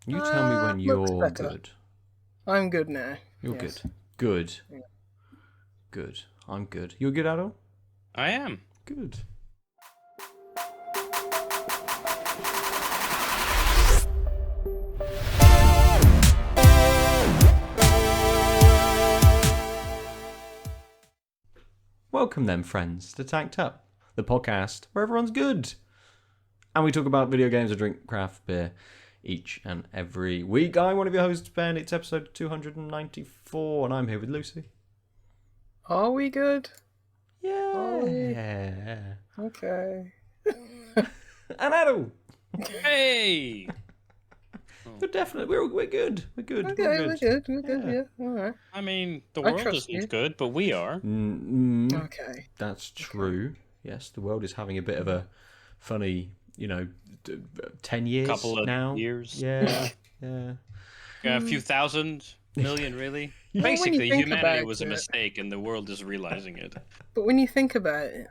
You tell me when Looks you're better. good. I'm good now. You're Yes. good. Good. Yeah. Good. I'm good. You're good, Aadil? I am. Good. Welcome then, friends, to Tanked Up, the podcast where everyone's good. And we talk about video games and drink craft beer each and every week. I'm one of your hosts, Ben. It's episode 294, and I'm here with Lucy. Are we good? Yeah. Okay. And Aadil. Hey! We're definitely, we're good. We're good. Okay, we're good. Yeah. All right. I mean, the I world trust isn't you. good, but we are. Okay. That's true. Yes, the world is having a bit of a funny, 10 years Couple of now. years. Yeah. A few thousand million, really. Well, when you Basically, think humanity about was a it- mistake, and the world is realizing it. But when you think about it,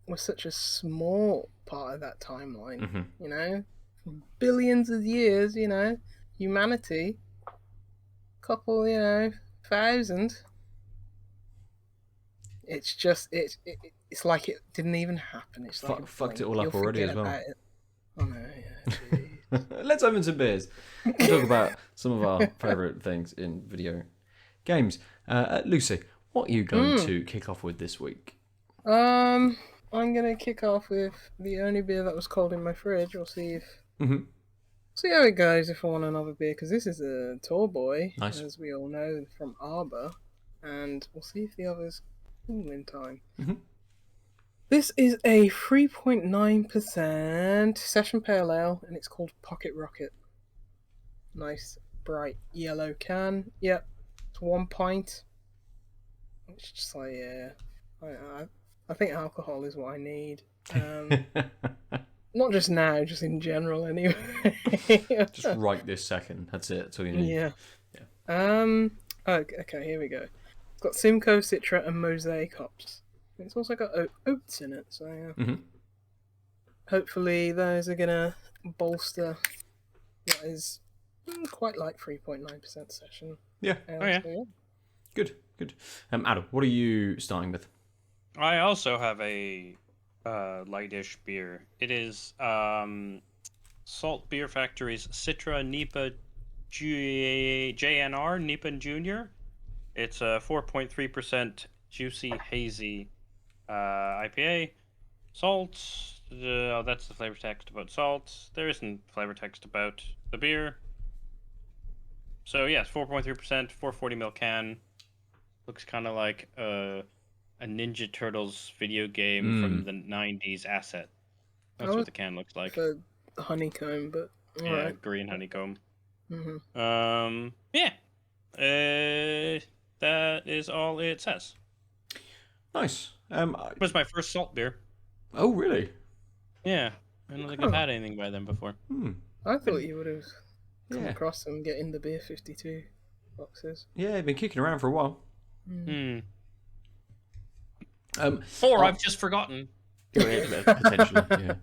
we're such a small part of that timeline. Mm-hmm. Billions of years. Humanity. Couple, thousand. It's just it's like it didn't even happen. It's like Fucked it all up you'll already forget as well. about it. Oh no, yeah. Jeez. Let's open some beers. We'll talk about some of our favourite things in video games. Lucy, what are you going to kick off with this week? I'm gonna kick off with the only beer that was cold in my fridge. We'll see how it goes if I want another beer, because this is a tall boy, Nice. as we all know, from Arbor, and we'll see if the others cool in time. Mhm. This is a 3.9% session pale ale, and it's called Pocket Rocket. Nice bright yellow can. Yep, it's 1 pint. It's just like, yeah, I think alcohol is what I need. Not just now, just in general, anyway. Just right this second. That's it. That's all you need. Yeah. Okay, here we go. It's got Simcoe, Citra, and Mosaic hops. It's also got oats in it, so yeah. Mhm. Hopefully those are gonna bolster what is quite like 3.9% session. Yeah. Oh, yeah. So, yeah. Good. Adam, what are you starting with? I also have a lightish beer. It is Salt Beer Factory's Citra NEIPA Jnr, NEIPA Jnr. It's a 4.3% juicy, hazy IPA. Salt, that's the flavor text about salt. There isn't flavor text about the beer. So yes, 4.3%, 440ml can. Looks kind of like a Ninja Turtles video game from the 90s asset. That's what the can looks like. The honeycomb, but Yeah, green honeycomb. Mm-hmm. Yeah. That is all it says. Nice. It was my first salt beer. Oh, really? Yeah. I don't think I've had anything by them before. I thought you would have come Yeah. across them getting the beer 52 boxes. Yeah, been kicking around for a while. Or I've just forgotten. Potentially, yeah.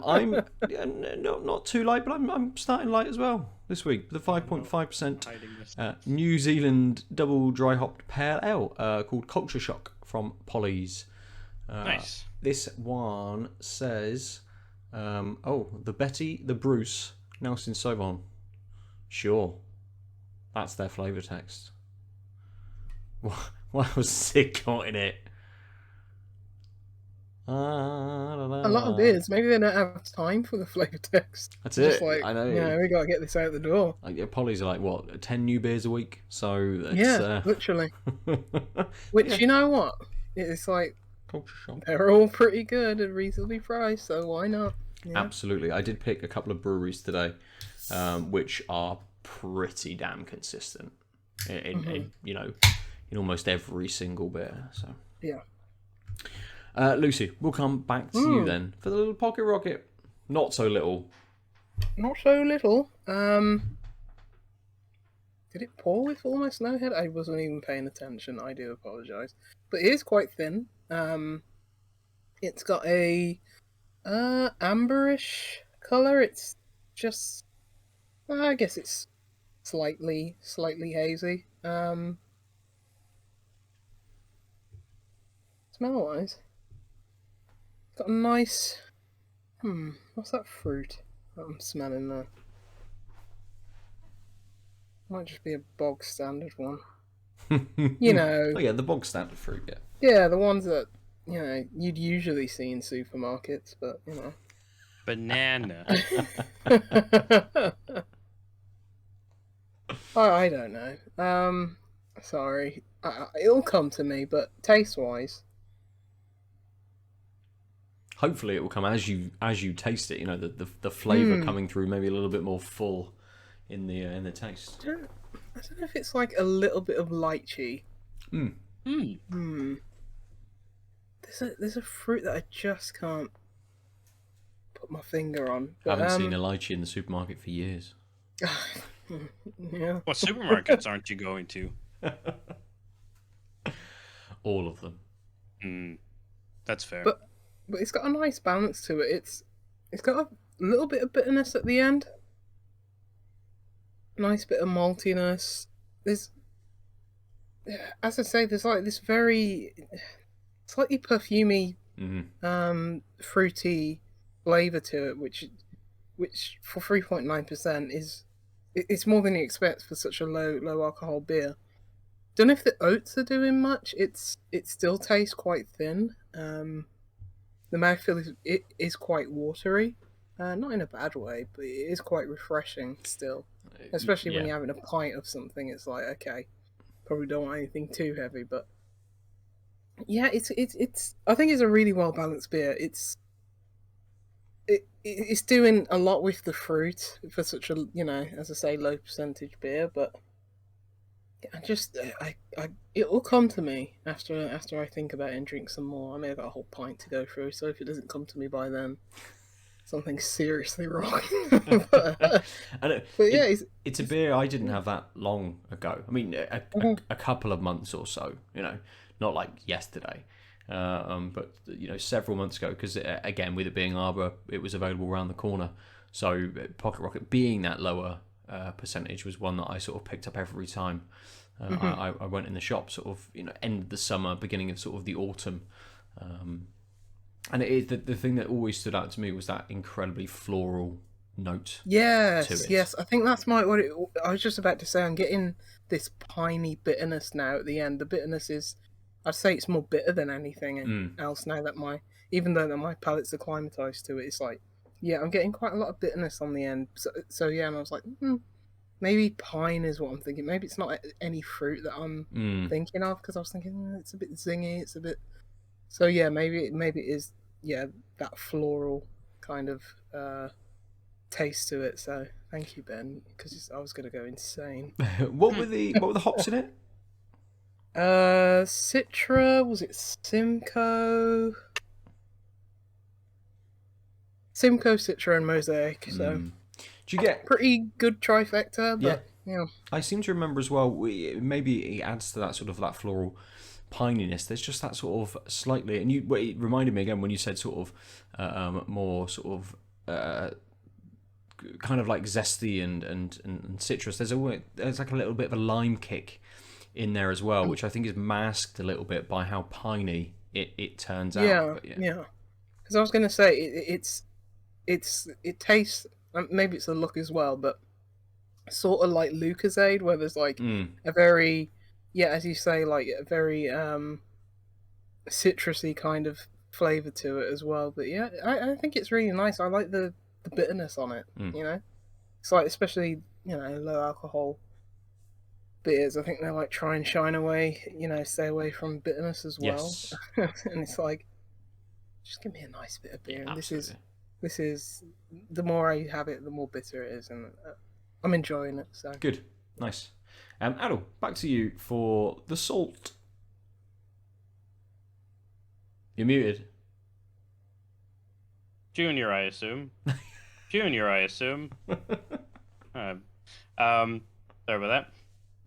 I'm not too light, but I'm starting light as well this week. The 5.5% New Zealand double dry hopped pale ale called Culture Shock from Polly's. Nice. This one says, the Betty, the Bruce, Nelson Sauvon. Sure, that's their flavour text. Why was Sid got in it? A lot of beers. Maybe they don't have time for the flavour text. That's Just it. like, I know. Yeah, we gotta get this out the door. Polly's are like, what, 10 new beers a week? So that's, Yeah, literally. Which, you know what? It's like, Culture Shock. they're all pretty good and reasonably priced, so why not? Yeah. Absolutely. I did pick a couple of breweries today, which are pretty damn consistent in almost every single beer. So Yeah. Lucy, we'll come back to you then for the little pocket rocket. Not so little. Not so little. Did it pour with all my snow head? I wasn't even paying attention. I do apologise. But it is quite thin. It's got a amberish colour. It's just I guess it's slightly hazy. Smell-wise, it's got a nice. What's that fruit that I'm smelling there? Might just be a bog standard one. You know. Oh yeah, the bog standard fruit. Yeah. Yeah, the ones that you'd usually see in supermarkets, but Banana. I don't know. Sorry, it'll come to me, but taste-wise, Hopefully, it will come as you taste it. You know, the flavor coming through, maybe a little bit more full in the taste. I don't know if it's like a little bit of lychee. There's a fruit that I just can't put my finger on. I But, haven't seen a lychee in the supermarket for years. yeah. What supermarkets aren't you going to? All of them. That's fair. But it's got a nice balance to it. It's got a little bit of bitterness at the end. Nice bit of maltiness. There's, as I say, there's like this very slightly perfumey, fruity flavor to it, which for 3.9% it's more than you expect for such a low alcohol beer. Don't know if the oats are doing much. It still tastes quite thin. The mouthfeel is quite watery, not in a bad way, but it is quite refreshing still. Especially when you're having a pint of something, it's like, okay, probably don't want anything too heavy, but yeah, it's I think it's a really well balanced beer. It's doing a lot with the fruit for such a, as I say, low percentage beer, but it will come to me after I think about it and drink some more. I may have got a whole pint to go through, so if it doesn't come to me by then, something's seriously wrong. but yeah, it's a beer I didn't have that long ago. I mean, a couple of months or so. Not like yesterday, but several months ago. Because again, with it being Arbor, it was available around the corner. So Pocket Rocket being that lower percentage was one that I sort of picked up every time I went in the shop, sort of end of the summer, beginning of sort of the autumn, and it is the thing that always stood out to me was that incredibly floral note. Yes, I think that's I was just about to say. I'm getting this piney bitterness now at the end. The bitterness is, I'd say it's more bitter than anything else now that even though that my palate's acclimatized to it, it's like, I'm getting quite a lot of bitterness on the end. So yeah, and I was like, maybe pine is what I'm thinking. Maybe it's not any fruit that I'm thinking of, because I was thinking it's a bit zingy. It's a bit. So yeah, maybe it is that floral kind of taste to it. So thank you, Ben, because I was going to go insane. What were the hops in it? Citra, was it Simcoe, Citra, and Mosaic. So do you get pretty good trifecta? But, yeah. I seem to remember as well. Maybe it adds to that sort of that floral pininess. There's just that sort of slightly, and it reminded me again when you said sort of more sort of kind of like zesty and citrus. There's like a little bit of a lime kick in there as well, which I think is masked a little bit by how piney it turns out. Yeah. Because I was going to say it tastes, maybe it's a look as well, but sort of like Lucozade, where there's like a very, as you say, like a very citrusy kind of flavor to it as well. But yeah, I think it's really nice. I like the bitterness on it. It's like, especially low alcohol beers, I think they're like try and shine away, stay away from bitterness as well. Yes. And it's like, just give me a nice bit of beer. Yeah, this is the more I have it, the more bitter it is, and I'm enjoying it. So good, nice. Aadil, back to you for the salt. You're muted. Junior, I assume. Junior, I assume. Sorry about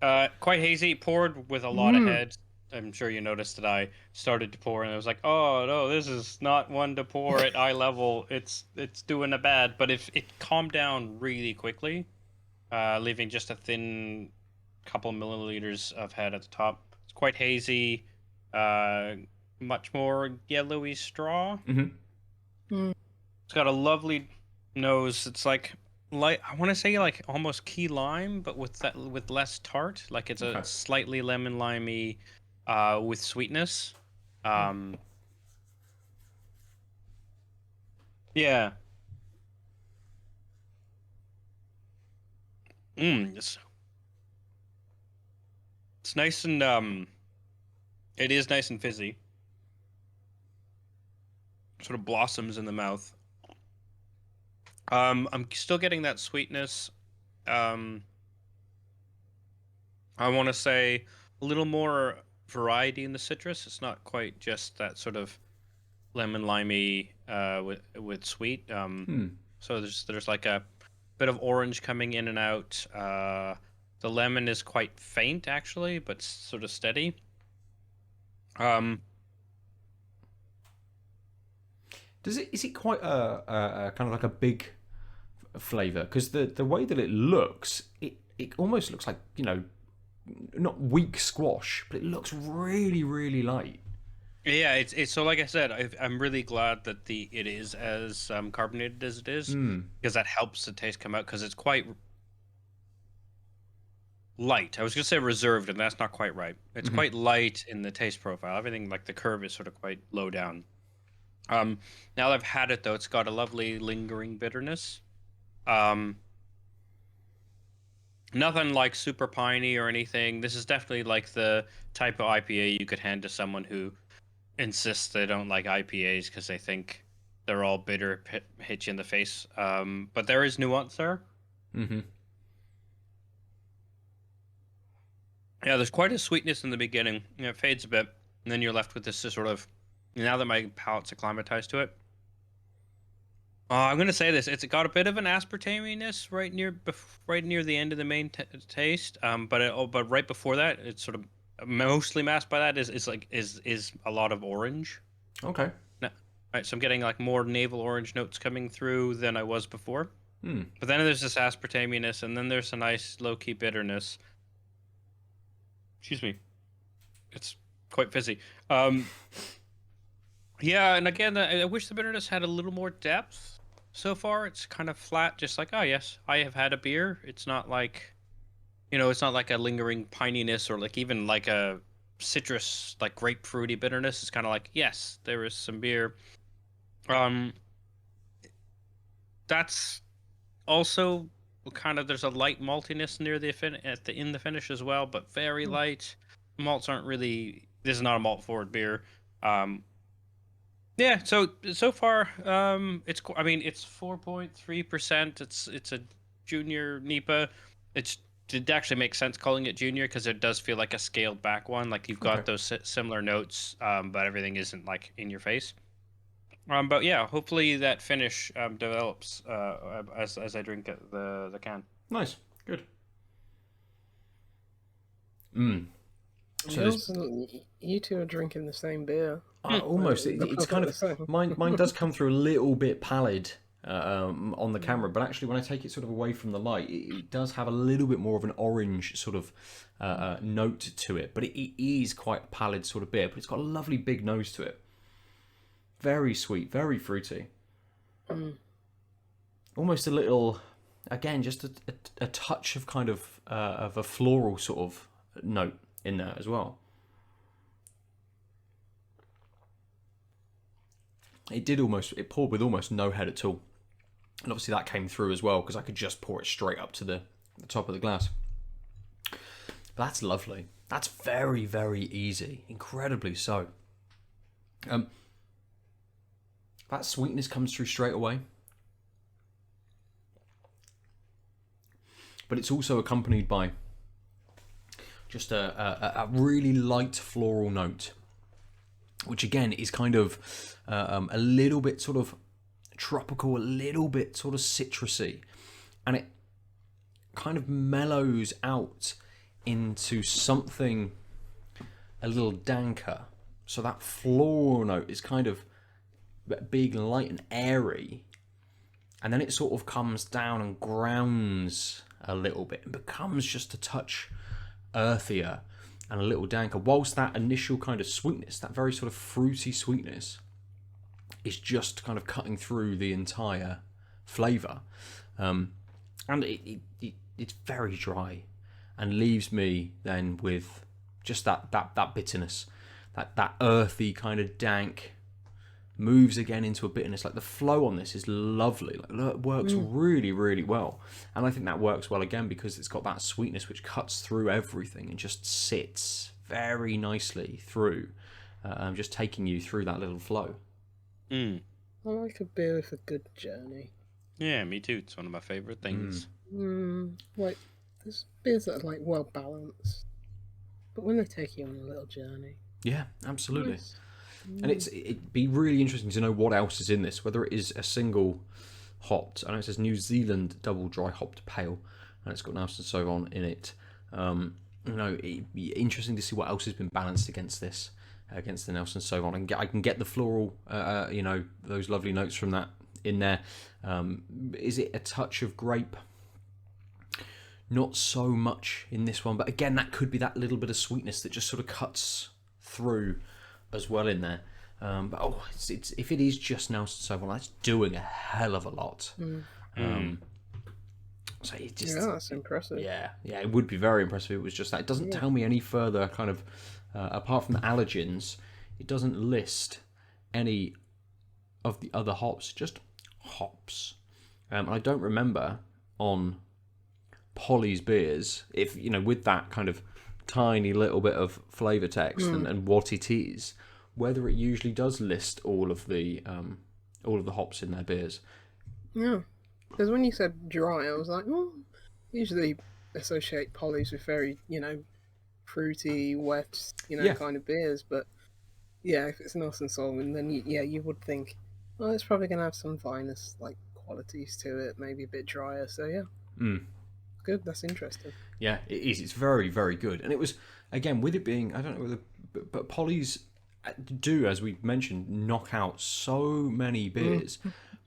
that. Quite hazy, poured with a lot of head. I'm sure you noticed that I started to pour, and I was like, "Oh no, this is not one to pour at eye level. It's doing a bad." But if it calmed down really quickly, leaving just a thin couple milliliters of head at the top. It's quite hazy, much more yellowy straw. Mm-hmm. It's got a lovely nose. It's like I want to say like almost key lime, but with less tart. Like it's a slightly lemon limey, with sweetness. Yeah. It's nice and it is nice and fizzy. Sort of blossoms in the mouth. I'm still getting that sweetness. I want to say a little more variety in the citrus. It's not quite just that sort of lemon limey with sweet. So there's like a bit of orange coming in and out. The lemon is quite faint actually, but sort of steady. Is it quite a kind of like a big flavor? Because the way that it looks, it almost looks like, you know, not weak squash, but it looks really, really light. Yeah, it's so like I said, I'm really glad that it is as carbonated as it is, because that helps the taste come out, because it's quite light. I was gonna say reserved, and that's not quite right. It's quite light in the taste profile. Everything, like the curve, is sort of quite low down. Now that I've had it though, it's got a lovely lingering bitterness. Nothing like super piney or anything. This is definitely like the type of IPA you could hand to someone who insists they don't like IPAs because they think they're all bitter, hit you in the face. But there is nuance there. Yeah, there's quite a sweetness in the beginning. You know, it fades a bit, and then you're left with this sort of. Now that my palate's acclimatized to it, I'm gonna say this: it's got a bit of an aspartameness right near the end of the main taste. But right before that, it's sort of mostly masked by that is a lot of orange. Okay. Right, so I'm getting like more navel orange notes coming through than I was before. But then there's this aspartameness, and then there's a nice low-key bitterness. Excuse me. It's quite fizzy. Yeah, and again, I wish the bitterness had a little more depth. So far, it's kind of flat, just like, oh yes, I have had a beer. It's not like, it's not like a lingering pininess or like even like a citrus, like grapefruity bitterness. It's kind of like, yes, there is some beer. That's also kind of, there's a light maltiness near in the finish as well, but very light. Malts aren't really. This is not a malt forward beer. Yeah. So far, it's. I mean, it's 4.3%. It's a junior NEIPA. It actually makes sense calling it junior because it does feel like a scaled back one. Like you've got those similar notes, but everything isn't like in your face. But yeah, hopefully that finish develops as I drink the can. Nice, good. So you two are drinking the same beer. Almost. It's kind of mine does come through a little bit pallid on the camera, but actually when I take it sort of away from the light, it does have a little bit more of an orange sort of note to it. But it is quite a pallid sort of beer, but it's got a lovely big nose to it. Very sweet, very fruity. Almost a little, again, just a touch of kind of a floral sort of note in there as well. It poured with almost no head at all. And obviously that came through as well because I could just pour it straight up to the top of the glass. But that's lovely. That's very, very easy. Incredibly so. That sweetness comes through straight away. But it's also accompanied by just a really light floral note, which again is kind of a little bit sort of tropical, a little bit sort of citrusy, and it kind of mellows out into something a little danker. So that floral note is kind of big and light and airy, and then it sort of comes down and grounds a little bit and becomes just a touch earthier and a little danker, whilst that initial kind of sweetness, that very sort of fruity sweetness, is just kind of cutting through the entire flavour. And it's very dry and leaves me then with just that bitterness, that earthy kind of dank, moves again into a bitterness. Like the flow on this is lovely. Like it works really, really well. And I think that works well again because it's got that sweetness which cuts through everything and just sits very nicely through, just taking you through that little flow. I like a beer with a good journey. Yeah, me too. It's one of my favourite things. Like, there's beers that are like well balanced, but when they take you on a little journey. Yeah, absolutely. Nice. And it'd be really interesting to know what else is in this, whether it is a single hopped. I know it says New Zealand double dry hopped pale, and it's got Nelson Sauvin in it. It'd be interesting to see what else has been balanced against this, against the Nelson Sauvin. And I can get the floral, those lovely notes from that in there. Is it a touch of grape? Not so much in this one, but again, that could be that little bit of sweetness that just sort of cuts through as well in there. It's if it is just Nelson Sauvin, that's doing a hell of a lot. So it just, that's impressive. Yeah, it would be very impressive if it was just that. It doesn't tell me any further kind of, apart from the allergens, it doesn't list any of the other hops, just hops. I don't remember on Polly's beers, if, with that kind of tiny little bit of flavour text and what it is, whether it usually does list all of the hops in their beers. Yeah. Because when you said dry, I was like, well, usually associate Polly's with very, fruity, wet, kind of beers. But yeah, if it's Nelson Sauvin, then you would think, well, it's probably going to have some vinous like qualities to it, maybe a bit drier. So yeah, good. That's interesting. Yeah, it is. It's very, very good. And it was, again, with it being, I don't know, but Polly's do, as we mentioned, knock out so many beers.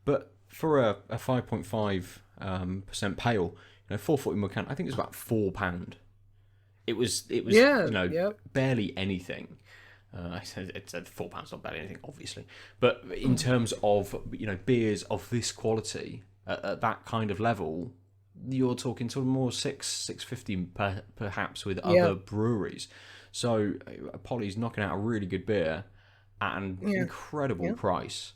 But for a 5.5% pale, 440 ml can, I think it was about £4. It was barely anything. I said £4 not barely anything, obviously. But in terms of beers of this quality at that kind of level, you're talking sort of more $6.50 perhaps with other breweries. So Polly's knocking out a really good beer at an incredible price.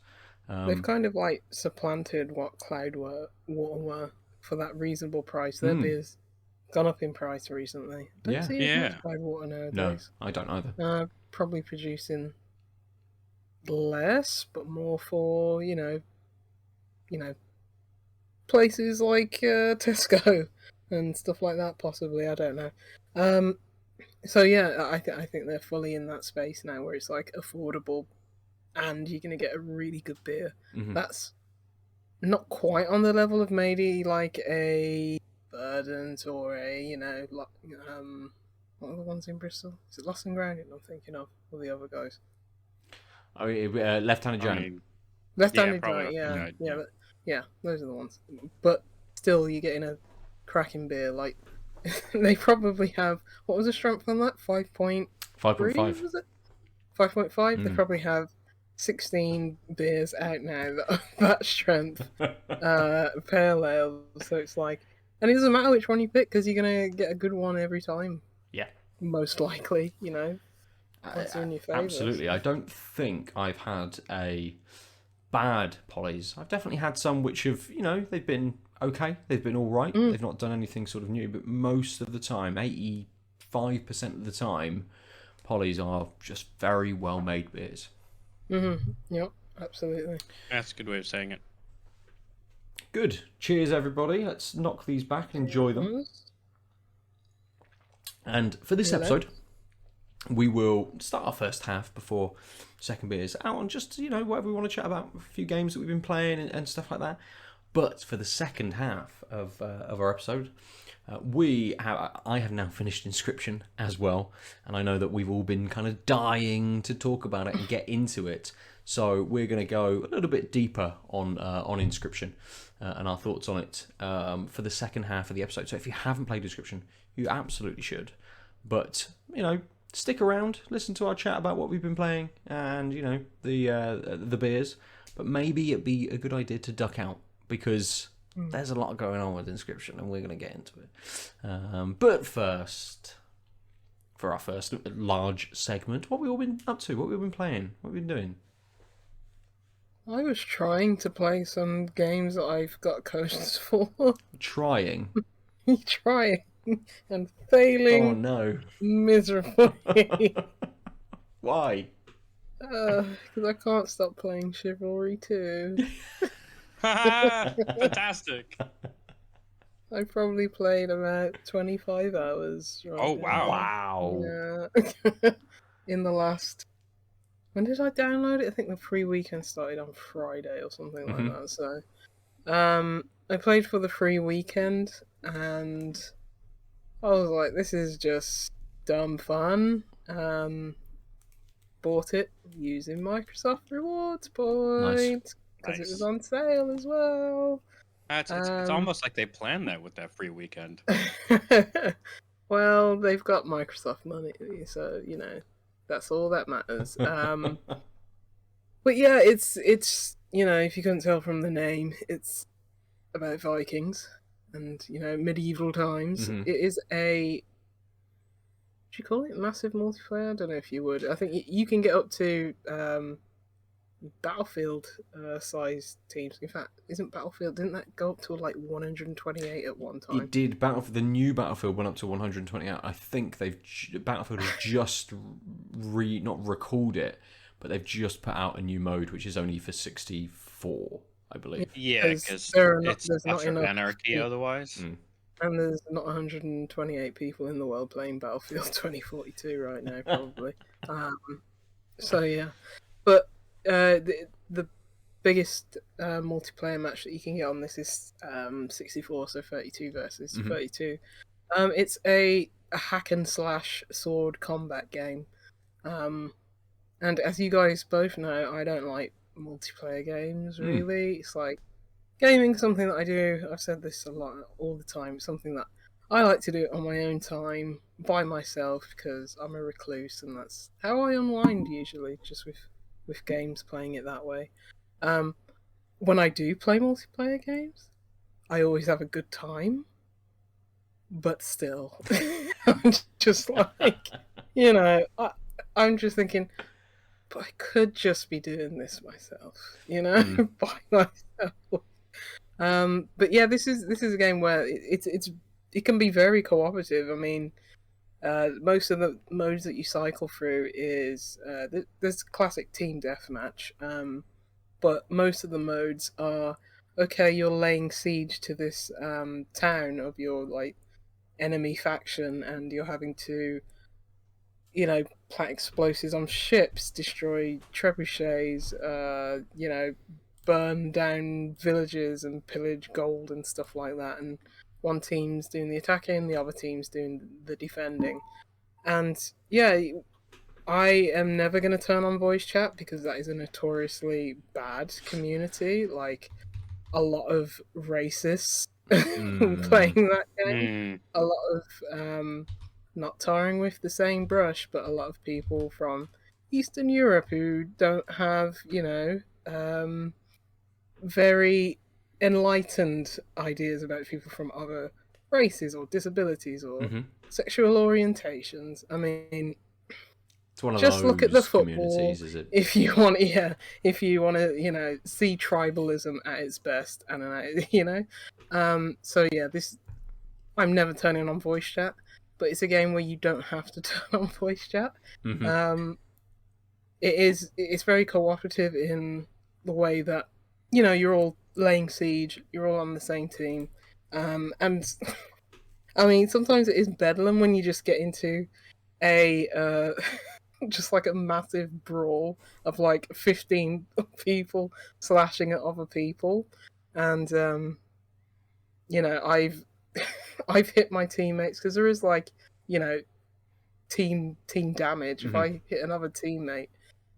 They've kind of like supplanted what Cloudwater were for that reasonable price. Their beer's gone up in price recently. Don't see as much Cloudwater nowadays. No, I don't either. Probably producing less, but more for places like Tesco and stuff like that. Possibly, I don't know. So yeah, I think they're fully in that space now where it's like affordable, and you're gonna get a really good beer. That's not quite on the level of maybe like a Verdant or a what are the ones in Bristol? Is it Lost and Grounded I'm thinking of, or the other guys? Oh, Left-Handed Giant. Left-Handed Giant, yeah, those are the ones. But still, you're getting a cracking beer. Like they probably have, what was the strength on that? 5.5. Was it 5.5? They probably have 16 beers out now that are that strength, pale ale. So it's like, and it doesn't matter which one you pick because you're gonna get a good one every time. Yeah, most likely. What's in your favour? Absolutely. I don't think I've had a bad Polly's. I've definitely had some which have, they've been okay. They've been all right. They've not done anything sort of new, but most of the time, 85% of the time, Polly's are just very well made beers. Yep, absolutely. That's a good way of saying it. Good. Cheers, everybody. Let's knock these back and enjoy them. And for this episode, we will start our first half before second beer is out on just, whatever we want to chat about, a few games that we've been playing and stuff like that. But for the second half of our episode, I have now finished Inscryption as well, and I know that we've all been kind of dying to talk about it and get into it. So we're going to go a little bit deeper on Inscryption and our thoughts on it for the second half of the episode. So if you haven't played Inscryption, you absolutely should. But stick around, listen to our chat about what we've been playing, and the beers. But maybe it'd be a good idea to duck out, because there's a lot going on with Inscryption, and we're going to get into it. But first, for our first large segment, what have we all been up to? What have we been playing? What have we been doing? I was trying to play some games that I've got codes for. Trying? Trying and failing. Oh no. Miserably. Why? Because I can't stop playing Chivalry 2. Fantastic. I probably played about 25 hours. Right Oh, now. wow. Yeah. In the last... When did I download it? I think the free weekend started on Friday or something like that. So, I played for the free weekend, and I was like, this is just dumb fun. Bought it using Microsoft Rewards points because it was on sale as well. It's almost like they planned that with that free weekend. Well, they've got Microsoft money, so that's all that matters. But yeah, it's if you couldn't tell from the name, it's about Vikings and medieval times. It is a, would you call it massive multiplayer? I don't know if you would. I think you can get up to Battlefield size teams. In fact, didn't that go up to like 128 at one time? It did. The new Battlefield went up to 128. I think Battlefield has just not recalled it, but they've just put out a new mode which is only for 64, I believe. Yeah, because it's not enough anarchy otherwise. And there's not 128 people in the world playing Battlefield 2042 right now, probably. So yeah, but the biggest multiplayer match that you can get on this is 64, so 32 versus 32. It's a hack and slash sword combat game, and as you guys both know, I don't like multiplayer games really. It's like gaming, something that I do. I've said this a lot, all the time. Something that I like to do on my own time by myself because I'm a recluse, and that's how I unwind usually, just with games, playing it that way. When I do play multiplayer games, I always have a good time, but still, I'm just like, I'm just thinking, but I could just be doing this myself, by myself. But yeah, this is a game where it can be very cooperative. I mean, most of the modes that you cycle through is there's classic team deathmatch, but most of the modes are okay. You're laying siege to this town of your enemy faction, and you're having to plant explosives on ships, destroy trebuchets, burn down villages and pillage gold and stuff like that. And one team's doing the attacking, the other team's doing the defending. And yeah, I am never going to turn on voice chat because that is a notoriously bad community. Like, a lot of racists playing that game. A lot of not tarring with the same brush, but a lot of people from Eastern Europe who don't have, very enlightened ideas about people from other races or disabilities or sexual orientations. I mean, it's one of just those look at the football. Is it? If you want to, see tribalism at its best, and so yeah, I'm never turning on voice chat, but it's a game where you don't have to turn on voice chat. It's very cooperative in the way that you're all laying siege, you're all on the same team, and I mean, sometimes it is bedlam when you just get into a just like a massive brawl of 15 people slashing at other people. and you know, I've I've hit my teammates because there is like, you know, team damage. If I hit another teammate,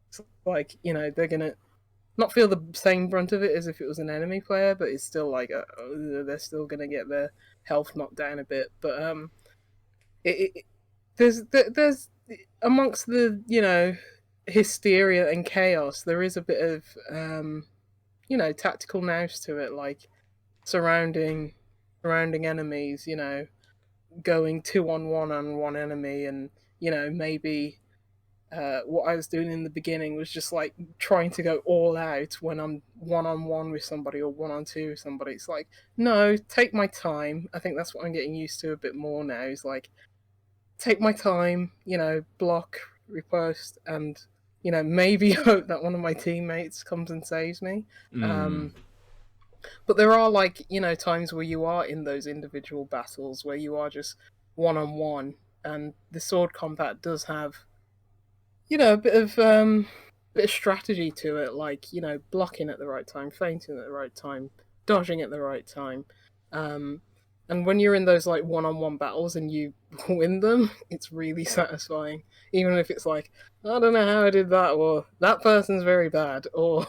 it's like, you know, they're gonna not feel the same brunt of it as if it was an enemy player, but it's still like they're still gonna get their health knocked down a bit. But there's amongst the, you know, hysteria and chaos, there is a bit of you know, tactical nous to it, like surrounding enemies, you know, going 2-on-1 on one enemy, and you know, maybe what I was doing in the beginning was just like trying to go all out when I'm 1-on-1 with somebody or 1-on-2 with somebody. It's like, no, take my time. I think that's what I'm getting used to a bit more now, is like, take my time, you know, block, riposte, and you know, maybe hope that one of my teammates comes and saves me. But there are, like, you know, times where you are in those individual battles where you are just 1-on-1, and the sword combat does have, you know, a bit of strategy to it, like, you know, blocking at the right time, feinting at the right time, dodging at the right time. And when you're in those like 1-on-1 battles and you win them, it's really satisfying. Even if it's like, I don't know how I did that, or that person's very bad, or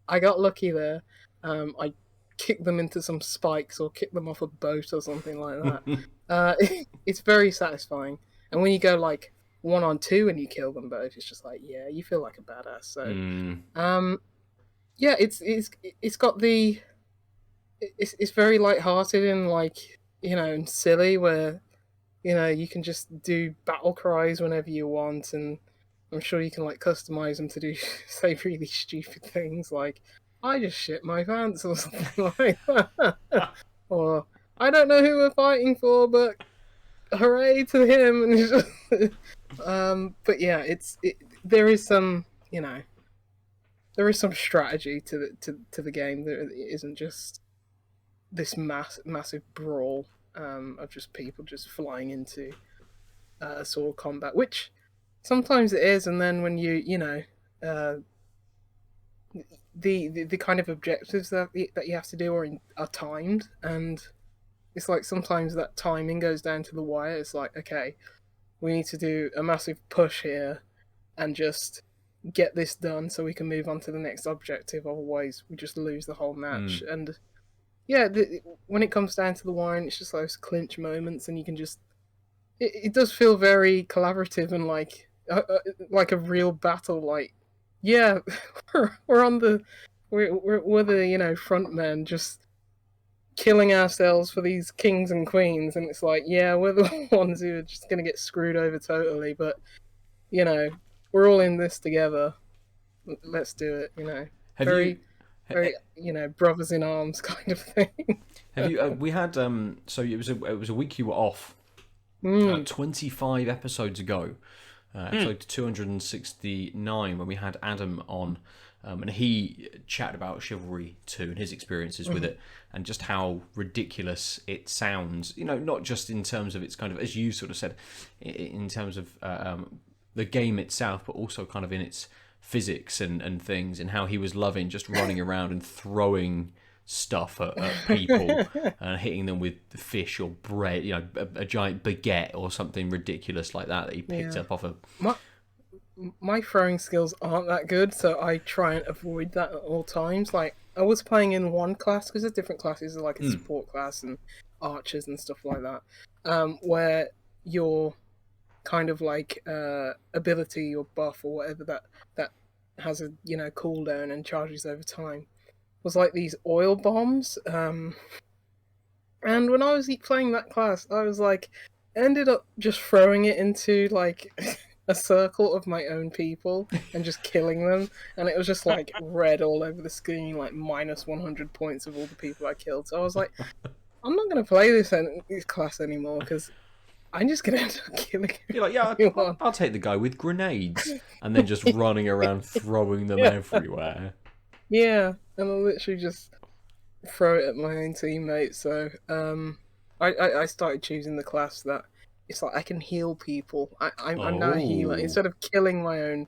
I got lucky there. I kicked them into some spikes or kicked them off a boat or something like that. It's very satisfying. And when you go like 1-on-2 and you kill them both, it's just like, yeah, you feel like a badass. So, yeah, it's got the, it's very light-hearted and, like, you know, and silly, where, you know, you can just do battle cries whenever you want, and I'm sure you can like customize them to do say really stupid things like, I just shit my pants or something like that. Or I don't know who we're fighting for, but hooray to him. And it's just, but yeah, there is some, you know, there is some strategy to the game. There isn't just this massive brawl of just people just flying into sword combat, which sometimes it is, and then when you know, the kind of objectives that you have to do are timed, and it's like sometimes that timing goes down to the wire. It's like, okay, we need to do a massive push here and just get this done so we can move on to the next objective, otherwise we just lose the whole match. And yeah, when it comes down to the wire, it's just those clinch moments, and you can just it does feel very collaborative and like a real battle. Like, yeah, we're on the we're the, you know, front men just killing ourselves for these kings and queens, and it's like, yeah, we're the ones who are just gonna get screwed over totally, but you know, we're all in this together. Let's do it, you know. Very, you know, brothers in arms kind of thing. Have you? We had so it was a week you were off. 25 episodes ago, episode 269, when we had Adam on, and he chatted about Chivalry 2 and his experiences with it, and just how ridiculous it sounds. You know, not just in terms of its kind of, as you sort of said, in terms of the game itself, but also kind of in its physics and things, and how he was loving just running around and throwing stuff at people and hitting them with fish or bread, you know, a giant baguette or something ridiculous like that he picked up off a... My throwing skills aren't that good, so I try and avoid that at all times. Like, I was playing in one class, because there's different classes, like a support class and archers and stuff like that, where your kind of like ability or buff or whatever that has a, you know, cooldown and charges over time was like these oil bombs. And when I was playing that class, I was like, ended up just throwing it into like a circle of my own people and just killing them, and it was just like red all over the screen, like minus 100 points of all the people I killed. So I was like, I'm not going to play this class anymore, because I'm just going to end up killing him. You're like, yeah, I'll take the guy with grenades, and then just running around throwing them everywhere. Yeah, and I'll literally just throw it at my own teammates. So I started choosing the class that it's like I can heal people. I'm now a healer. Instead of killing my own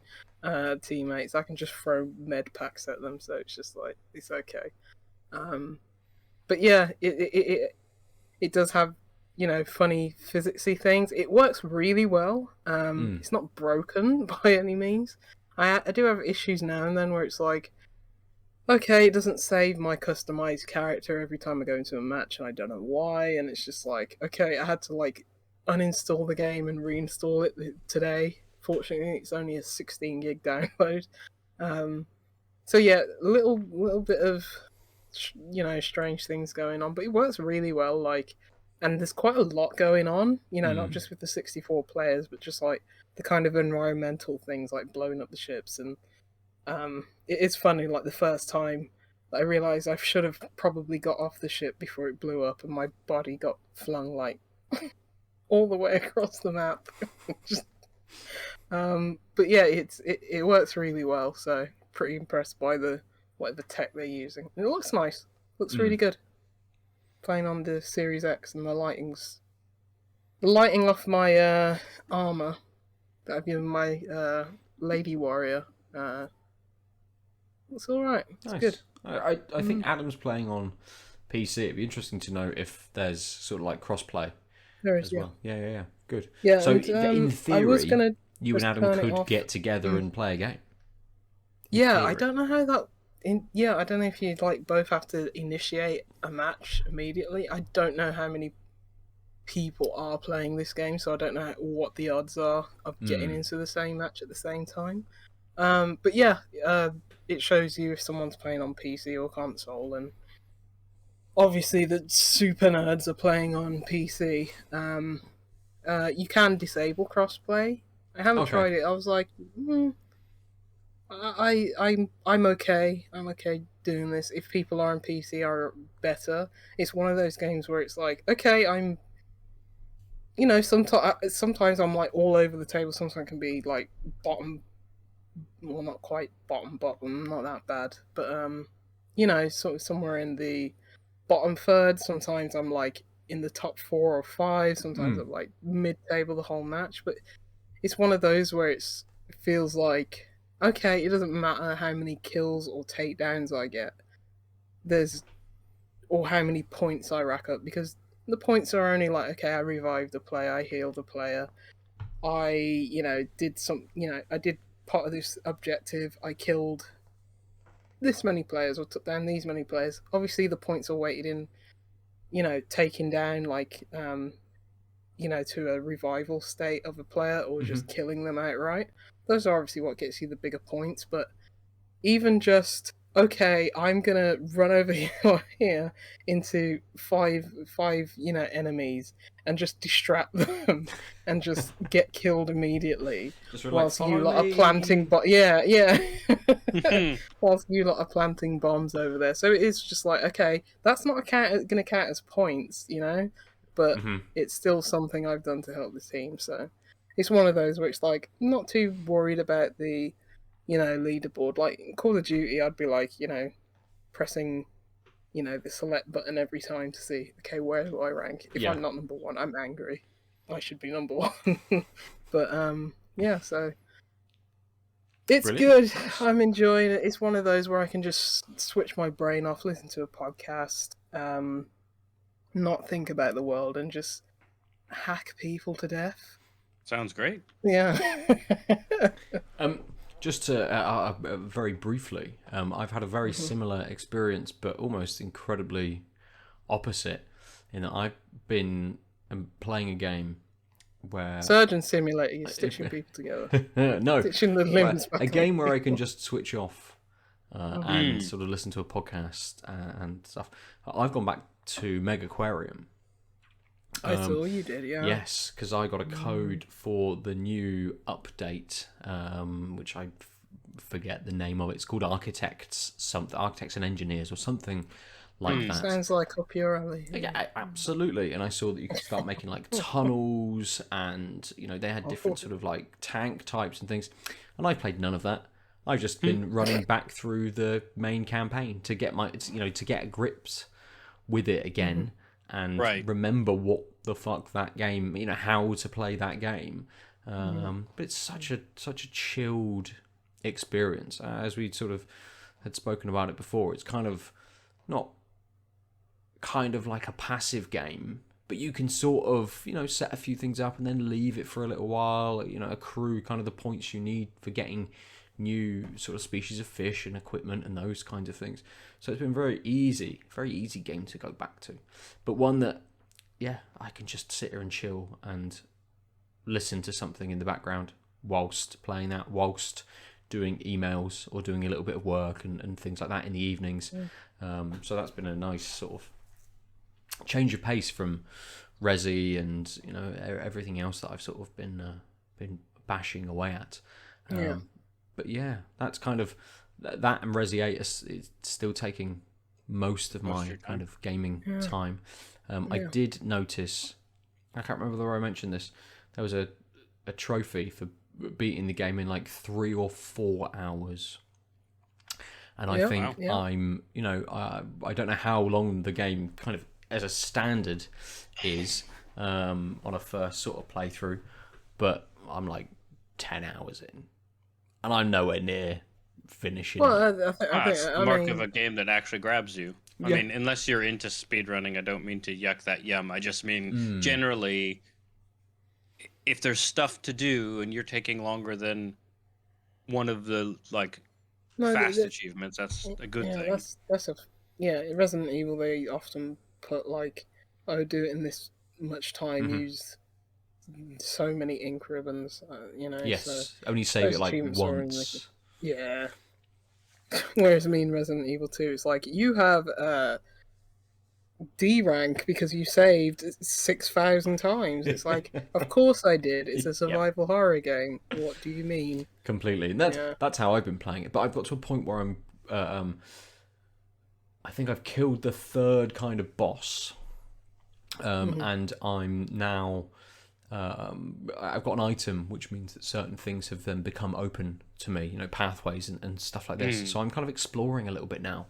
teammates, I can just throw med packs at them. So it's just like, it's okay. but yeah, it does have, you know, funny physicsy things. It works really well. It's not broken by any means. I do have issues now and then where it's like, okay, it doesn't save my customized character every time I go into a match, and I don't know why. And it's just like, okay, I had to like uninstall the game and reinstall it today. Fortunately, it's only a 16 gig download. So yeah, little bit of, you know, strange things going on, but it works really well. Like, and there's quite a lot going on. You know, not just with the 64 players, but just like the kind of environmental things, like blowing up the ships. And it is funny. Like the first time that I realized I should have probably got off the ship before it blew up, and my body got flung like all the way across the map. Just, but yeah, it works really well. So pretty impressed by the whatever tech they're using. And it looks nice. Looks really good. Playing on the Series X, and the lighting off my armor that I've given my lady warrior. It's all right. It's good. I think Adam's playing on PC. It'd be interesting to know if there's sort of like crossplay There is, as well. Yeah. Good. Yeah. So and, in theory, I was gonna you and just Adam turn it could off. get together and play a game. Yeah, I theory. don't know how that. I don't know if you'd like both have to initiate a match immediately. I don't know how many people are playing this game, so I don't know what the odds are of getting into the same match at the same time. But yeah, it shows you if someone's playing on PC or console, and obviously the super nerds are playing on PC. You can disable crossplay. I haven't tried it. I was like, I'm okay. I'm okay doing this. If people are on PC are better. It's one of those games where it's like, okay, I'm, you know, sometimes I'm like all over the table. Sometimes I can be like bottom, well, not quite bottom, not that bad, but you know, sort of somewhere in the bottom third. Sometimes I'm like in the top 4 or 5. Sometimes I'm like mid-table the whole match. But it's one of those where it feels like, okay, it doesn't matter how many kills or takedowns I get. Or how many points I rack up, because the points are only like, okay, I revived a player, I healed a player, I, you know, I did part of this objective, I killed this many players or took down these many players. Obviously, the points are weighted in, you know, taking down like, you know, to a revival state of a player or just killing them outright. Those are obviously what gets you the bigger points, but even just, okay, I'm gonna run over here into five, you know, enemies and just distract them and just get killed immediately whilst you lot are planting. Whilst you lot are planting bombs over there. So it is just like, okay, that's not gonna count as points, you know, but it's still something I've done to help the team. So it's one of those where it's like, not too worried about the, you know, leaderboard. Like in Call of Duty, I'd be like, you know, pressing, you know, the select button every time to see, okay, where do I rank? If I'm not number 1, I'm angry. I should be number 1. But yeah, so it's good. I'm enjoying it. It's one of those where I can just switch my brain off, listen to a podcast, not think about the world, and just hack people to death. Sounds great. Yeah. Just to very briefly, I've had a very similar experience, but almost incredibly opposite, in that I've been playing a game where Surgeon Simulator, you're stitching people together. No, stitching the limbs back a game where I can just switch off and sort of listen to a podcast and stuff. I've gone back to Megaquarium. I saw you did, yeah. Yes, because I got a code for the new update, which I forget the name of. It's called Architects and Engineers or something like that. Sounds like up your alley. Yeah, absolutely. And I saw that you could start making like tunnels, and you know they had different sort of like tank types and things. And I played none of that. I've just been running back through the main campaign to get to get grips with it again. And remember what the fuck that game, you know, how to play that game. But it's such a chilled experience. As we sort of had spoken about it before, it's kind of kind of like a passive game, but you can sort of, set a few things up and then leave it for a little while, accrue kind of the points you need for getting new sort of species of fish and equipment and those kinds of things. So it's been very easy game to go back to, but one that, I can just sit here and chill and listen to something in the background whilst playing that, whilst doing emails or doing a little bit of work and things like that in the evenings. So that's been a nice sort of change of pace from Resi and everything else that I've sort of been bashing away at. But that's kind of that, and Resi 8 is still taking most of my kind of gaming time. I did notice, I can't remember whether I mentioned this, there was a trophy for beating the game in like 3 or 4 hours. And I think I'm, I don't know how long the game kind of as a standard is on a first sort of playthrough, but I'm like 10 hours in. And I'm nowhere near finishing. Well, That's mark of a game that actually grabs you. I mean, unless you're into speedrunning, I don't mean to yuck that yum. I just mean generally, if there's stuff to do and you're taking longer than one of the fast achievements, that's a good thing. That's in Resident Evil they often put do it in this much time, use so many ink ribbons, Yes, so only save it once. Whereas in Resident Evil 2, it's like, you have D rank because you saved 6,000 times. It's like, of course I did. It's a survival horror game. What do you mean? Completely. And that's how I've been playing it. But I've got to a point where I'm, I think I've killed the 3rd kind of boss, and I'm now. I've got an item, which means that certain things have then become open to me, pathways and stuff like this. So I'm kind of exploring a little bit now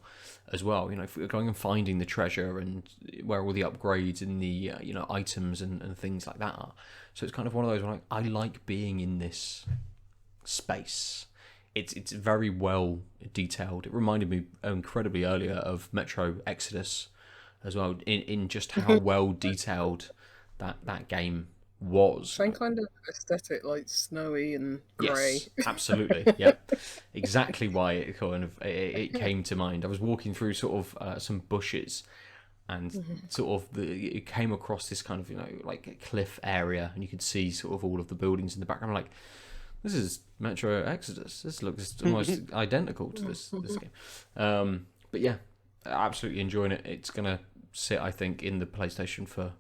as well, if we're going and finding the treasure and where all the upgrades and the, items and things like that are. So it's kind of one of those where I like being in this space. It's very well detailed. It reminded me incredibly earlier of Metro Exodus as well, in just how well detailed that game was. Same kind of aesthetic, like snowy and grey. Yes, absolutely. Yep, exactly why it kind of it came to mind. I was walking through sort of some bushes, and sort of it came across this kind of like cliff area, and you could see sort of all of the buildings in the background. I'm like, this is Metro Exodus. This looks almost identical to this game. But yeah, absolutely enjoying it. It's gonna sit, I think, in the PlayStation for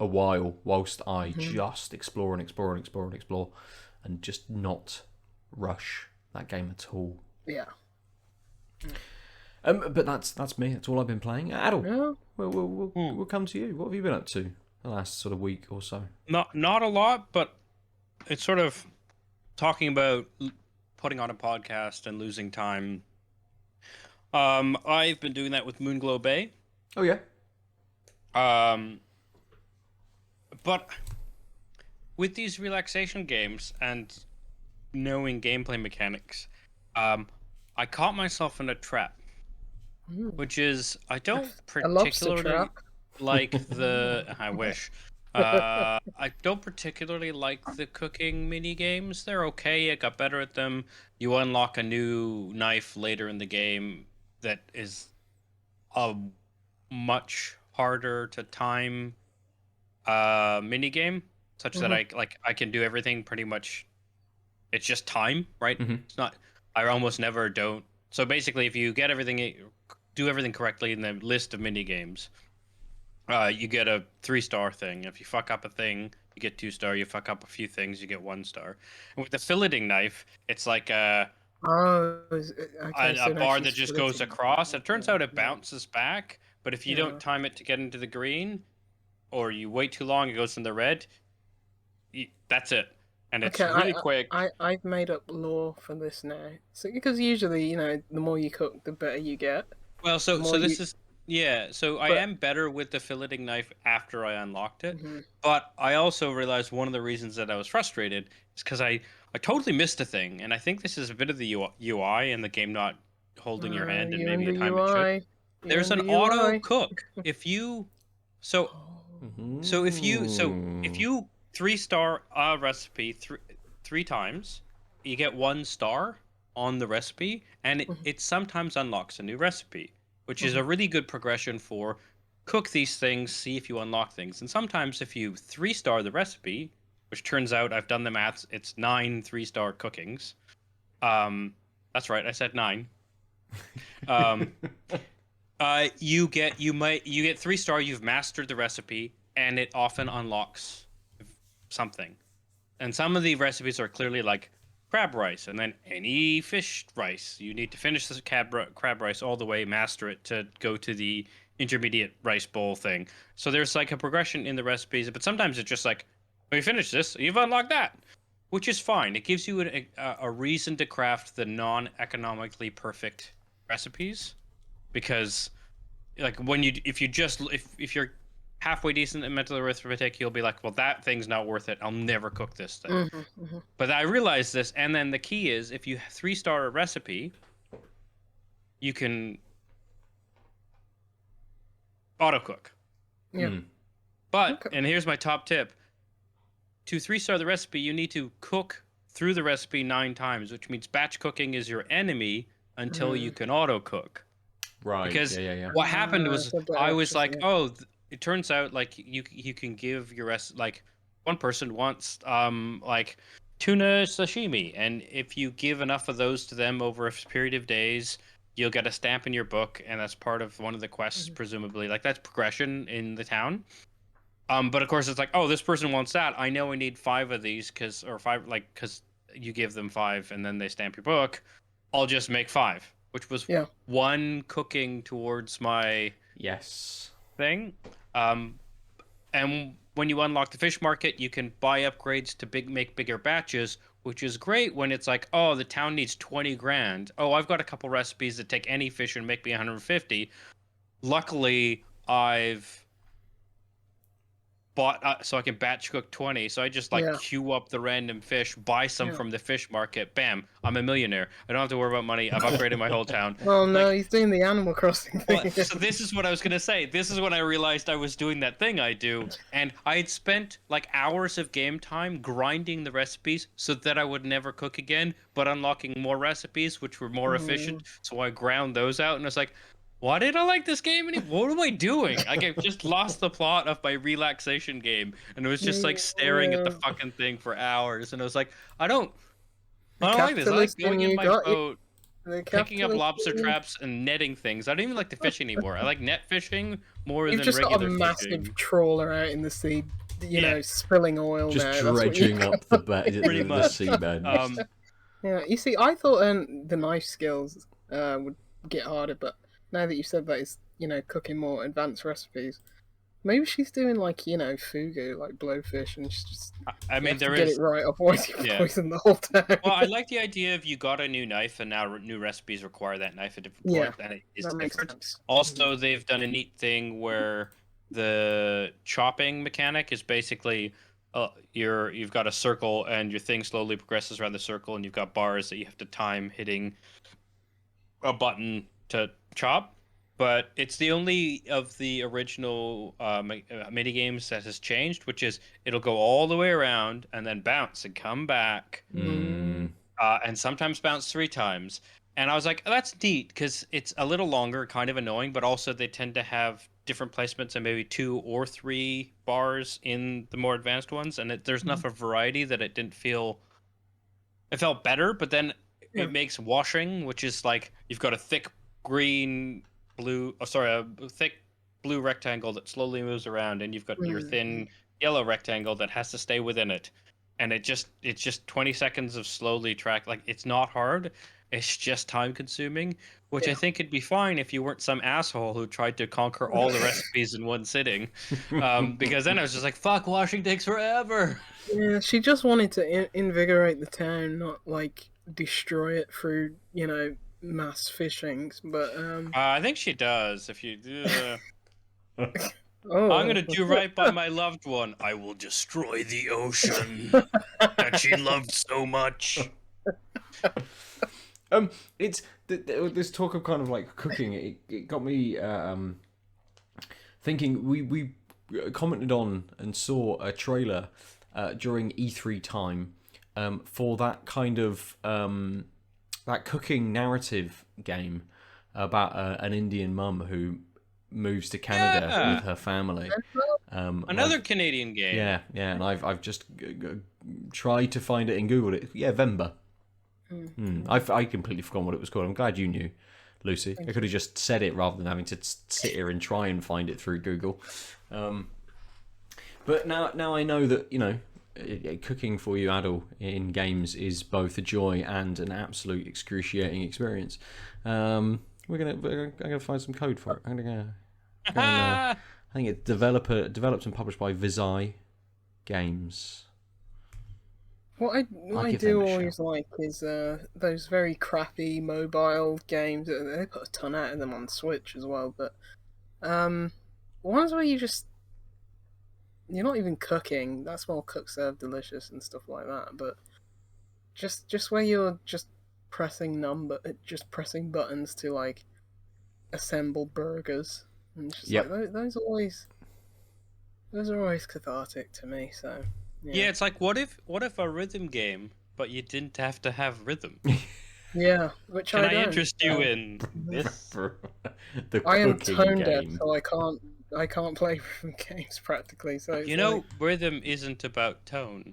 a while whilst I just explore and just not rush that game at all. Yeah. But that's me. That's all I've been playing. Aadil, we'll come to you. What have you been up to the last sort of week or so? Not a lot, but it's sort of talking about putting on a podcast and losing time. I've been doing that with Moonglow Bay. Oh yeah. But with these relaxation games and knowing gameplay mechanics, I caught myself in a trap, which is I don't particularly like the. I wish. I don't particularly like the cooking mini games. They're okay. I got better at them. You unlock a new knife later in the game that is a much harder to time mini game, such that I can do everything pretty much. It's just time, right? It's not. I almost never don't. So basically, if you get do everything correctly in the list of mini games, you get a 3-star thing. If you fuck up a thing, you get 2-star. You fuck up a few things, you get 1-star. And with the filleting knife, it's like a bar that just goes across. It turns out it bounces back, but if you don't time it to get into the green, or you wait too long, it goes in the red. That's it, and it's really quick. I've made up lore for this now. So because usually, the more you cook, the better you get. Well, so this is I am better with the filleting knife after I unlocked it, but I also realized one of the reasons that I was frustrated is because I totally missed a thing, and I think this is a bit of the UI and the game not holding your hand and maybe a time it should. There's an auto cook. If you so if you 3-star a recipe three times, you get 1 star on the recipe, and it sometimes unlocks a new recipe, which is a really good progression for cook these things, see if you unlock things. And sometimes if you 3-star the recipe, which turns out I've done the maths, it's 9 3-star cookings. That's right, I said 9. You get 3-star, you've mastered the recipe, and it often unlocks something. And some of the recipes are clearly like crab rice, and then any fish rice. You need to finish this crab rice all the way, master it to go to the intermediate rice bowl thing. So there's like a progression in the recipes, but sometimes it's just like, when you finish this, you've unlocked that, which is fine. It gives you a reason to craft the non-economically perfect recipes, because like if you're halfway decent in mental arithmetic, you'll be like, well, that thing's not worth it. I'll never cook this thing. But I realized this, and then the key is, if you 3-star a recipe, you can auto cook. But and here's my top tip: to 3-star the recipe, you need to cook through the recipe 9 times, which means batch cooking is your enemy until you can auto cook. Right. Because what happened was, I was like, it turns out like you can give your like one person wants like tuna sashimi, and if you give enough of those to them over a period of days, you'll get a stamp in your book, and that's part of one of the quests, presumably. Like, that's progression in the town. But of course it's like, oh, this person wants that. I know I need 5 of these because you give them 5 and then they stamp your book. I'll just make 5, which was 1 cooking towards my thing. And when you unlock the fish market, you can buy upgrades to make bigger batches, which is great when it's like, oh, the town needs 20 grand. Oh, I've got a couple recipes that take any fish and make me 150. Luckily, I've bought so I can batch cook 20. So I just queue up the random fish, buy some from the fish market. Bam, I'm a millionaire. I don't have to worry about money. I've upgraded my whole town. Oh no, he's doing the Animal Crossing thing. So this is what I was gonna say. This is when I realized I was doing that thing I do, and I had spent like hours of game time grinding the recipes so that I would never cook again, but unlocking more recipes which were more efficient. So I ground those out, and I was like, why did I like this game anymore? What am I doing? Like, I just lost the plot of my relaxation game, and it was just like staring at the fucking thing for hours, and I was like, I don't like this. I like going in my boat, picking up lobster traps and netting things. I don't even like to fish anymore. I like net fishing more than regular fishing. You've just got a massive trawler out in the sea, you know, spilling oil just now. dredging up the seabed. Yeah, you see, I thought the knife skills would get harder, but now that you said that, it's, you know, cooking more advanced recipes. Maybe she's doing like, you know, fugu, like blowfish, and she's just. I mean, there is. Get it right, otherwise you poison the whole town. Well, I like the idea of you got a new knife, and now new recipes require that knife at different points, and it is different. Also, they've done a neat thing where the chopping mechanic is basically you've got a circle, and your thing slowly progresses around the circle, and you've got bars that you have to time hitting a button to chop. But it's the only of the original mini games that has changed, which is it'll go all the way around and then bounce and come back, and sometimes bounce 3 times. And I was like, oh, that's neat, because it's a little longer, kind of annoying, but also they tend to have different placements and maybe 2 or 3 bars in the more advanced ones, and there's enough of variety that it didn't feel. It felt better, but then it makes washing, which is like you've got a thick thick blue rectangle that slowly moves around, and you've got your thin yellow rectangle that has to stay within it, and it's just 20 seconds of slowly track. Like, it's not hard, it's just time consuming, which I think it'd be fine if you weren't some asshole who tried to conquer all the recipes in one sitting, because then I was just like, fuck, washing takes forever. Yeah, she just wanted to invigorate the town, not like destroy it through, you know, mass fishing. But I think she does. If you I'm gonna do right by my loved one. I will destroy the ocean that she loved so much. It's this talk of kind of like cooking. It got me thinking. We commented on and saw a trailer during E3 time for that kind of that cooking narrative game about an Indian mum who moves to Canada with her family. Another Canadian game. Yeah, and I've just tried to find it and Googled it. Yeah, Vember. I completely forgot what it was called. I'm glad you knew, Lucy. I could have just said it rather than having to sit here and try and find it through Google. But now I know that, you know, cooking for you, Aadil, in games is both a joy and an absolute excruciating experience. I'm gonna find some code for it. I think it's developed and published by Visai Games. What I do always like is those very crappy mobile games. They put a ton out of them on Switch as well, but ones where you're not even cooking. That's more cook serve delicious and stuff like that. But just where you're just pressing buttons to like assemble burgers, and just like those are always cathartic to me. So. Yeah, it's like what if a rhythm game, but you didn't have to have rhythm. Yeah, which Can I I don't. interest you in this? I am tone deaf, so I can't play rhythm games practically. So You know, rhythm isn't about tone.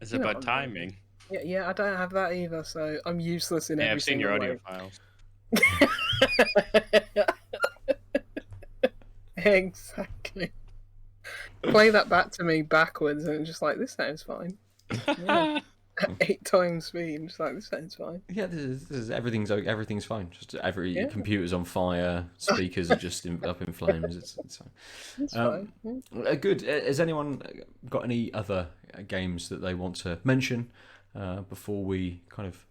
It's about timing. Yeah, I don't have that either, so I'm useless in every I've seen your single audio way. files. Exactly. Play that back to me backwards, and just like, this sounds fine. Yeah. 8 times speed, just like, this sounds fine. Yeah, this is everything's fine. Just every computer's on fire, speakers are just up in flames. It's fine. It's fine. Yeah. Good. Has anyone got any other games that they want to mention before we kind of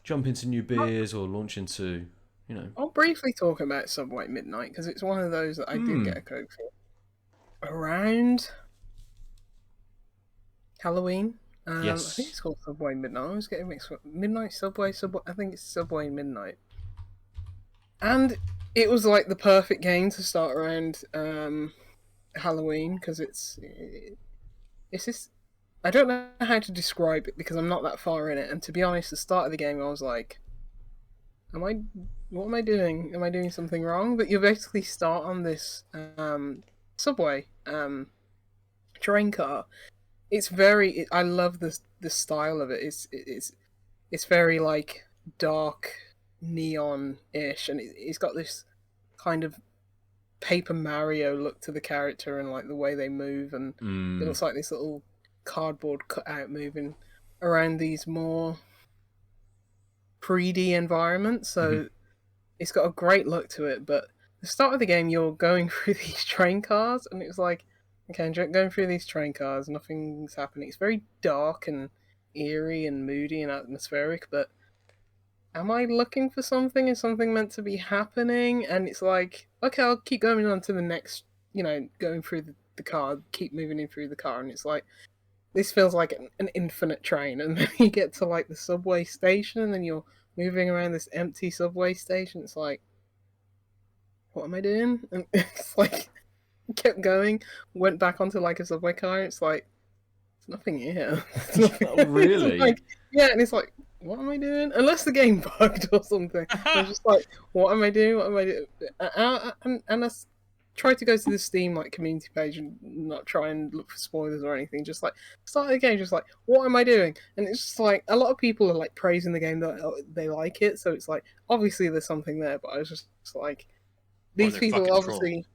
jump into new beers or launch into, you know? I'll briefly talk about Subway Midnight because it's one of those that I did get a code for. Around Halloween. Yes. I think it's called Subway Midnight. I was getting mixed up. Midnight Subway. I think it's Subway Midnight. And it was like the perfect game to start around Halloween because it's just, I don't know how to describe it because I'm not that far in it. And to be honest, the start of the game I was like, what am I doing? Am I doing something wrong? But you basically start on this subway train car. It's very. I love the style of it. It's very like dark neon-ish, and it's got this kind of Paper Mario look to the character and like the way they move, and it looks like this little cardboard cutout moving around these more 3D environments. So it's got a great look to it, but the start of the game, you're going through these train cars, and it's like, okay, I'm going through these train cars, nothing's happening. It's very dark and eerie and moody and atmospheric, but am I looking for something? Is something meant to be happening? And it's like, okay, I'll keep going on to the next, going through the car, keep moving in through the car, and it's like, this feels like an infinite train, and then you get to like the subway station, and then you're moving around this empty subway station. It's like, what am I doing? And it's like, kept going, went back onto like a subway car, and it's like, there's nothing here. Oh, really? Like, yeah, and it's like, what am I doing? Unless the game bugged or something. I was just like, what am I doing? What am I doing? And I tried to go to the Steam like community page and not try and look for spoilers or anything. Just like start the game, just like, what am I doing? And it's just like a lot of people are like praising the game that they like it, so it's like obviously there's something there. But I was just like, these people obviously.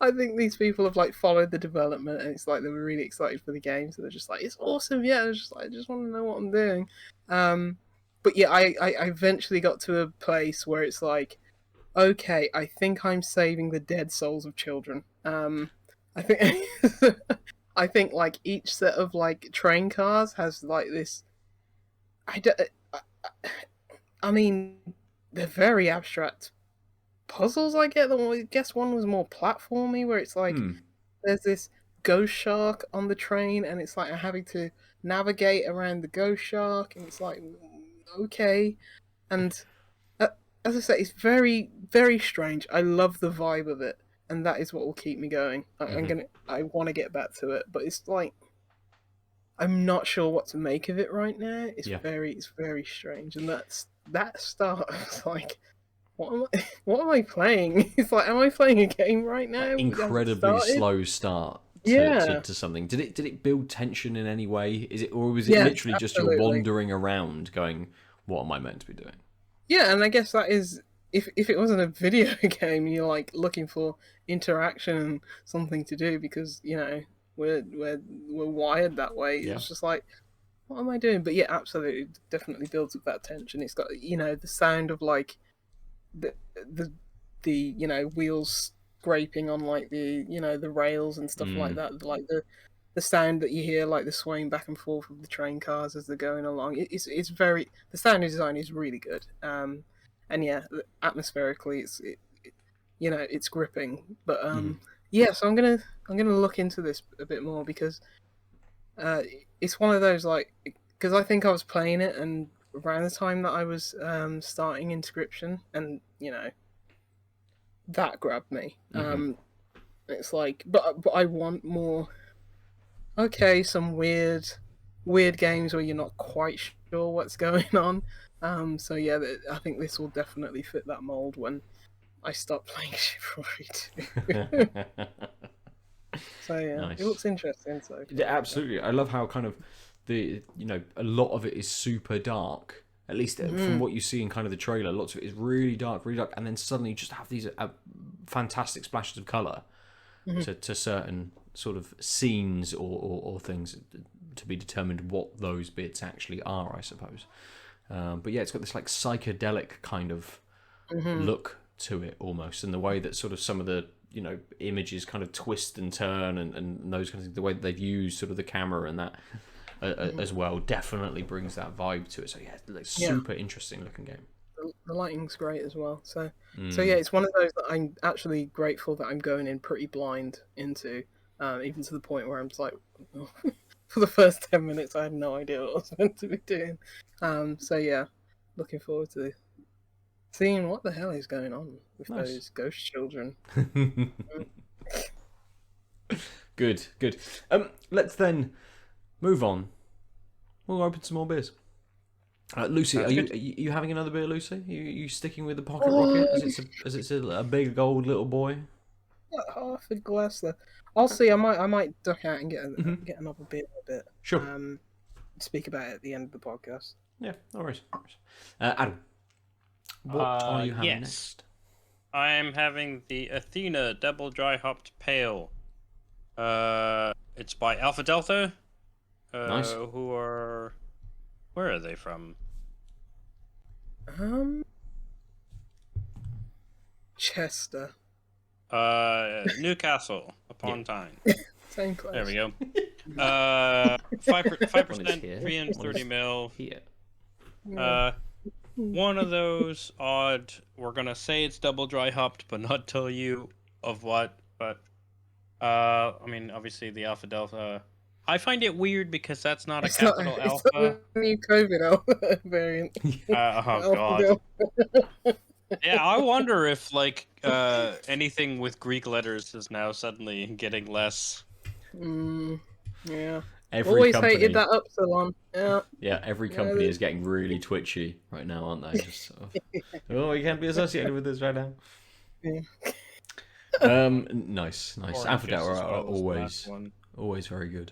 I think these people have like followed the development, and it's like they were really excited for the game, so they're just like, it's awesome. Yeah, I was just like, I just want to know what I'm doing. But yeah, I eventually got to a place where it's like, okay, I think I'm saving the dead souls of children. I think I think like each set of like train cars has like this. I mean, they're very abstract puzzles. I guess one was more platformy, where it's like there's this ghost shark on the train, and it's like I'm having to navigate around the ghost shark, and it's like, okay. And as I say, it's very, very strange. I love the vibe of it, and that is what will keep me going. I want to get back to it, but it's like I'm not sure what to make of it right now. It's very strange, and that start. It's like, what am I playing? It's like, am I playing a game right now? Like incredibly slow start to something. Did it build tension in any way? Was it literally just you're wandering around going, what am I meant to be doing? Yeah, and I guess that is if it wasn't a video game, you're like looking for interaction and something to do because we're wired that way. Yeah. It's just like, what am I doing? But yeah, absolutely, definitely builds up that tension. It's got the sound of like the wheels scraping on like the rails and stuff like that, like the sound that you hear, like the swaying back and forth of the train cars as they're going along. It's very, the sound design is really good. And yeah, atmospherically it's gripping. But yeah, so I'm gonna look into this a bit more because it's one of those, like, because I think I was playing it and around the time that I was starting Inscryption, and that grabbed me. It's like, but I want more. Okay, some weird games where you're not quite sure what's going on. So yeah, I think this will definitely fit that mold when I stop playing Chivalry 2. So yeah, nice. It looks interesting. So yeah, absolutely. I love how kind of a lot of it is super dark. At least from what you see in kind of the trailer, lots of it is really dark, and then suddenly you just have these fantastic splashes of color to certain sort of scenes or things, to be determined what those bits actually are, I suppose. But yeah, it's got this like psychedelic kind of look to it almost, and the way that sort of some of the images kind of twist and turn and those kinds of things, the way that they've used sort of the camera and that as well definitely brings that vibe to it. So yeah, it's super interesting looking game. The lighting's great as well. So yeah, it's one of those that I'm actually grateful that I'm going in pretty blind into, even to the point where I'm just like, for the first 10 minutes I had no idea what I was meant to be doing. So yeah, looking forward to seeing what the hell is going on with those ghost children. Good. Let's then move on. We'll open some more beers. Lucy, are you having another beer, Lucy? You sticking with the pocket rocket as it's a big old little boy? Got half a glass there. I'll see. I might duck out and get another beer a bit. Sure. Speak about it at the end of the podcast. Yeah, no worries. Adam, what are you having next? I am having the Athena Double Dry Hopped Pale. It's by Alpha Delta. Nice. Where are they from? Chester. Newcastle upon Tyne. Same place. There we go. 5%, 330 mil. Here. One of those odd. We're gonna say it's double dry hopped, but not tell you of what. But I mean, obviously the Alpha Delta. I find it weird because that's not a capital Alpha. It's not the new COVID Alpha variant. Oh god. Yeah, I wonder if like anything with Greek letters is now suddenly getting less. Yeah. Every company hated that upsilon. Yeah, every company is getting really twitchy right now, aren't they? Just sort of, we can't be associated with this right now. Yeah. Nice. Alpha Delta are always very good.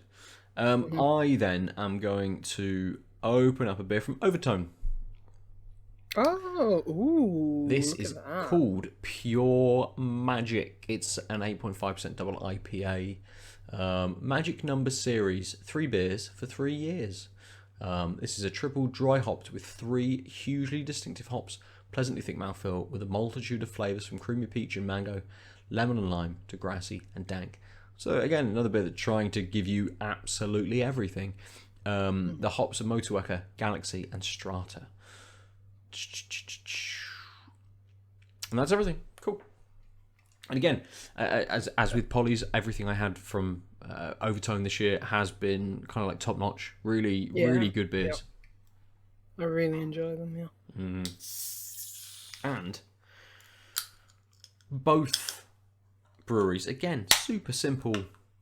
I then am going to open up a beer from Overtone. Oh, ooh. This is called Pure Magic. It's an 8.5% double IPA. Magic number series, 3 beers for 3 years. This is a triple dry hopped with 3 hugely distinctive hops, pleasantly thick mouthfeel with a multitude of flavours from creamy peach and mango, lemon and lime to grassy and dank. So again, another beer that's trying to give you absolutely everything. The hops are Motueka, Galaxy and Strata. And that's everything. Cool. And again, as with Polly's, everything I had from Overtone this year has been kind of like top notch. Really, really good beers. I really enjoy them. Yeah. And both breweries, again, super simple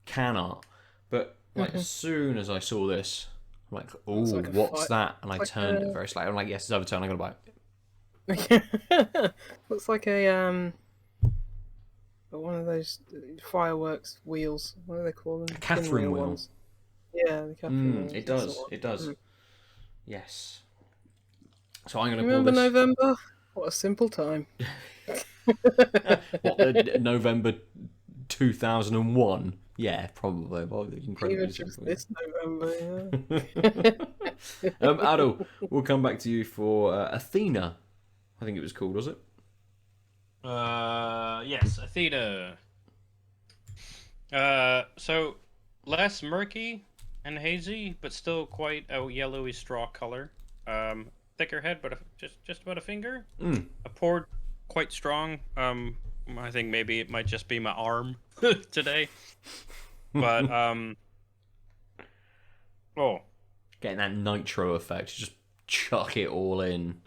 can art, but like as soon as I saw this, I'm like, oh, like what's that? And I like turned it very slightly. I'm like, yes, it's Overtone. I'm gonna buy it. Looks like a one of those fireworks wheels. What do they call them? a Catherine wheel. Ones. Yeah, the Catherine wheels. It does. It does. Yes. So I'm gonna Remember pour this. November? What a simple time. What, the November 2001? Yeah, probably. Well, incredibly Even just simple. this November, yeah. Aadil, we'll come back to you for Athena. I think it was called, was it? Yes, Athena. So less murky and hazy, but still quite a yellowy straw color. Thicker head, but just about a finger. A poured quite strong. I think maybe it might just be my arm today. But Getting that nitro effect, just chuck it all in.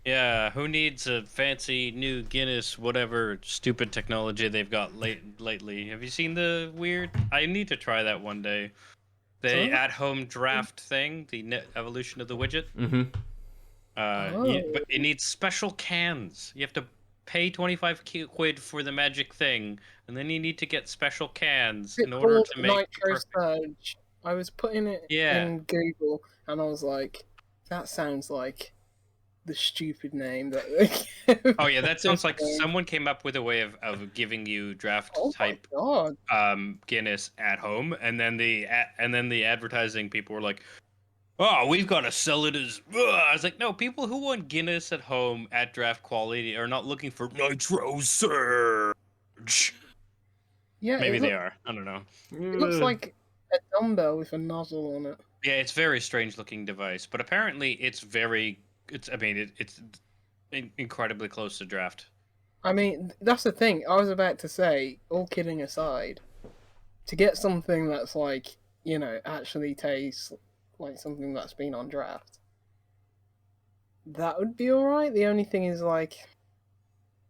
yeah, who needs a fancy new Guinness, whatever stupid technology they've got lately? Have you seen the weird? I need to try that one day. The at-home draft thing, the evolution of the widget. But it needs special cans. You have to pay 25 quid for the magic thing, and then you need to get special cans in order to make NitroSurge. I was putting it in Google, and I was like, that sounds like the stupid name that. Oh yeah, that sounds like someone came up with a way of giving you draft type Guinness at home, and then the advertising people were like, "Oh, we've got to sell it as." I was like, "No, people who want Guinness at home at draft quality are not looking for NitroSurge." Yeah, maybe they are. I don't know. It looks like a dumbbell with a nozzle on it. Yeah, it's a very strange looking device, but apparently it's incredibly close to draft. I mean, that's the thing. I was about to say, all kidding aside, to get something that's like, actually tastes like something that's been on draft, that would be alright. The only thing is, like, I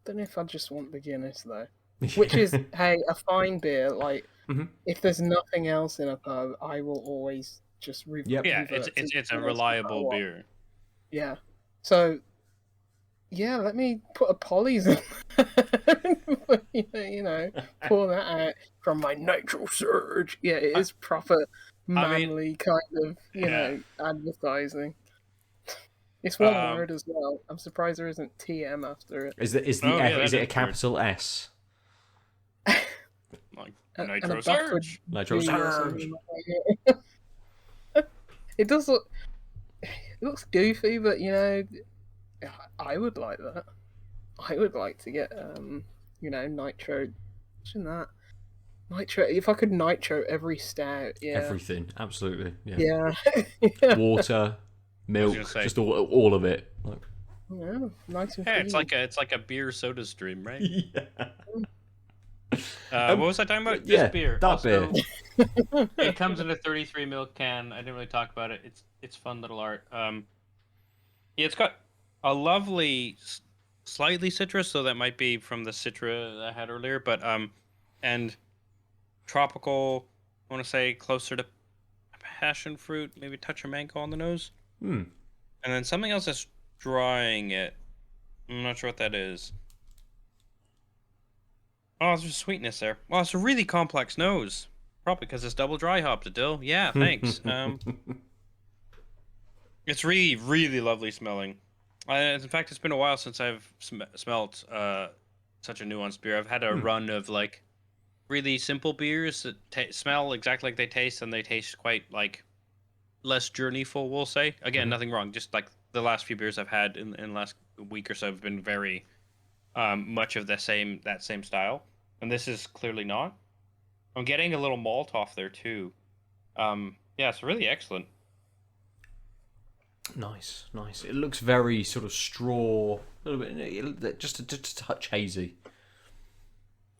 don't know if I just want the Guinness, though. Which is, hey, a fine beer. Like, if there's nothing else in a pub, I will always just Yeah, it's a reliable beer. Yeah. So, yeah, let me put a Polly's in. Pour that out from my NitroSurge. Yeah, it is proper manly kind of, advertising. It's one word as well. I'm surprised there isn't TM after it. Is it a capital S? Like NitroSurge. NitroSurge. It does look. It looks goofy, but I would like that. I would like to get nitro. Imagine that. Nitro. If I could nitro every stout, yeah. Everything, absolutely. Yeah. Water, milk, just all of it. Like... Yeah, nice and yeah, clean. it's like a beer soda stream, right? Yeah. What was I talking about? This beer. That beer. It comes in a 33 ml can. I didn't really talk about it. It's fun little art. It's got a lovely, slightly citrus, so that might be from the Citra I had earlier. But and tropical. I want to say closer to passion fruit, maybe a touch of mango on the nose. And then something else that's drying it. I'm not sure what that is. Oh, there's sweetness there. Well, it's a really complex nose. Probably because it's double dry hopped, Aadil. Yeah, thanks. It's really, really lovely smelling. In fact, it's been a while since I've smelt such a nuanced beer. I've had a run of like really simple beers that smell exactly like they taste, and they taste quite like less journeyful, we'll say. Again, nothing wrong. Just like the last few beers I've had in the last week or so have been very much of that same style, and this is clearly not. I'm getting a little malt off there too. Yeah, it's really excellent. Nice. It looks very sort of straw, a little bit, just a touch hazy.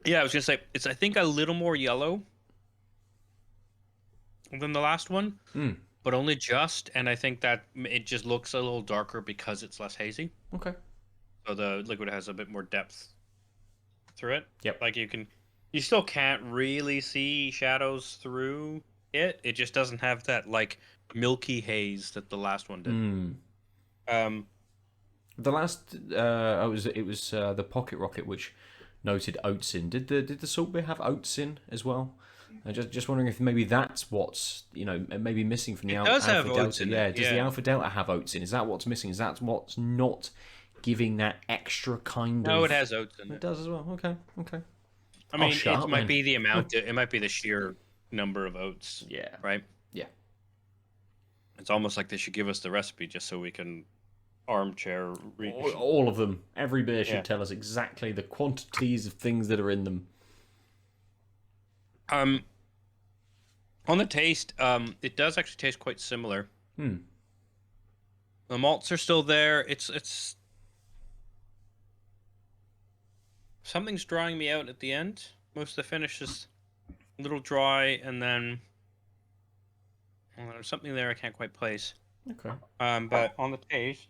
Yeah, I was gonna say it's I think a little more yellow than the last one, Mm. but only just. And I think that it just looks a little darker because it's less hazy. Okay. So the liquid has a bit more depth through it. Yep. Like you still can't really see shadows through it. It just doesn't have that like milky haze that the last one did. Mm. Um, The last, it was the Pocket Rocket which noted oats in. Did the salt beer have oats in as well? Just wondering if maybe that's what's maybe missing from the It does have Alpha oats Delta. in Yeah, it, does the yeah. Alpha Delta have oats in? Is that what's missing? Is that what's not giving that extra kind of? no, it has oats in It it. does as well. Okay, okay. I mean, shut it up, might then. be the amount. It might be the sheer number of oats. Yeah. Right. Yeah. It's almost like they should give us the recipe just so we can armchair read. All of them. Every beer should Yeah. tell us exactly the quantities of things that are in them. On the taste, it does actually taste quite similar. Hmm. The malts are still there. It's something's drying me out at the end. Most of the finish is a little dry, and then there's something there I can't quite place. Okay. But on the taste,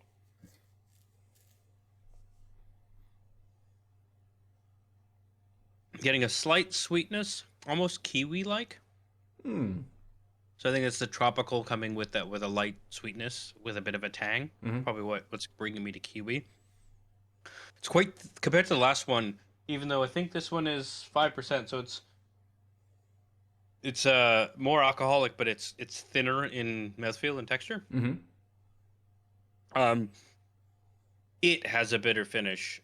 getting a slight sweetness, almost kiwi-like. Hmm. So I think it's the tropical coming with that, with a light sweetness, with a bit of a tang. Mhm. Probably what's bringing me to kiwi. It's quite compared to the last one, even though I think this one is 5%, so it's more alcoholic, but it's thinner in mouthfeel and texture. Mm-hmm. It has a bitter finish.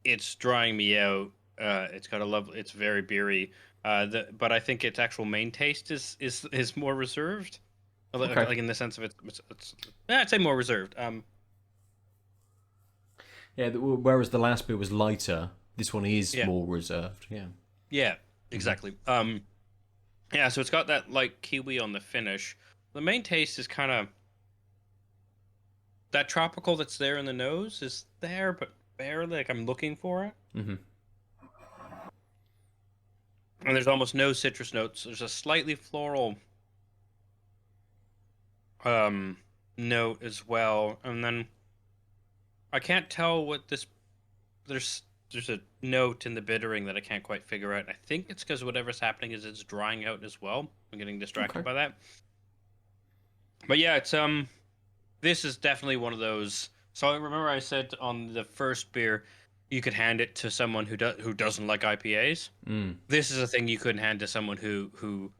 It's drying me out. It's got a lovely. It's very beery. But I think its actual main taste is more reserved. Okay. Like in the sense of it's I'd say more reserved. Yeah. Whereas the last beer was lighter, this one is Yeah. more reserved. Yeah. Yeah, exactly. Yeah, so it's got that like kiwi on the finish. The main taste is kind of that tropical that's there in the nose is there, but barely. Like I'm looking for it. Mm-hmm. And there's almost no citrus notes. There's a slightly floral note as well, and then I can't tell what this. There's a note in the bittering that I can't quite figure out. I think it's because whatever's happening is it's drying out as well. I'm getting distracted Okay. by that. But yeah, it's this is definitely one of those. So I remember I said on the first beer, you could hand it to someone who doesn't like IPAs. Mm. This is a thing you couldn't hand to someone who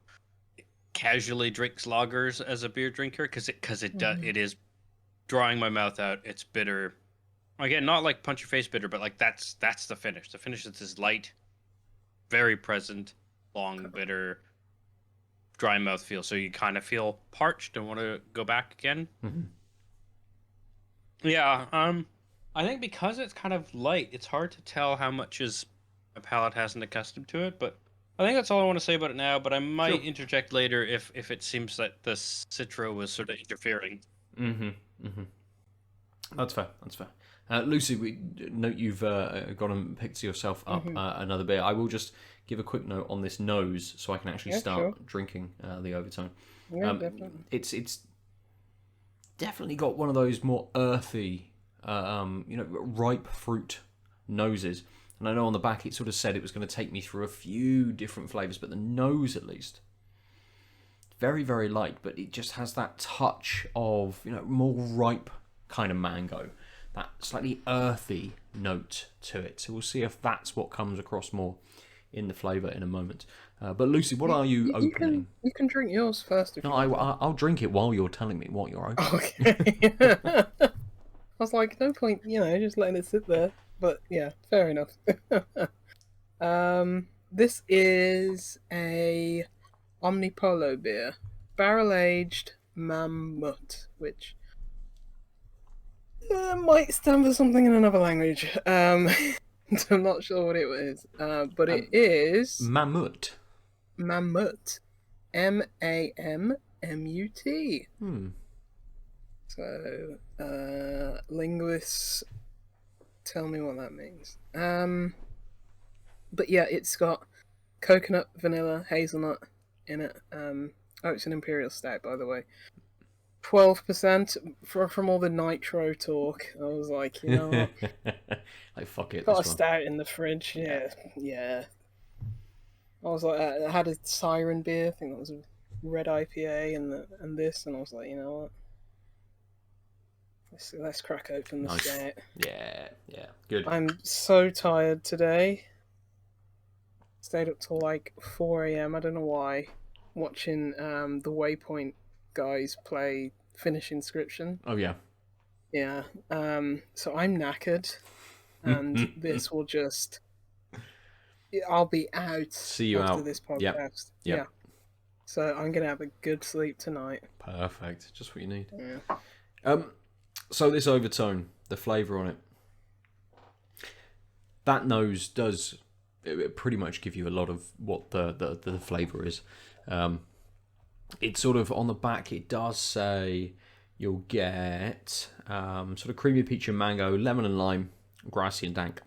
casually drinks lagers as a beer drinker because it is drying my mouth out. It's bitter. Again, not like punch your face bitter, but like that's the finish. The finish is this light, very present, long, bitter, dry mouth feel. So you kind of feel parched and want to go back again. Mm-hmm. Yeah. I think because it's kind of light, it's hard to tell how much is my palate hasn't accustomed to it. But I think that's all I want to say about it now. But I might interject later if it seems that the Citra was sort of interfering. Mm-hmm. Mm-hmm. That's fair. That's fair. Lucy, we note you've gone and picked yourself up another beer. I will just give a quick note on this nose so I can actually start drinking the Overtone. Yeah, definitely. It's definitely got one of those more earthy, ripe fruit noses. And I know on the back it sort of said it was going to take me through a few different flavours, but the nose at least, very, very light, but it just has that touch of, more ripe kind of mango. That slightly earthy note to it. So we'll see if that's what comes across more in the flavour in a moment. But Lucy, what are you opening? You can drink yours first. If No, I'll drink it while you're telling me what you're opening. Okay. I was like, no point, just letting it sit there. But yeah, fair enough. This is a Omnipollo beer, barrel aged Mammut, which might stand for something in another language. I'm not sure what it is, but it is Mammut. Mammut, Mammut. So, linguists, tell me what that means. But yeah, it's got coconut, vanilla, hazelnut in it. It's an imperial stout, by the way. 12% from all the nitro talk. I was like, you know what? Like, fuck it, Got a this one. stout in the fridge. Yeah. I was like, I had a siren beer. I think that was a red IPA, and this, and I was like, you know what? Let's crack open the Nice. stout. Yeah, good. I'm so tired today. Stayed up till like 4 a.m. I don't know why. Watching the Waypoint guys finish Inscryption. Oh yeah. Yeah. So I'm knackered, and this will just. I'll be out. See you after out. this podcast. Yep. Yeah. So I'm gonna have a good sleep tonight. Perfect. Just what you need. Yeah. So this Overtone, the flavour on it, that nose does pretty much give you a lot of what the flavour is. It's sort of on the back. It does say you'll get sort of creamy peach and mango, lemon and lime, grassy and dank.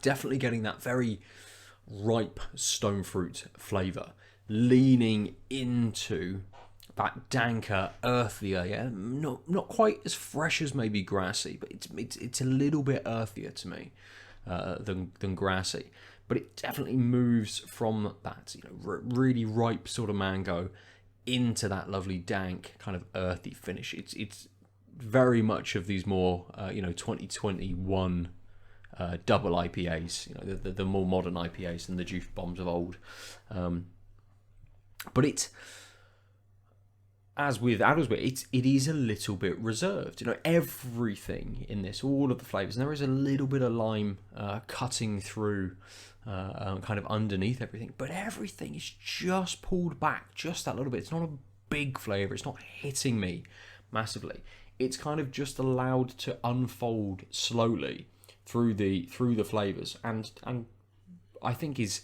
Definitely getting that very ripe stone fruit flavour, leaning into that danker, earthier, yeah, not quite as fresh as maybe grassy, but it's a little bit earthier to me than grassy. But it definitely moves from that, really ripe sort of mango into that lovely dank kind of earthy finish. It's very much of these more 2021 double IPAs, the more modern IPAs than the juice bombs of old. But it's, as with Aadil's beer, it is a little bit reserved. Everything in this, all of the flavours, and there is a little bit of lime cutting through, kind of underneath everything, but everything is just pulled back just that little bit. It's not a big flavour. It's not hitting me massively. It's kind of just allowed to unfold slowly through the flavours, and I think is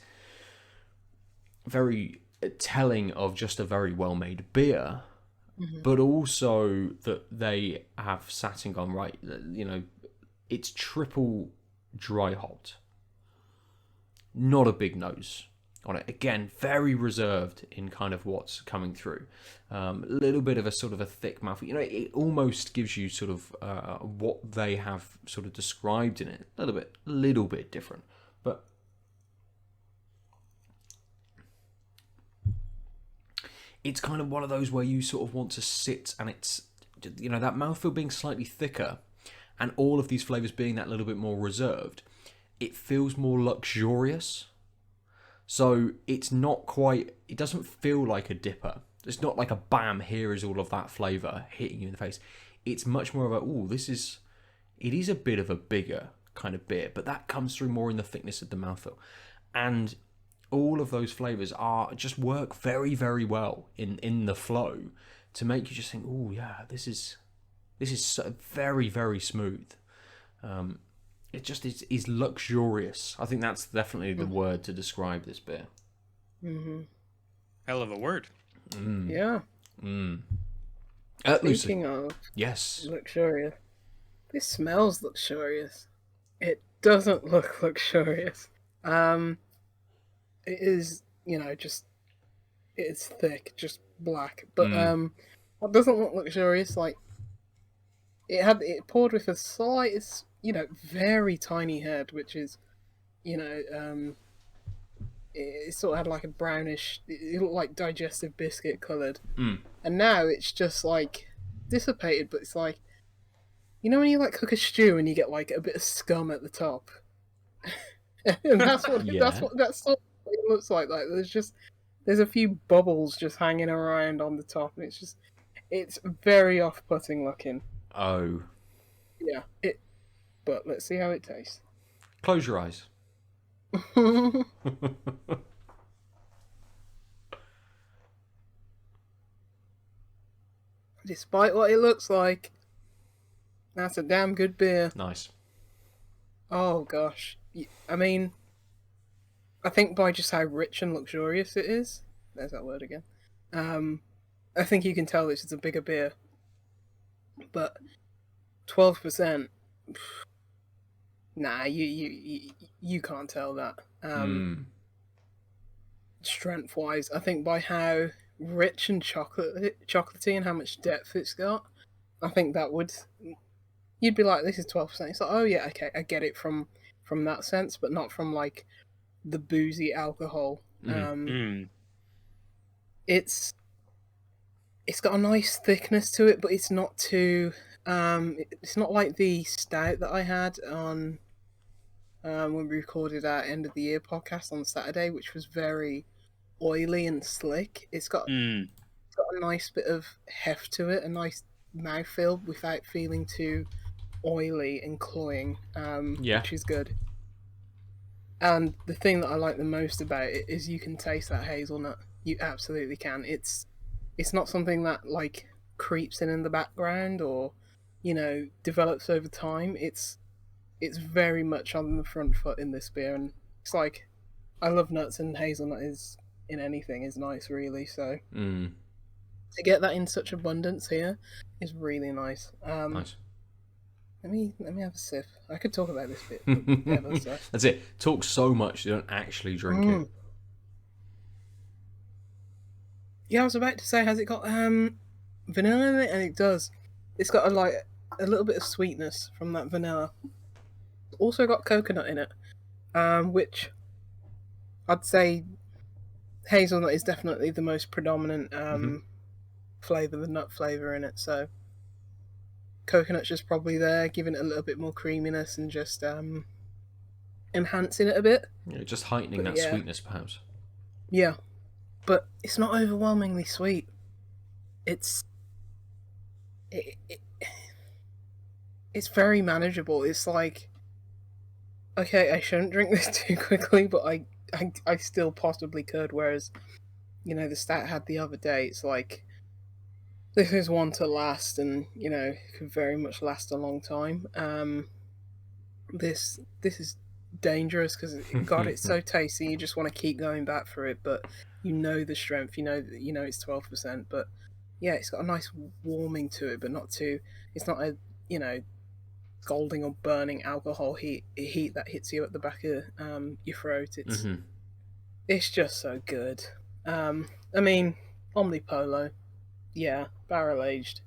very telling of just a very well made beer. But also that they have sat and gone, right, it's triple dry hop, not a big nose on it. Again, very reserved in kind of what's coming through. A little bit of a sort of a thick mouth. It almost gives you sort of what they have sort of described in it. A little bit different. But it's kind of one of those where you sort of want to sit, and it's, that mouthfeel being slightly thicker and all of these flavours being that little bit more reserved, it feels more luxurious. So it doesn't feel like a DIPA. It's not like a bam, here is all of that flavour hitting you in the face. It's much more of a, it is a bit of a bigger kind of beer, but that comes through more in the thickness of the mouthfeel. And all of those flavours just work very, very well in the flow to make you just think, oh yeah, this is so very, very smooth. It just is luxurious. I think that's definitely the word to describe this beer. Hell of a word. Yeah. Lucy. Speaking of Yes. luxurious, this smells luxurious. It doesn't look luxurious. It is, it's thick, just black. But what doesn't look luxurious, like it poured with the slightest, very tiny head, which is, it sort of had like a brownish, it looked like digestive biscuit coloured. And now it's just like dissipated, but it's like, when you like cook a stew and you get like a bit of scum at the top. And that's what it looks like. Like there's a few bubbles just hanging around on the top, and it's very off-putting looking. Oh. Yeah. But let's see how it tastes. Close your eyes. Despite what it looks like, that's a damn good beer. Nice. Oh gosh. I mean, I think by just how rich and luxurious it is, there's that word again, I think you can tell this is a bigger beer. But 12%, Nah, you can't tell that. Strength wise, I think by how rich and chocolatey and how much depth it's got, I think that would, you'd be like, this is 12%. It's like, oh yeah, okay, I get it from that sense, but not from like the boozy alcohol. It's got a nice thickness to it, but it's not too. It's not like the stout that I had on when we recorded our end of the year podcast on Saturday, which was very oily and slick. It's got a nice bit of heft to it, a nice mouthfeel without feeling too oily and cloying, which is good. And the thing that I like the most about it is you can taste that hazelnut. You absolutely can. It's not something that like creeps in the background or, you know, develops over time. It's very much on the front foot in this beer, and it's like, I love nuts, and hazelnut is in anything is nice, really. So to get that in such abundance here is really nice. Nice. Let me have a sip. I could talk about this bit forever, so. That's it. Talk so much you don't actually drink it. Yeah, I was about to say, has it got vanilla in it? And it does. It's got a little bit of sweetness from that vanilla. Also got coconut in it, which I'd say hazelnut is definitely the most predominant flavour, the nut flavour in it. So coconut's just probably there, giving it a little bit more creaminess and just enhancing it a bit. Yeah, just heightening that sweetness, perhaps. Yeah, but it's not overwhelmingly sweet. It's very manageable. It's like, okay, I shouldn't drink this too quickly, but I still possibly could. Whereas, you know, the stat I had the other day, it's like, this is one to last, and you know, it could very much last a long time. This is dangerous because God, it's so tasty. You just want to keep going back for it, but you know the strength. You know it's 12%, but yeah, it's got a nice warming to it, but not too. It's not a, you know, scalding or burning alcohol heat that hits you at the back of your throat. It's just so good. I mean, Omnipollo, yeah, barrel aged,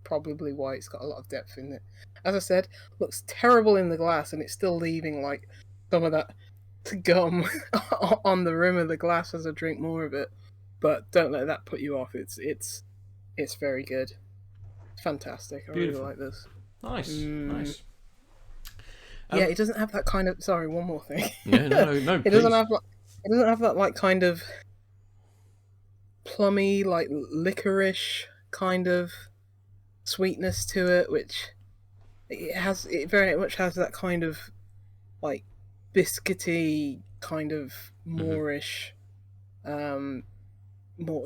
probably why it's got a lot of depth in it. As I said, looks terrible in the glass, and it's still leaving like some of that gum on the rim of the glass as I drink more of it. But don't let that put you off. It's very good. It's fantastic. I really like this. Nice, nice. Yeah, it doesn't have that kind of. Sorry, one more thing. Yeah, no. It doesn't have that like kind of plummy, like licorice kind of sweetness to it, which it very much has that kind of like biscuity kind of moreish,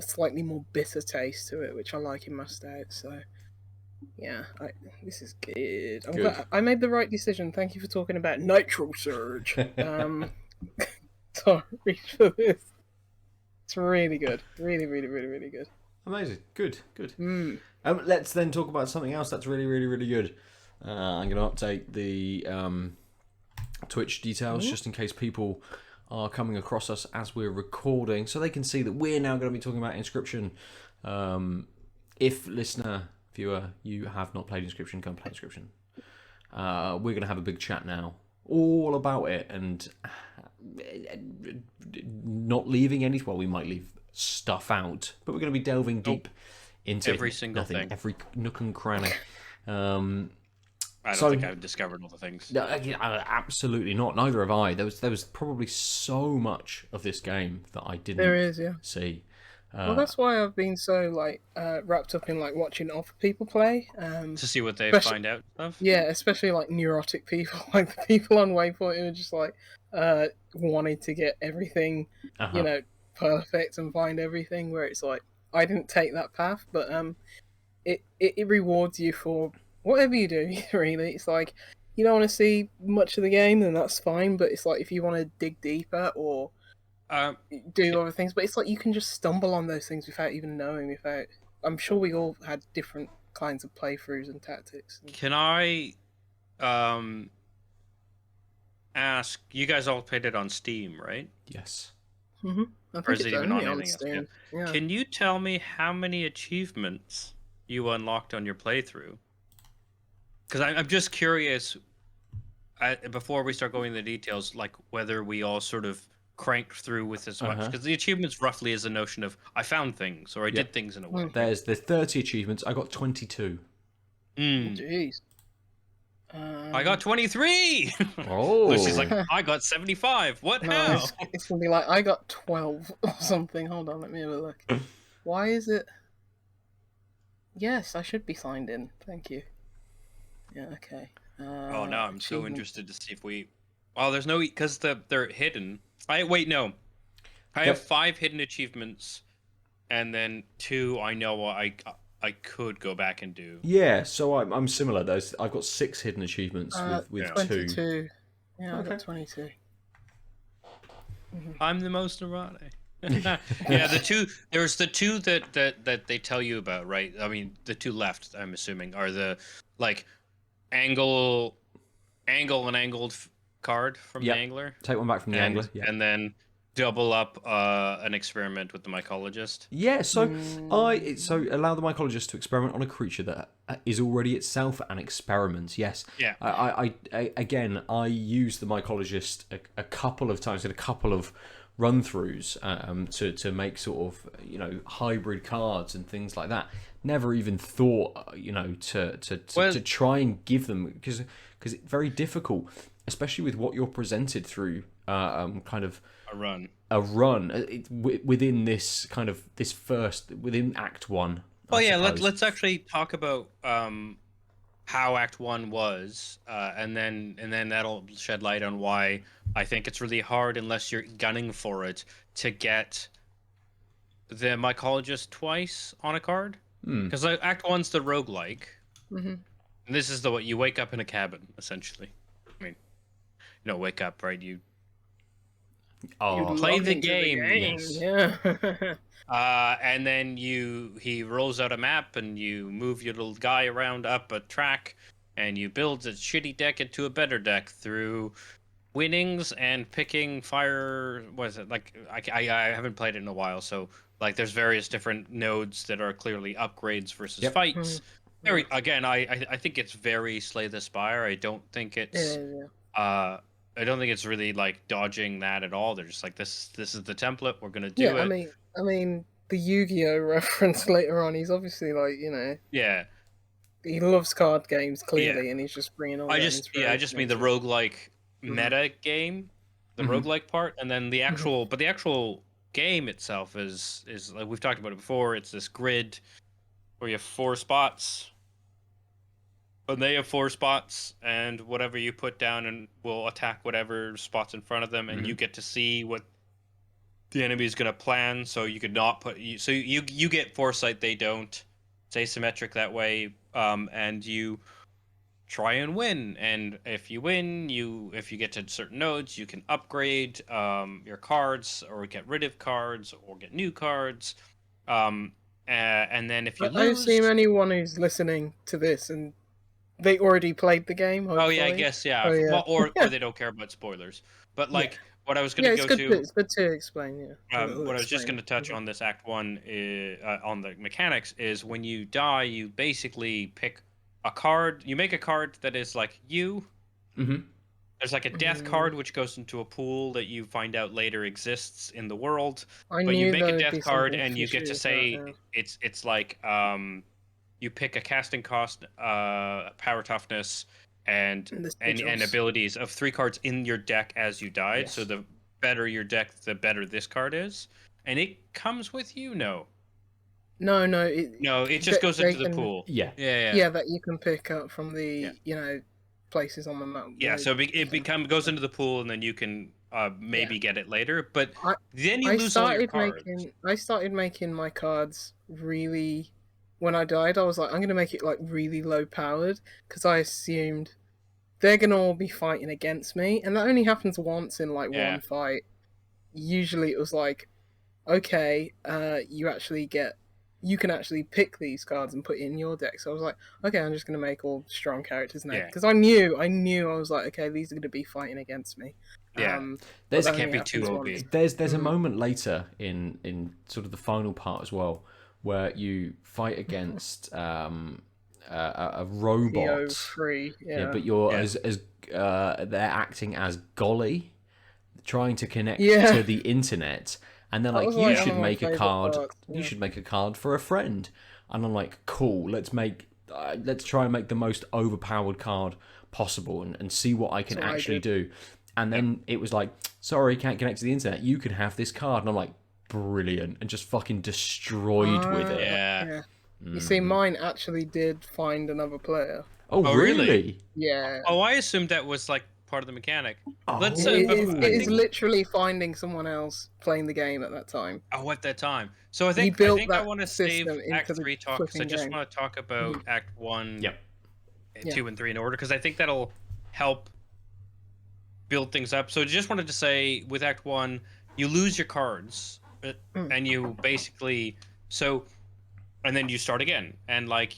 slightly more bitter taste to it, which I like in my stout. So yeah, this is good. I'm glad I made the right decision. Thank you for talking about NitroSurge. Sorry for this. It's really good. Really, really, really, really good. Amazing. Good. Let's then talk about something else that's really, really, really good. I'm going to update the Twitch details just in case people are coming across us as we're recording, so they can see that we're now going to be talking about Inscryption. If listener, viewer, you have not played Inscryption, go and play Inscryption. We're going to have a big chat now all about it, and not leaving any. Well, we might leave stuff out, but we're going to be delving deep into every single thing, every nook and cranny. I don't think I've discovered all the things. No, absolutely not. Neither have I. There was probably so much of this game that I didn't see. Well, that's why I've been so like wrapped up in like watching other people play to see what they find out of. Yeah, especially like neurotic people, like the people on Waypoint who are just like wanting to get everything, you know, perfect and find everything. Where it's like, I didn't take that path, but it rewards you for whatever you do. Really, it's like, you don't want to see much of the game, then that's fine. But it's like, if you want to dig deeper or do other things, but it's like you can just stumble on those things without even knowing. I'm sure we all had different kinds of playthroughs and tactics. Can I ask, you guys all played it on Steam, right? Yes. I Or think is it's it even only on on anything else? Yeah. Steam. Yeah. Can you tell me how many achievements you unlocked on your playthrough? Because I'm just curious, before we start going into the details, like whether we all sort of cranked through with as much. Because the achievements roughly is a notion of I found things or I did things in a way. There's 30 achievements. I got 22. Jeez. I got 23. Oh. Lucy's like, I got 75. What? No, How? it's gonna be like I got 12 or something. Hold on, let me have a look. Why is it? Yes, I should be signed in. Thank you. Yeah. Okay. Oh no, I'm so achievement. interested to see if we. Oh, there's no because they're hidden. Wait, no. I have 5 hidden achievements, and then 2 I know I could go back and do. Yeah, so I'm similar. I've got 6 hidden achievements with 22. 2. Yeah, I Okay. got 22. I'm the most erotic. Yeah, there's the 2 that they tell you about, right? I mean, the 2 left, I'm assuming, are the like angle and angled card from Yep. the angler. Take one back from the angler. Yeah. And then double up an experiment with the mycologist. Yeah, so allow the mycologist to experiment on a creature that is already itself an experiment. Yes. Yeah. I again, I used the mycologist a couple of times in a couple of run-throughs to make sort of hybrid cards and things like that. Never even thought to try and give them because it's very difficult, especially with what you're presented through kind of a run within this kind of within Act 1. Well, yeah, let's actually talk about how Act 1 was, and then that'll shed light on why I think it's really hard unless you're gunning for it to get the mycologist twice on a card. Because Act 1's the roguelike. And this is what you wake up in a cabin, essentially. I mean, wake up, right? You play the game. Yes. Yeah. And then he rolls out a map and you move your little guy around up a track and you build a shitty deck into a better deck through winnings and picking fire. What is it? Like, I haven't played it in a while, so like there's various different nodes that are clearly upgrades versus fights. I think it's very Slay the Spire. I don't think it's I don't think it's really like dodging that at all. They're just like this is the template, we're gonna do it. I mean the Yu-Gi-Oh reference later on, he's obviously like, Yeah. He loves card games clearly, and he's just bringing all I just mean the roguelike meta game, the roguelike part, and then the actual but the actual game itself is like we've talked about it before, it's this grid where you have 4 spots. And they have 4 spots, and whatever you put down and will attack whatever spots in front of them, and you get to see what the enemy is going to plan. So you could not put you get foresight, they don't. It's asymmetric that way, and you try and win. And if you win, if you get to certain nodes, you can upgrade your cards, or get rid of cards, or get new cards. And then if you lose, I assume anyone who's listening to this and they already played the game. Hopefully. Oh yeah, I guess yeah. Well, or they don't care about spoilers. But like what I was going to go to, it's good to explain. Yeah. What I was just going to touch on this Act 1 on the mechanics is when you die, you basically pick a card. You make a card that is like you. There's like a death card which goes into a pool that you find out later exists in the world. But you make a death card and you get to say it's like you pick a casting cost, power toughness, and abilities of 3 cards in your deck as you died. Yes. So the better your deck, the better this card is. And it comes with you? No, it just goes into the pool. Yeah, that you can pick up from the places on the map. Yeah, so it goes into the pool, and then you can maybe get it later. But then you lose all your cards. I started making my cards really. When I died, I was like, I'm going to make it like really low powered because I assumed they're going to all be fighting against me. And that only happens once in like one fight. Usually it was like, okay, you you can actually pick these cards and put it in your deck. So I was like, okay, I'm just going to make all strong characters now. Yeah. Because I knew I was like, okay, these are going to be fighting against me. Yeah. But There's- that Can't only be too happens OP. once. There's a moment later in sort of the final part as well where you fight against a robot. CO3, Yeah, but you're Yeah. as they're acting as Golly, trying to connect Yeah. to the internet, and they're That like, was, you like, one should of my make a favourite card. parts, You yeah. should make a card for a friend, and I'm like, cool. Let's try and make the most overpowered card possible, and see what I can That's what I actually did. do. And then it was like, sorry, can't connect to the internet. You can have this card, and I'm like, brilliant, and just fucking destroyed with it. Yeah. You see, mine actually did find another player. Oh, Oh, really? really? Yeah. Oh, I assumed that was like part of the mechanic. Oh. Let's It but is, I it is think- literally finding someone else playing the game at that time. Oh, at that time. So I He think built I that want to save system Act into the 3 talk because I flipping just game. want to talk about Act 1, Yep. 2, and 3 in order because I think that'll help build things up. So I just wanted to say with Act 1, you lose your cards and you basically and then you start again, and like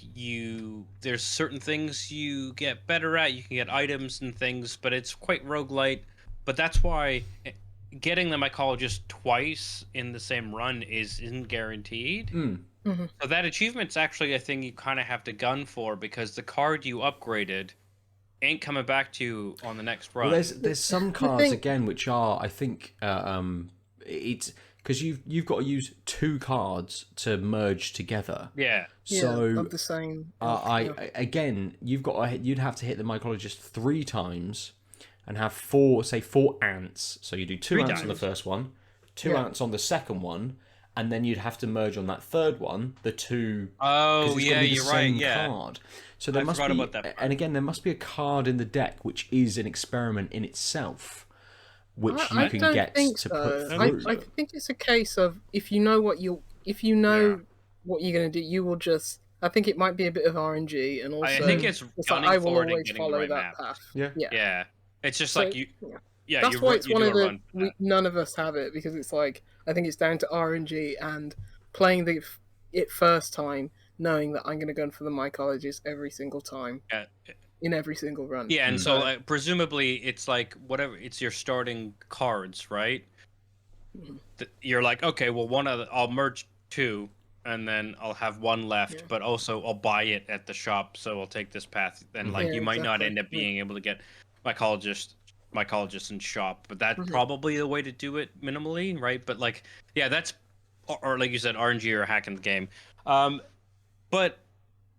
there's certain things you get better at. You can get items and things, but it's quite roguelite. But that's why getting the mycologist twice in the same run isn't guaranteed. So that achievement's actually a thing you kind of have to gun for because the card you upgraded ain't coming back to you on the next run. Well, there's some cards thing- again which are, I think, it's because you've got to use 2 cards to merge together. Yeah. So of the same. yeah. again, you'd have to hit the mycologist 3 times and have 4 ants. So you do 2 3 ants on the times. first one, 2 Yeah. ants on the second one, and then you'd have to merge on that third one the 2. 'cause Oh it's yeah, gotta be the you're right. same Yeah. card. So there I must forgot be, about that part. and again, there must be a card in the deck which is an experiment in itself, which I you can don't get think to so. put I- through. I think it's a case of if you know what you're gonna do, you will just. I think it might be a bit of RNG, and also I think it's it's like gunning I will for it and always getting the follow right that map. path. Yeah. Yeah. Yeah. It's just So, like you. yeah. Yeah. That's you why run- it's you one do of a the run for that. none of us have it because it's like I think it's down to RNG and playing it first time, knowing that I'm gonna gun for the mycologist every single time Yeah. in every single run. Yeah, and Mm. so presumably it's like whatever it's your starting cards, right? You're like, okay, well, I'll merge 2, and then I'll have 1 left, Yeah. but also I'll buy it at the shop, so I'll take this path. And like Yeah, you might not exactly. end up being able to get mycologist in shop, but that's Mhm. probably the way to do it minimally, right? But like, yeah, that's or like you said, RNG or hack in the game. But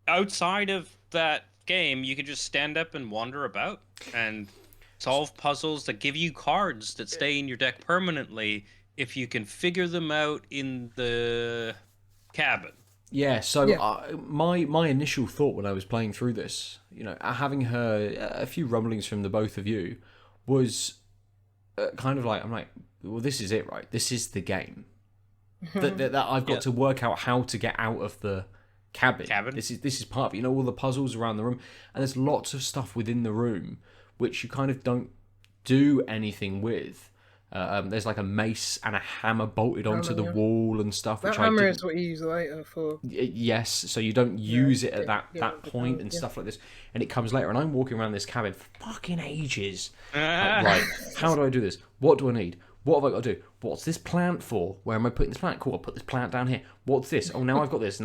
outside of that game, you can just stand up and wander about and solve puzzles that give you cards that stay in your deck permanently if you can figure them out in the cabin. Yeah, so Yeah. my initial thought when I was playing through this, having heard a few rumblings from the both of you, was kind of like, I'm like, well, this is it, right? This is the game. that I've got Yeah. to work out how to get out of the cabin. Cabin? This is part of it. All the puzzles around the room, and there's lots of stuff within the room which you kind of don't do anything with. There's like a mace and a hammer bolted onto the yeah. wall and stuff. That Which hammer I is what you use later for. yes, so you don't use it at that yeah, point and yeah. stuff like this, and it comes later. And I'm walking around this cabin for fucking ages. Ah. Right, how do I do this? What do I need? What have I got to do? What's this plant for? Where am I putting this plant? Cool, I'll put this plant down here. What's this? Oh, now I've got this.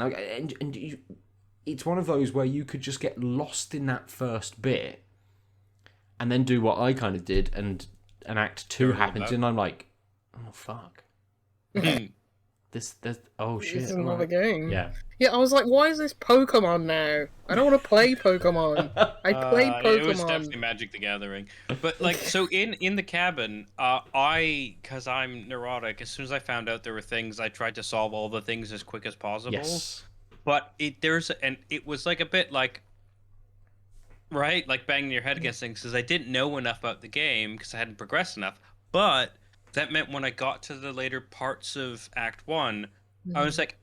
It's one of those where you could just get lost in that first bit, and then do what I kind of did, and Act 2 Turn it happens, back. and I'm like, oh fuck, this oh shit, It's another alright. game. Yeah. Yeah, I was like, why is this Pokemon now? I don't want to play Pokemon. I played Pokemon. It was definitely Magic the Gathering. But like, so in the cabin, because I'm neurotic, as soon as I found out there were things, I tried to solve all the things as quick as possible. Yes. But it was like a bit like, right, like banging your head against things because I didn't know enough about the game because I hadn't progressed enough. But that meant when I got to the later parts of Act 1, I was like,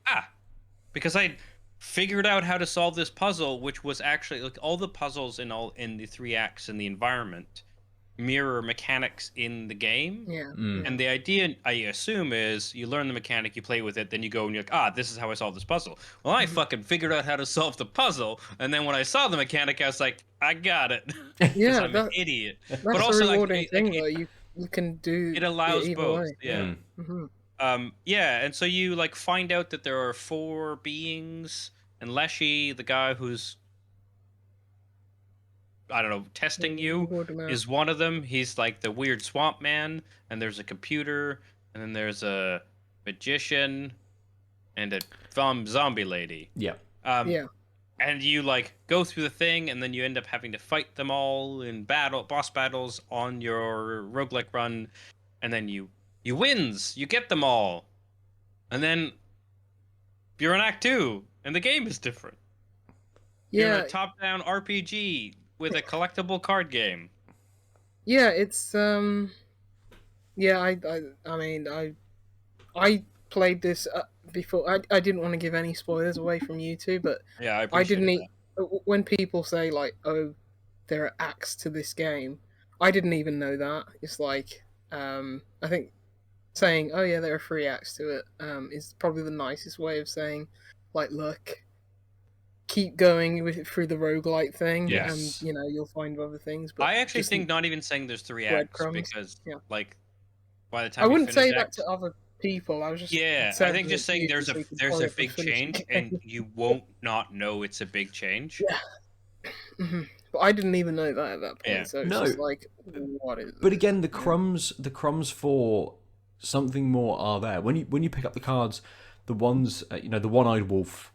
because I figured out how to solve this puzzle, which was actually like all the puzzles in the 3 acts in the environment mirror mechanics in the game. Yeah. Mm. And the idea, I assume, is you learn the mechanic, you play with it, then you go and you're like, this is how I solve this puzzle. Well, I fucking figured out how to solve the puzzle, and then when I saw the mechanic, I was like, I got it. Because Yeah, I'm an idiot. that's But a also, rewarding like, thing, though. You can do it allows either both. way. Yeah. Mm. Yeah, and so you like find out that there are 4 beings, and Leshy, the guy who's, I don't know, testing you, is one of them. He's like the weird swamp man, and there's a computer, and then there's a magician, and a zombie lady. Yeah. Yeah. And you like go through the thing, and then you end up having to fight them all in boss battles on your roguelike run, and then you wins, you get them all, and then you're in Act 2, and the game is different. You're in a top-down RPG with a collectible card game. Yeah, it's yeah, I mean, I played this before. I didn't want to give any spoilers away from you two, but Yeah, I I appreciate didn't. that. When people say like, "Oh, there are acts to this game," I didn't even know that. It's like, I think saying, "Oh yeah, there are 3 acts to it," is probably the nicest way of saying, like, look, keep going through the roguelite thing, Yes. and you'll find other things. But I actually just think not even saying there's 3 acts, breadcrumbs. because Yeah. like by the time I you wouldn't finish say that Act, to other people. I was just I saying think just that saying you, there's so a you can there's hurry a up and big finish the change, game. and you won't not know it's a big change. Yeah. But I didn't even know that at that point, Yeah. so it's No. just like, what is? But this? again, the crumbs for something more are there. When you pick up the cards, the ones the one-eyed wolf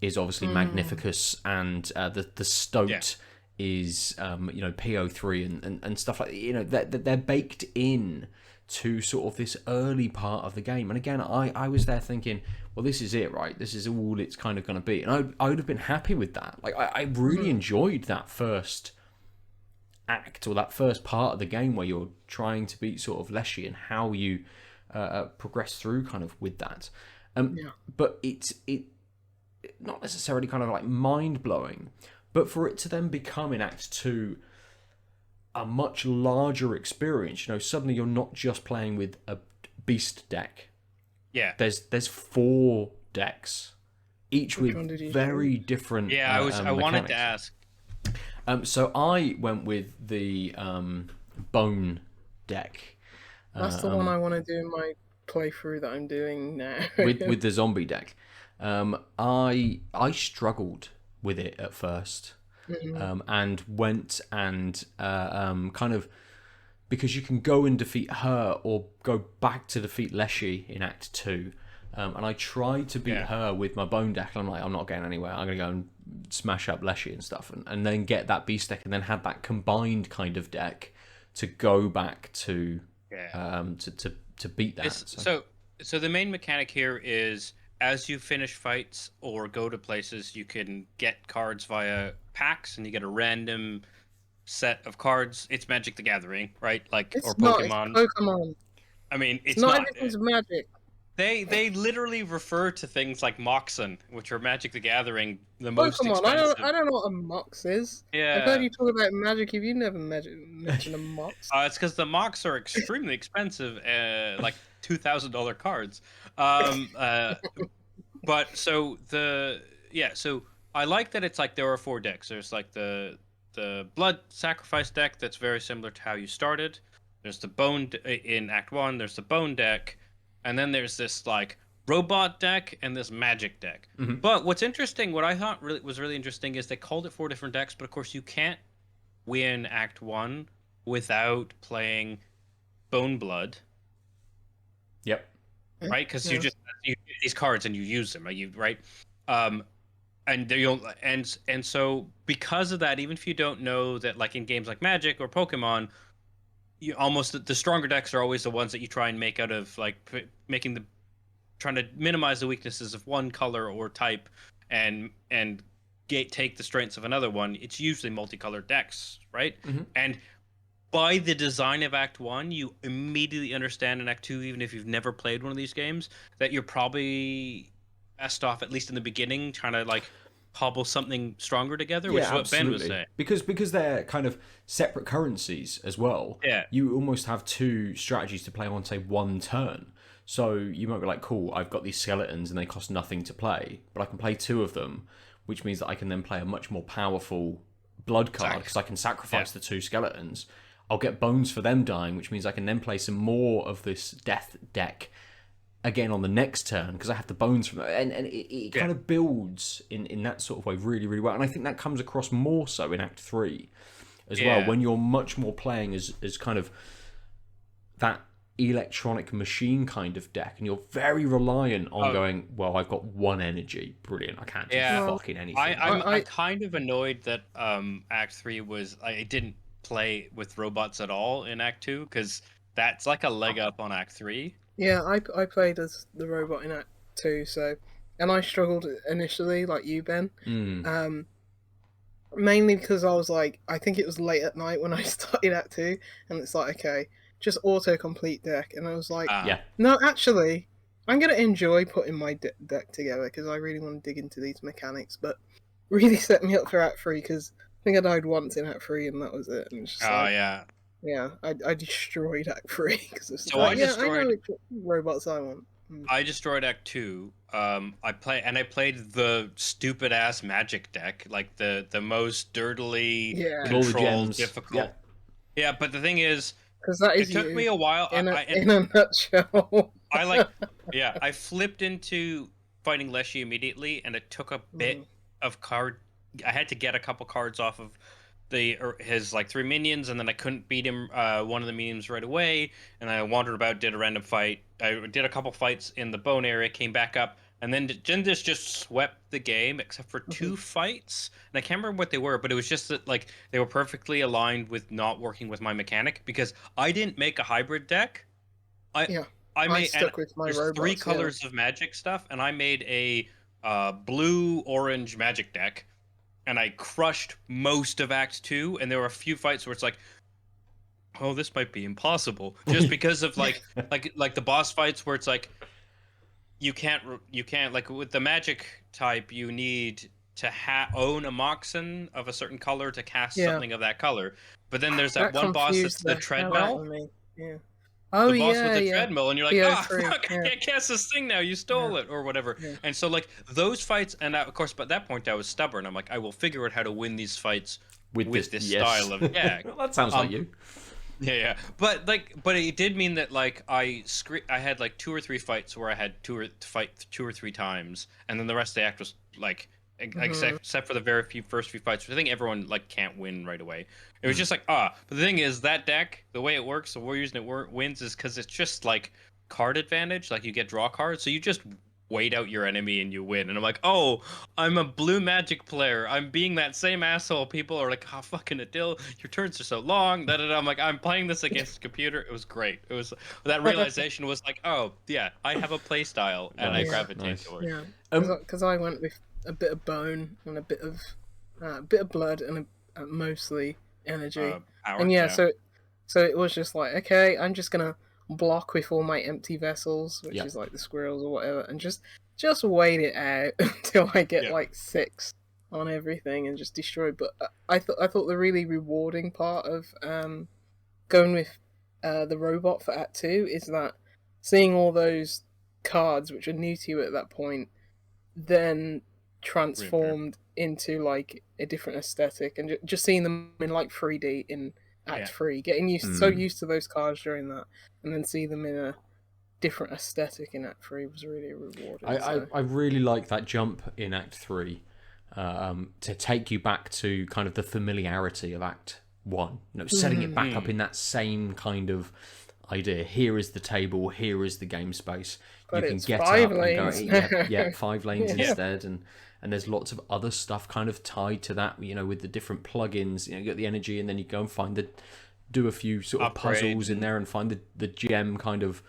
is obviously Magnificus, and the stoat is PO3 and stuff like that. They're baked in to sort of this early part of the game. And again, I was there thinking, well, this is it, right? This is all it's kind of going to be, and I would have been happy with that. Like I really enjoyed that first act, or that first part of the game where you're trying to beat sort of Leshy, and how you progress through kind of with that. But it not necessarily kind of like mind-blowing, but for it to then become in Act 2 a much larger experience, suddenly you're not just playing with a beast deck. Yeah. There's 4 decks, each Which one with did you very different Yeah, I wanted to mechanics. ask. So I went with the bone deck. That's the one I want to do in my playthrough that I'm doing now. with the zombie deck. I struggled with it at first, and went and kind of, because you can go and defeat her or go back to defeat Leshy in Act 2. And I tried to beat her with my bone deck, and I'm like, I'm not getting anywhere. I'm going to go and smash up Leshy and stuff, and then get that beast deck, and then have that combined kind of deck to go back to to beat that. So the main mechanic here is, as you finish fights or go to places, you can get cards via packs, and you get a random set of cards. It's Magic the Gathering, right? Like, It's or not, Pokemon. it's Pokemon. I mean, it's not not. everything's magic. They literally refer to things like Moxen, which are Magic the Gathering, the most Pokemon, expensive. I don't know what a Mox is. Yeah. I've heard you talk about magic. If you never mentioned a Mox. It's because the Mox are extremely expensive, like $2,000 cards. But so so I like that it's like there are 4 decks. There's like the blood sacrifice deck that's very similar to how you started. There's the bone in Act 1. There's the bone deck, and then there's this like robot deck and this magic deck. But what's interesting, what I thought was really interesting, is they called it 4 different decks. But of course, you can't win Act 1 without playing Bone Blood. Yep. Right, because you get these cards and you use them, right? And you'll and so because of that, even if you don't know that, like in games like Magic or Pokemon, you almost, the stronger decks are always the ones that you try and make out of like trying to minimize the weaknesses of one color or type, and take the strengths of another one. It's usually multicolored decks, right? And by the design of Act 1, you immediately understand in Act 2, even if you've never played one of these games, that you're probably best off, at least in the beginning, trying to like cobble something stronger together, Yeah, which is what Ben was absolutely. saying. Because they're kind of separate currencies as well. Yeah. You almost have two strategies to play on, say, one turn. So you might be like, cool, I've got these skeletons and they cost nothing to play, but I can play two of them, which means that I can then play a much more powerful blood card because I can sacrifice the two skeletons. I'll get bones for them dying, which means I can then play some more of this death deck again on the next turn because I have the bones from it. And it kind of builds in that sort of way really, really well. And I think that comes across more so in Act 3 as well, when you're much more playing as kind of that electronic machine kind of deck, and you're very reliant on going, well, I've got one energy, brilliant, I can't do fucking anything. I'm kind of annoyed that Act 3 was I didn't play with robots at all in Act 2 because that's like a leg up on Act 3. Yeah, I played as the robot in Act 2, and I struggled initially, like you, Ben. Mainly because I was like, I think it was late at night when I started Act 2, and it's like, okay, just auto-complete deck, and I was like, no, actually, I'm going to enjoy putting my deck together, because I really want to dig into these mechanics, but really set me up for Act 3, because I think I died once in Act 3, and that was it. And it's just yeah, I destroyed Act 3, because it's so like, I know which robots I want. I destroyed Act 2. I played the stupid ass magic deck, like the most dirtily controlled, difficult. Yeah, but the thing is, because that is it took me a while. In a nutshell. I flipped into fighting Leshy immediately, and it took a bit of card. I had to get a couple cards off of his like 3 minions, and then I couldn't beat him one of the minions right away, and I wandered about, did a random fight. I did a couple fights in the bone area, came back up, and then Jindis just swept the game except for 2 fights, and I can't remember what they were, but it was just that like they were perfectly aligned with not working with my mechanic because I didn't make a hybrid deck. I stuck with my robots, 3 colors of magic stuff, and I made a blue orange magic deck. And I crushed most of Act 2, and there were a few fights where it's like, oh, this might be impossible, just because of like the boss fights where it's like, you can't like with the magic type, you need to own a Moxen of a certain color to cast something of that color. But then there's that one boss that's the treadmill. Yeah. Oh, the boss with the treadmill, and you're like, fuck, I can't cast this thing now, you stole it, or whatever. And so, like, those fights, and of course, by that point, I was stubborn. I'm like, I will figure out how to win these fights with this style of deck. Well, that sounds like you. Yeah. But it did mean that, like, I had, like, 2 or 3 fights where I had to fight 2 or 3 times, and then the rest of the act was, like, except for the first few fights, which I think everyone like can't win right away. It was just like but the thing is that deck, the way it works, the reason it wins is because it's just like card advantage. Like you get draw cards, so you just wait out your enemy and you win. And I'm like, oh, I'm a blue magic player. I'm being that same asshole. People are like, oh, fucking Aadil, your turns are so long. I'm like, I'm playing this against a computer. It was great. It was that realization was like, oh yeah, I have a play style and I gravitate towards. Yeah, because I went with a bit of bone and a bit of blood and mostly energy, power, so it was just like, okay, I'm just gonna block with all my empty vessels, which is like the squirrels or whatever, and just wait it out until I get like 6 on everything and just destroy. But I thought the really rewarding part of going with the robot for Act 2 is that seeing all those cards which are new to you at that point then transformed into like a different aesthetic, and just seeing them in like 3D in Act 3, getting so used to those cards during that, and then see them in a different aesthetic in Act 3 was really rewarding. I really like that jump in Act 3 to take you back to kind of the familiarity of Act 1, setting it back up in that same kind of idea. Here is the table, here is the game space. But you can get up 5 lanes. And go 5 lanes instead, and there's lots of other stuff kind of tied to that, with the different plugins. You get the energy, and then you go and find do a few sort of puzzles in there and find the gem kind of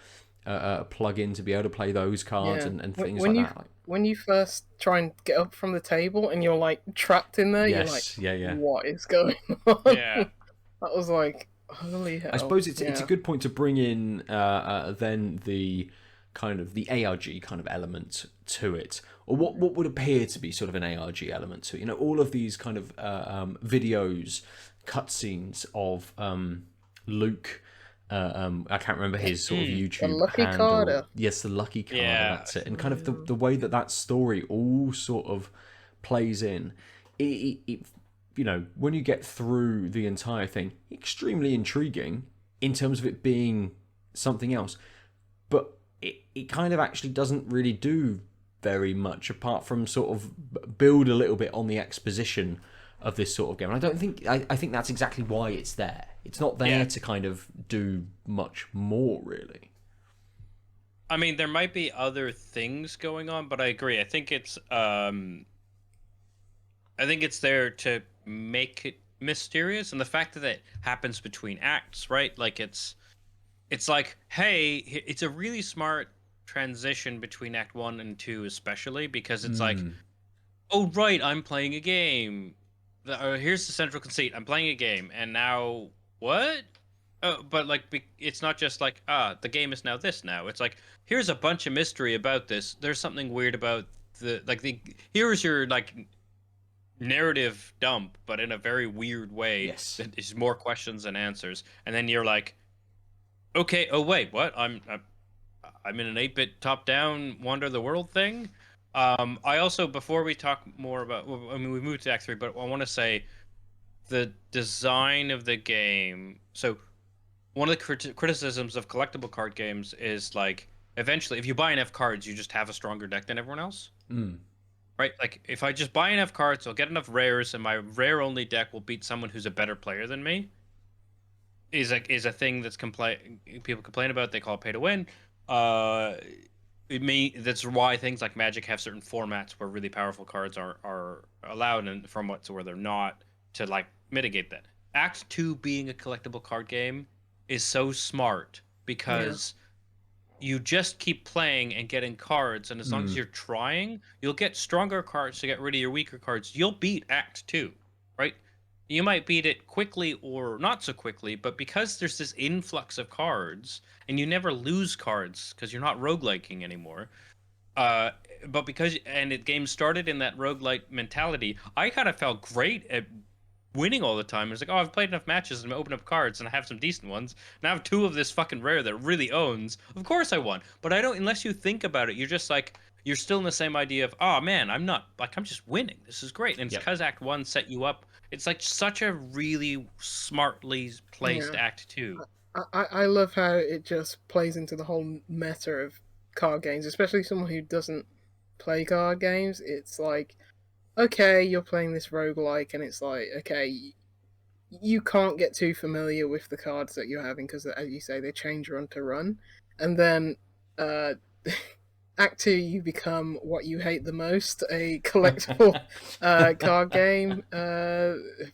plug-in to be able to play those cards and things like that. When you first try and get up from the table and you're like trapped in there, you're like, what is going on? Yeah. That was like, holy hell. I suppose it's a good point to bring in then the kind of the ARG kind of element to it. or what would appear to be sort of an ARG element to it. You know, all of these kind of videos, cutscenes of Luke. I can't remember his sort of YouTube Lucky handle. Carter. Yes, the Lucky Carter. Yeah. That's it. And kind of the way that story all sort of plays in. It you know, when you get through the entire thing, extremely intriguing in terms of it being something else, but it kind of actually doesn't really do very much apart from sort of build a little bit on the exposition of this sort of game. And I think that's exactly why it's there. It's not there to kind of do much more, really. I mean, there might be other things going on, but I agree. I think it's there to make it mysterious, and the fact that it happens between acts, right? Like it's like, hey, it's a really smart transition between Act 1 and 2, especially because it's like, oh right, I'm playing a game. Here's the central conceit. I'm playing a game, and now what? But like, it's not just like, the game is now this now. It's like, here's a bunch of mystery about this. There's something weird about here's your like narrative dump, but in a very weird way. Yes. That is more questions than answers. And then you're like, okay, oh wait, what? I'm in an 8-bit top-down wander the world thing. I also, before we talk more about, I mean, we moved to Act 3, but I want to say the design of the game. So one of the criticisms of collectible card games is like, eventually, if you buy enough cards, you just have a stronger deck than everyone else. Right? Like, if I just buy enough cards, I'll get enough rares, and my rare-only deck will beat someone who's a better player than me. Is a thing that's people complain about. They call it pay to win. That's why things like Magic have certain formats where really powerful cards are allowed, and formats where they're not, to like mitigate that. Act 2 being a collectible card game is so smart because you just keep playing and getting cards, and as long as you're trying, you'll get stronger cards to get rid of your weaker cards. You'll beat Act 2, right? You might beat it quickly or not so quickly, but because there's this influx of cards, and you never lose cards because you're not rogueliking anymore, but because, and the game started in that roguelike mentality, I kind of felt great at winning all the time. It's like, oh, I've played enough matches and opened up cards, and I have some decent ones, and I have 2 of this fucking rare that really owns. Of course I won. But I don't, unless you think about it, you're just like, you're still in the same idea of, oh man, I'm just winning. This is great. And it's because Act 1 set you up. It's like such a really smartly placed Act 2. I love how it just plays into the whole meta of card games, especially someone who doesn't play card games. It's like, okay, you're playing this roguelike, and it's like, okay, you can't get too familiar with the cards that you're having because, as you say, they change run to run. And then Act 2, you become what you hate the most, a collectible card game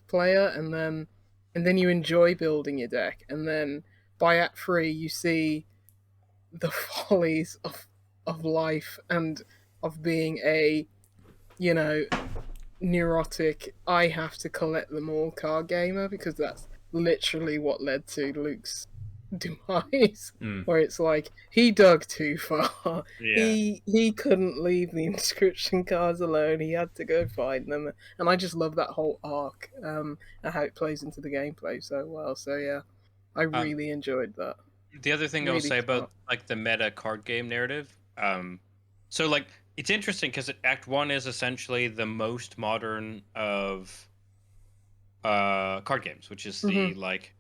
player, and then you enjoy building your deck. And then by Act 3, you see the follies of life and of being a, you know, neurotic, I have to collect them all card gamer, because that's literally what led to Luke's demise, where it's like, he dug too far. He couldn't leave the inscription cards alone. He had to go find them, and I just love that whole arc, and how it plays into the gameplay so well. So yeah, I really enjoyed that. The other thing Really I'll say smart. about like the meta card game narrative, so like, it's interesting because Act 1 is essentially the most modern of card games, which is the like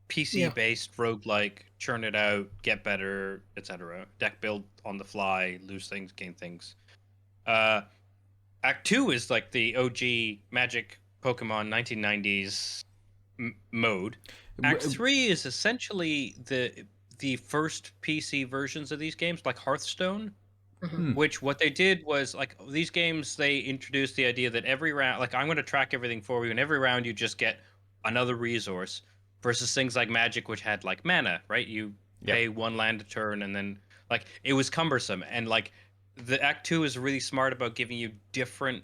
PC-based roguelike, churn it out, get better, etc. Deck build on the fly, lose things, gain things. Act 2 is like the OG Magic Pokemon 1990s mode. Act 3 is essentially the first PC versions of these games, like Hearthstone. Which, what they did was, like, these games, they introduced the idea that every round, like, I'm going to track everything for you, and every round you just get another resource, versus things like Magic, which had, like, mana, right? You pay 1 land a turn, and then, like, it was cumbersome. And, like, the Act 2 is really smart about giving you different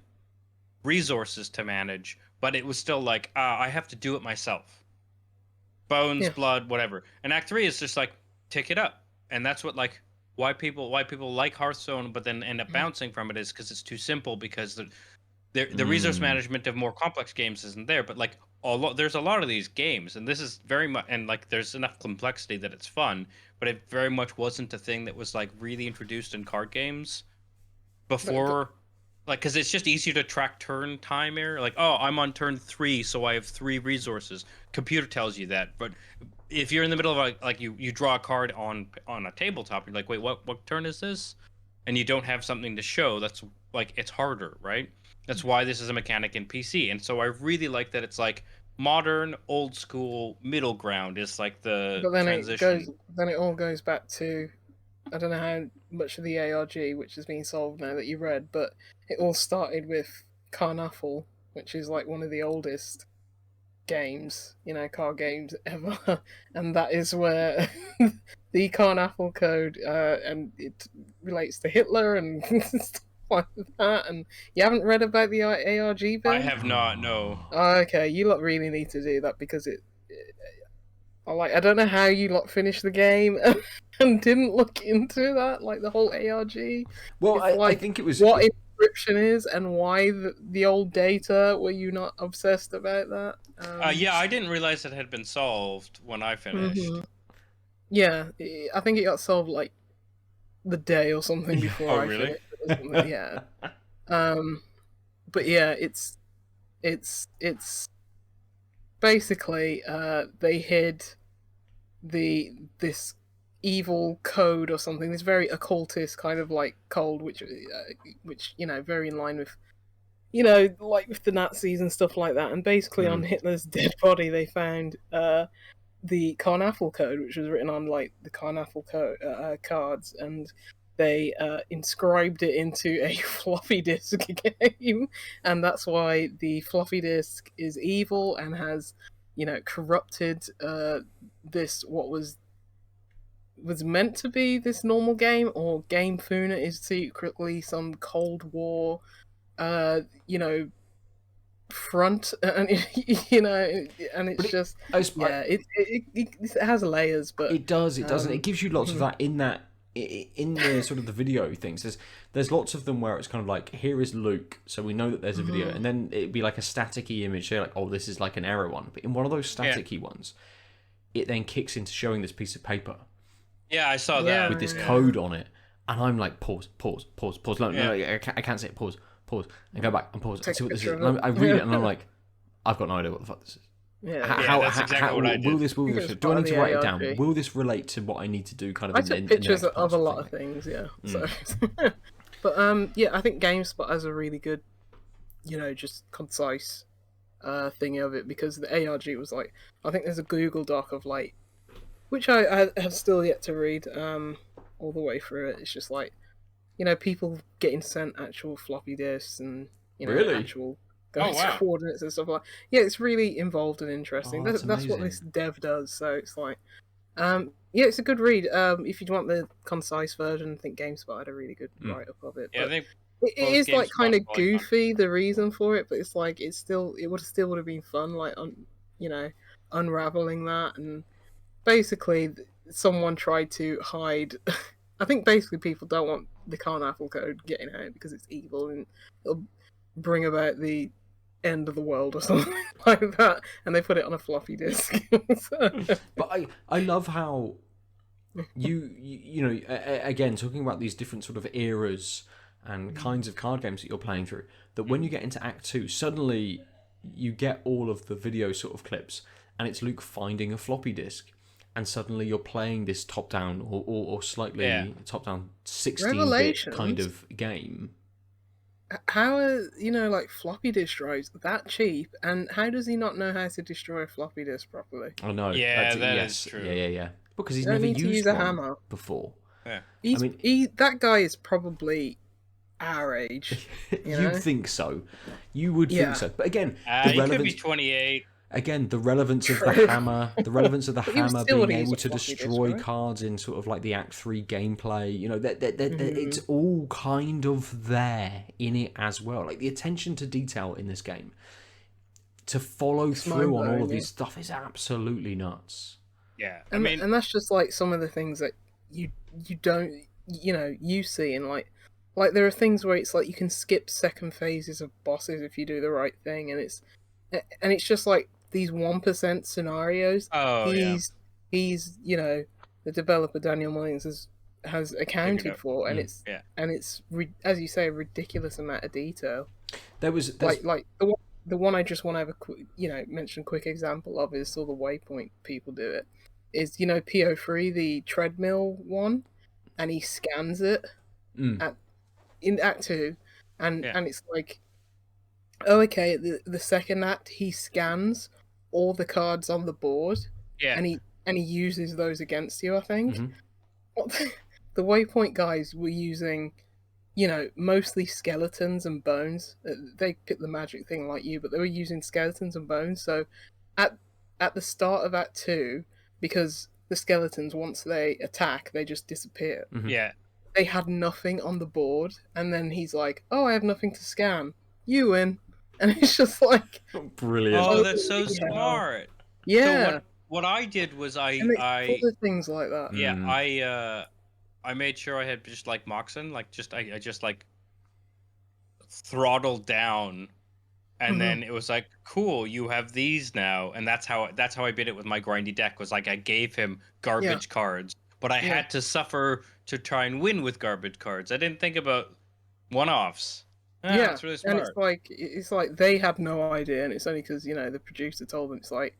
resources to manage, but it was still like, I have to do it myself. Bones, blood, whatever. And Act 3 is just like, tick it up. And that's what, like, why people like Hearthstone, but then end up bouncing from it is because it's too simple. Because the resource management of more complex games isn't there. But like there's a lot of these games, and this is very much, and like there's enough complexity that it's fun. But it very much wasn't a thing that was like really introduced in card games before. Like, because it's just easier to track turn time here. Like, oh, I'm on turn 3, so I have 3 resources. Computer tells you that. But if you're in the middle of like you draw a card on a tabletop, you're like, wait, what turn is this? And you don't have something to show. That's like, it's harder, right? That's why this is a mechanic in PC. And so I really like that it's like modern, old school, middle ground is like the But then transition. then it all goes back to, I don't know how much of the ARG, which has been solved now that you read, but it all started with Carnaffle, which is like one of the oldest games, card games ever, and that is where the Carnaffle code, and it relates to Hitler and stuff like that. And you haven't read about the ARG bit? I have not, no. Okay, you lot really need to do that because I don't know how you lot finished the game and didn't look into that, like the whole ARG. Well, I like think it was what Inscryption is and why the old data. Were you not obsessed about that? Yeah, I didn't realize it had been solved when I finished. Yeah, I think it got solved like the day or something before Oh, I really? finished. Yeah. But yeah, it's basically they hid this evil code or something, this very occultist kind of like code, which very in line with like with the Nazis and stuff like that. And basically on Hitler's dead body they found the Carnaffle code, which was written on like the Carnaffle cards, and they inscribed it into a floppy disk game, and that's why the floppy disk is evil and has corrupted this what was meant to be this normal game, or Game Funa is secretly some Cold War front, and and it's just it has layers, but it does, and it gives you lots of that in the sort of the video things. There's lots of them where it's kind of like, here is Luke, so we know that there's a video, and then it'd be like a staticky image, so like, oh, this is like an error one. But in one of those staticky ones, it then kicks into showing this piece of paper. Yeah, I saw that with this code on it, and I'm like, pause. No, I can't say it. Pause, and go back and pause and see what this is. And I read it, and I'm like, I've got no idea what the fuck this is. Yeah, that's exactly what I did. Will this? Do I need to write it down? Will this relate to what I need to do? Kind of. I took pictures of a lot of things. Yeah. So, but yeah, I think GameSpot has a really good, just concise thing of it, because the ARG was like, I think there's a Google Doc of like, which I have still yet to read all the way through it. It's just like, people getting sent actual floppy disks and actual coordinates and stuff like that. Yeah, it's really involved and interesting. That's what this dev does. So it's like, yeah, it's a good read. If you want the concise version, I think GameSpot had a really good write up of it. Yeah, I think it is like kind of goofy, the reason for it, but it's like it would have been fun, like unraveling that. And basically someone tried to hide. I think basically people don't want the Carnaffle code getting out because it's evil and it'll bring about the end of the world or something like that, and they put it on a floppy disk. But I love how you know, again, talking about these different sort of eras and kinds of card games that you're playing through, that when you get into Act 2, suddenly you get all of the video sort of clips, and it's Luke finding a floppy disk, and suddenly you're playing this top-down or slightly top-down 16-bit kind of game. How are, like, floppy disk drives that cheap, and how does he not know how to destroy a floppy disk properly? I know. Yeah, is true. Yeah. Because he's never used one hammer before. Yeah. That guy is probably our age. You'd think so. You would think so. But again, he could be 28. Again, the relevance of the hammer, being able to destroy cards in sort of like the Act 3 gameplay, it's all kind of there in it as well. Like the attention to detail in this game, to follow through on all of these stuff is absolutely nuts. Yeah, and that's just like some of the things that you don't you see, and like there are things where it's like you can skip second phases of bosses if you do the right thing, and it's just like these 1% scenarios. Oh yeah. He's the developer Daniel Mullins has accounted out. for, and Yeah. it's as you say, a ridiculous amount of detail. There's Like the one I just want to have a mention quick example of is all the waypoint people do it. Is PO3, the treadmill one, and he scans it in Act 2, and it's like, oh, okay, the second act he scans all the cards on the board, Yeah. and he uses those against you, I think. Mhm. What the waypoint guys were using, mostly skeletons and bones. They picked the magic thing like you, but they were using skeletons and bones. So at the start of Act 2, because the skeletons, once they attack, they just disappear. Yeah. They had nothing on the board, and then he's like, "Oh, I have nothing to scan. You win." And it's just like, brilliant. Oh, that's so smart. yeah. So what I did was I full of things like that. Yeah, I made sure I had just like Moxon, like I just like throttled down, and then it was like, cool, you have these now, and that's how I did it with my grindy deck. Was like I gave him garbage cards, but I had to suffer to try and win with garbage cards. I didn't think about one-offs. That's really smart. And it's like they had no idea, and it's only because the producer told them. It's like,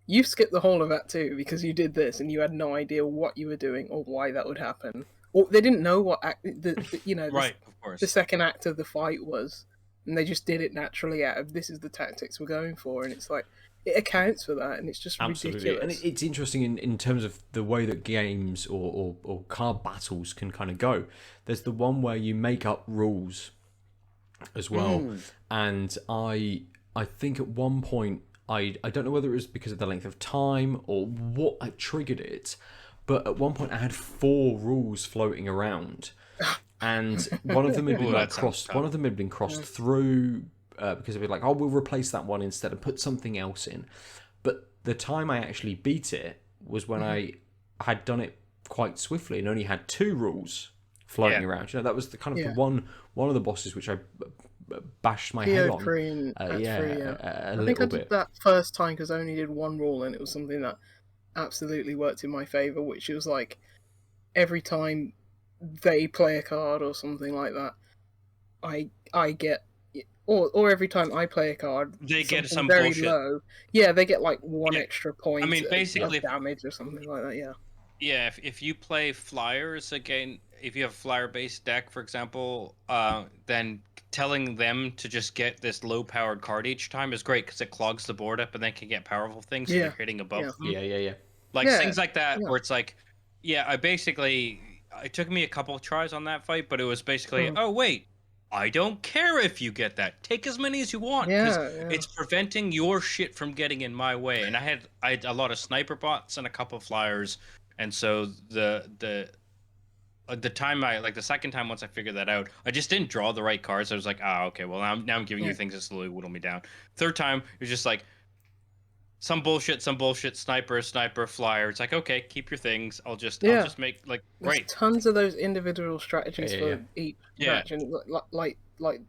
you skipped the whole of that too because you did this, and you had no idea what you were doing or why that would happen, or they didn't know what right, of course, the second act of the fight was, and they just did it naturally out of, this is the tactics we're going for, and it's like, it accounts for that, and it's just ridiculous. And it's interesting in terms of the way that games or card battles can kind of go. There's the one where you make up rules as well, and I think at one point, I don't know whether it was because of the length of time or what had triggered it, but at one point I had 4 rules floating around, and one of them had been crossed. One of them had been crossed through because it'd be like, oh, we'll replace that one instead and put something else in. But the time I actually beat it was when I had done it quite swiftly and only had 2 rules floating around. That was the kind of the one of the bosses which I bashed my head on. I think I did that first time because I only did 1 rule, and it was something that absolutely worked in my favor, which was like, every time they play a card or something like that, I get, or every time I play a card, they get some very bullshit. Low. Yeah, they get like 1 extra point. I mean, basically, of damage or something like that. Yeah. Yeah, if you play flyers again, if you have a flyer-based deck, for example, then telling them to just get this low-powered card each time is great because it clogs the board up and they can get powerful things so you're hitting above them. Yeah. Like things like that where it's like, it took me a couple of tries on that fight, but it was basically, oh, wait, I don't care if you get that. Take as many as you want because it's preventing your shit from getting in my way. And I had a lot of sniper bots and a couple of flyers. And so the time the second time once I figured that out, I just didn't draw the right cards. I was like, okay, well now I'm giving you things that slowly whittle me down. Third time it was just like some bullshit, sniper, flyer. It's like, okay, keep your things. I'll just make There's great. Tons of those individual strategies for each match, and like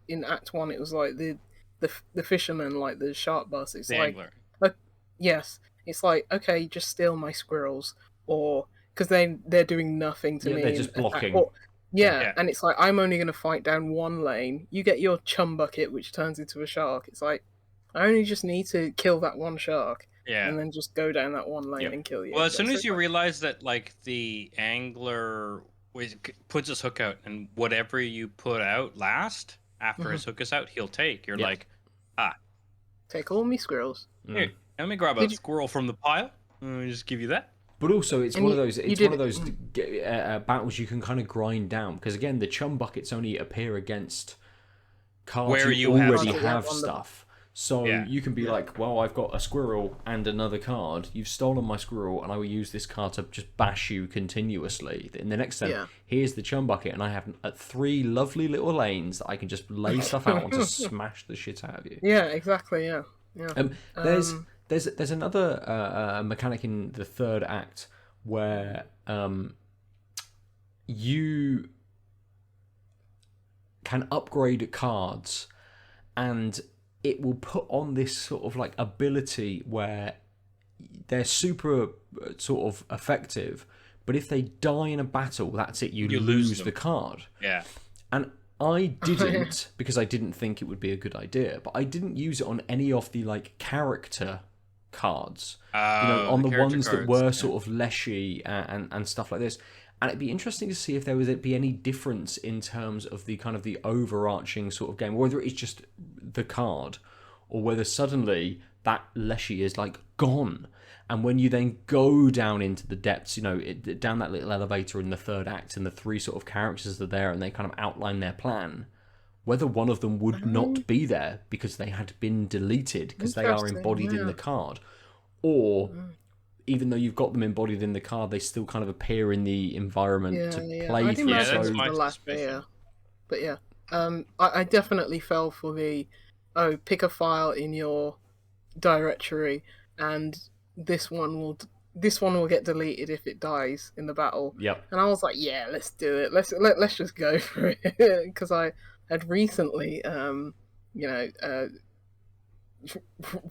in Act 1, it was like the fisherman, like the shark boss. It's the like angler. Yes, it's like, okay, just steal my squirrels, or because they're doing nothing to me. They're just blocking. And it's like, I'm only going to fight down 1 lane. You get your chum bucket, which turns into a shark. It's like, I only just need to kill that 1 shark, and then just go down that 1 lane and kill you. Well, as soon as you realize that, like, the angler puts his hook out, and whatever you put out last after his hook is out, he'll take. You're like, take all me squirrels. Here, let me grab a squirrel from the pile. Let me just give you that. But also, it's one of those. It's one of those battles you can kind of grind down because again, the chum buckets only appear against cards where you already have stuff. So you can be like, well, I've got a squirrel and another card. You've stolen my squirrel, and I will use this card to just bash you continuously. In the next turn, here's the chum bucket, and I have 3 lovely little lanes that I can just lay stuff out on to smash the shit out of you. Yeah, exactly. Yeah. There's another mechanic in the 3rd act where you can upgrade cards, and it will put on this sort of like ability where they're super sort of effective, but if they die in a battle, that's it, you lose the card. Yeah. And I didn't, because I didn't think it would be a good idea, but I didn't use it on any of the like character cards. On the ones that were sort of leshy and stuff like this. And it'd be interesting to see if there would be any difference in terms of the kind of the overarching sort of game, whether it's just the card, or whether suddenly that leshy is like gone. And when you then go down into the depths, down that little elevator in the third act, and the three sort of characters are there and they kind of outline their plan, whether one of them would not be there because they had been deleted because they are embodied in the card, or even though you've got them embodied in the card, they still kind of appear in the environment to play I'd through. imagine that's it was my the last suspicion. But yeah, I definitely fell for the pick a file in your directory, and this one will get deleted if it dies in the battle. Yep. And I was like, yeah, let's do it. Let's just go for it, because I had recently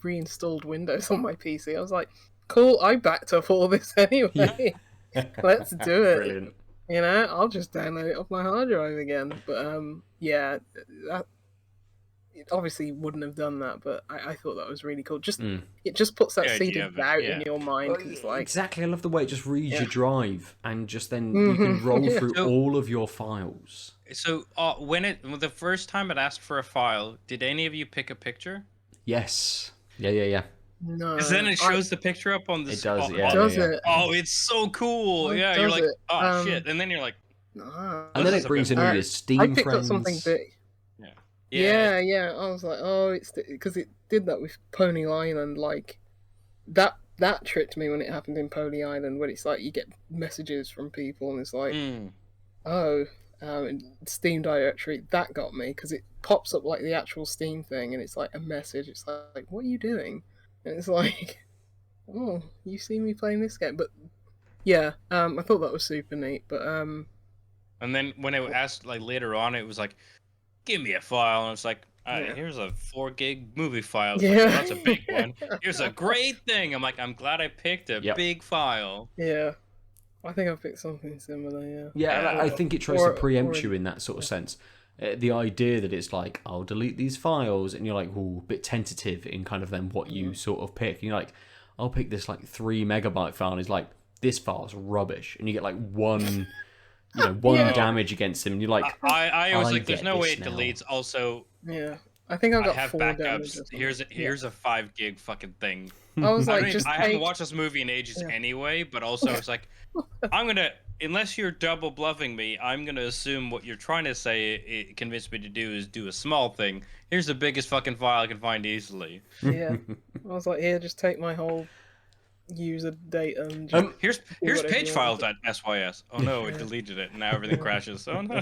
reinstalled Windows on my PC. I was like, cool, I backed up all this anyway. Let's do it. Brilliant. I'll just download it off my hard drive again. But it obviously wouldn't have done that, but I thought that was really cool. It just puts that seed of doubt in your mind. Well, it's like, exactly, I love the way it just reads your drive, and just then you can roll through all of your files. So the first time it asked for a file, did any of you pick a picture? Yes. Yeah. no. Because then it shows the picture up on the It does, spot. yeah. Does it? Oh, it's so cool. It Yeah, you're does like, it. oh shit, and then you're like, No. And then This is it a brings bit in all weird. your Steam I picked friends. up something big. Yeah. I was like, oh, it's because it did that with Pony Island. Like that tricked me when it happened in Pony Island, when it's like you get messages from people, and it's like, in Steam directory. That got me, because it pops up like the actual Steam thing, and it's like a message. It's like, what are you doing? And it's like, oh, you see me playing this game. But yeah, I thought that was super neat. But and then when it asked like later on, it was like, give me a file, and it's like, here's a 4 gig movie file. It's like, Yeah. well, that's a big one. Here's a great thing. I'm like, I'm glad I picked a big file. yeah, I think I picked something similar. Yeah. Yeah, I think it tries to Or- preempt you in that sort of sense. The idea that it's like, I'll delete these files, and you're like, ooh, a bit tentative in kind of then what you sort of pick. And you're like, I'll pick this like 3 megabyte file, and it's like, this file's rubbish, and you get like one damage against him, and you're like, I was like, there's get no way this it now. deletes. Also, Yeah, I think I I got have 4 damage. backups. Here's a 5 gig fucking thing. I was like, I haven't watched this movie in ages Yeah. anyway, but also it's like, unless you're double bluffing me, I'm gonna assume what you're trying to say, it convinced me to do, is do a small thing. Here's the biggest fucking file I can find easily. Yeah, I was like, here, just take my whole user data. And Here's whatever page you files want. at SYS. Oh no, it deleted it, and now everything crashes. Oh no.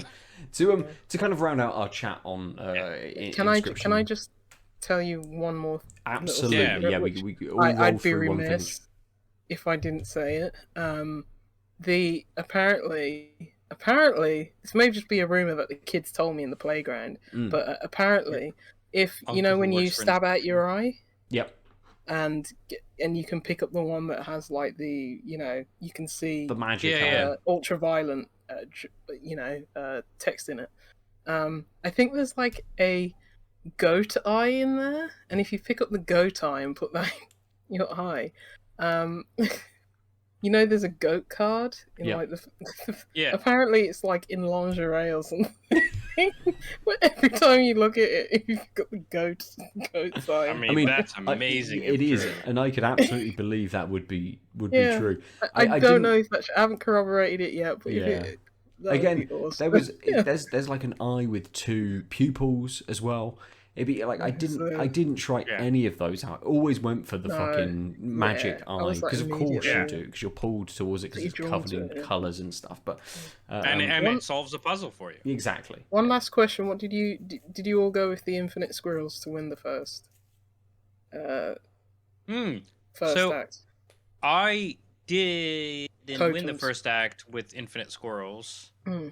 to kind of round out our chat on Can I Inscryption. just tell you one more? Absolutely, Yeah. yeah. Which We all roll I'd be through one thing. remiss if I didn't say it. The apparently this may just be a rumor that the kids told me in the playground, but apparently, if Uncle when who you works for stab out your eye, Yep, and you can pick up the one that has like the you can see the magic. Yeah. ultraviolet text in it. I think there's like a goat eye in there, and if you pick up the goat eye and put that in your eye, there's a goat card in Yeah. like the Yeah. apparently it's like in lingerie or something. But every time you look at it, you've got the goat eye. I mean, that's amazing. It if is, true. and I could absolutely believe that would be Yeah. true. I I don't didn't- know if I haven't corroborated it yet, but Yeah. if that would Again, be awesome. there was Yeah. there's like an eye with 2 pupils as well. It'd be like I didn't try Yeah. any of those out. I always went for the No, fucking magic I eye, was like because of course immediately- you do, because you're pulled towards it because You're it's drawn covered to in it, yeah. colours and stuff. But and it solves the puzzle for you. exactly. One last question: what did you all go with the infinite squirrels to win the first So act? I didn't win the Totals. first act with infinite squirrels. Mm.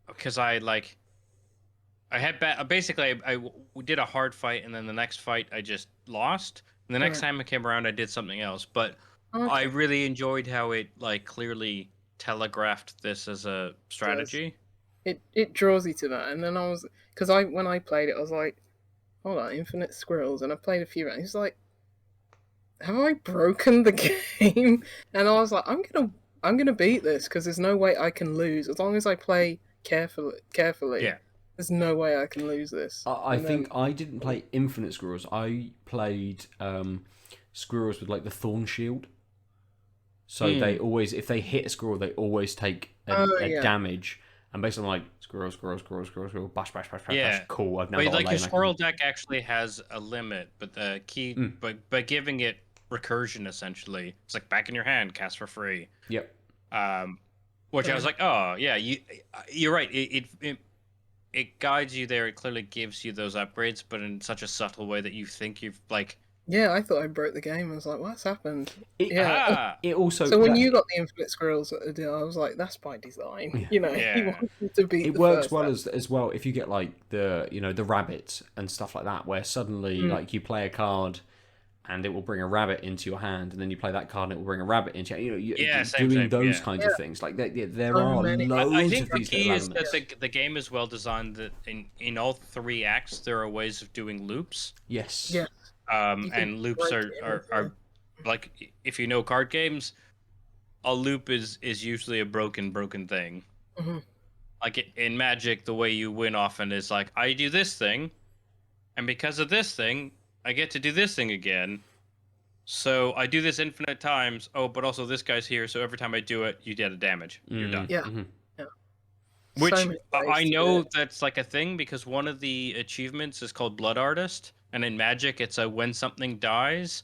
Because I had basically I did a hard fight, and then the next fight I just lost. And the next time I came around, I did something else. But I really enjoyed how it like clearly telegraphed this as a strategy. It draws you to that, and then because when I played it, I was like, hold on, infinite squirrels, and I played a few rounds. It's like, have I broken the game? And I was like, I'm gonna beat this because there's no way I can lose as long as I play carefully. Yeah. There's no way I can lose this. I think I didn't play infinite squirrels. I played squirrels with like the thorn shield. So they always, if they hit a squirrel, they always take a damage. And basically, I'm like squirrel, bash, bash. Cool. I've now got a lane. Your squirrel deck actually has a limit, but the key, by giving it recursion, essentially, it's like back in your hand, cast for free. Yep. Which I was like, oh yeah, you're right. It guides you there. It clearly gives you those upgrades, but in such a subtle way that you think you've like. Yeah, I thought I broke the game. I was like, what's happened? It also. So when you got the infinite squirrels at the deal, I was like, that's by design. You know, he wanted to beat. It works well as well if you get like the rabbits and stuff like that, where suddenly like you play a card. And it will bring a rabbit into your hand, and then you play that card, and it will bring a rabbit into you. Doing those kinds of things. Like there are loads I think of these the key is elements. that the game is well designed. That in all 3 acts, there are ways of doing loops. Yes. Yeah. And loops are like, if you know card games, a loop is usually a broken thing. Mm-hmm. Like in Magic, the way you win often is like, I do this thing, and because of this thing, I get to do this thing again. So I do this infinite times. Oh, but also this guy's here, so every time I do it, you get a damage. You're done. Yeah. Mm-hmm. Yeah. Which So I know that's like a thing, because one of the achievements is called Blood Artist, and in Magic, it's when something dies.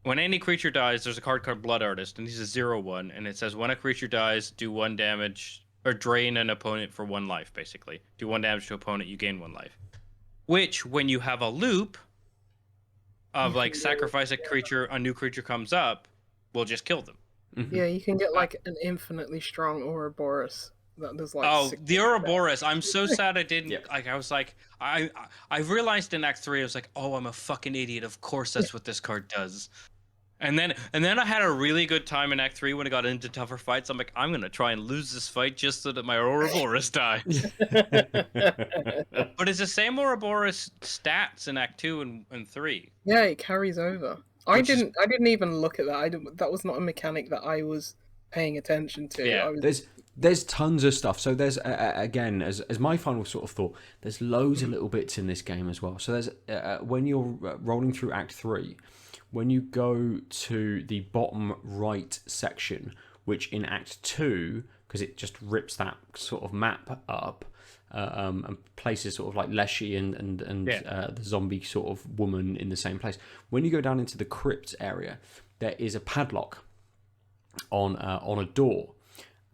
When any creature dies, there's a card called Blood Artist, and he's a 0/1, and it says when a creature dies, do 1 damage, or drain an opponent for 1 life, basically. Do 1 damage to opponent, you gain 1 life. Which, when you have a loop of like sacrifice a creature, a new creature comes up, will just kill them. Mm-hmm. Yeah, you can get like an infinitely strong Ouroboros that does like. The Ouroboros! I'm so sad I didn't. Like I was like, I realized in Act 3, I was like, oh, I'm a fucking idiot. Of course, that's what this card does. And then I had a really good time in Act 3 when I got into tougher fights. I'm like, I'm gonna try and lose this fight just so that my Ouroboros dies. But it's the same Ouroboros stats in Act 2 and 3. Yeah, it carries over. I didn't even look at that. That was not a mechanic that I was paying attention to. Yeah. There's tons of stuff. So there's again, as my final sort of thought, there's loads of little bits in this game as well. So there's when you're rolling through Act 3. When you go to the bottom right section, which in Act 2, because it just rips that sort of map up and places sort of like Leshy and the zombie sort of woman in the same place. When you go down into the crypt area, there is a padlock on a door,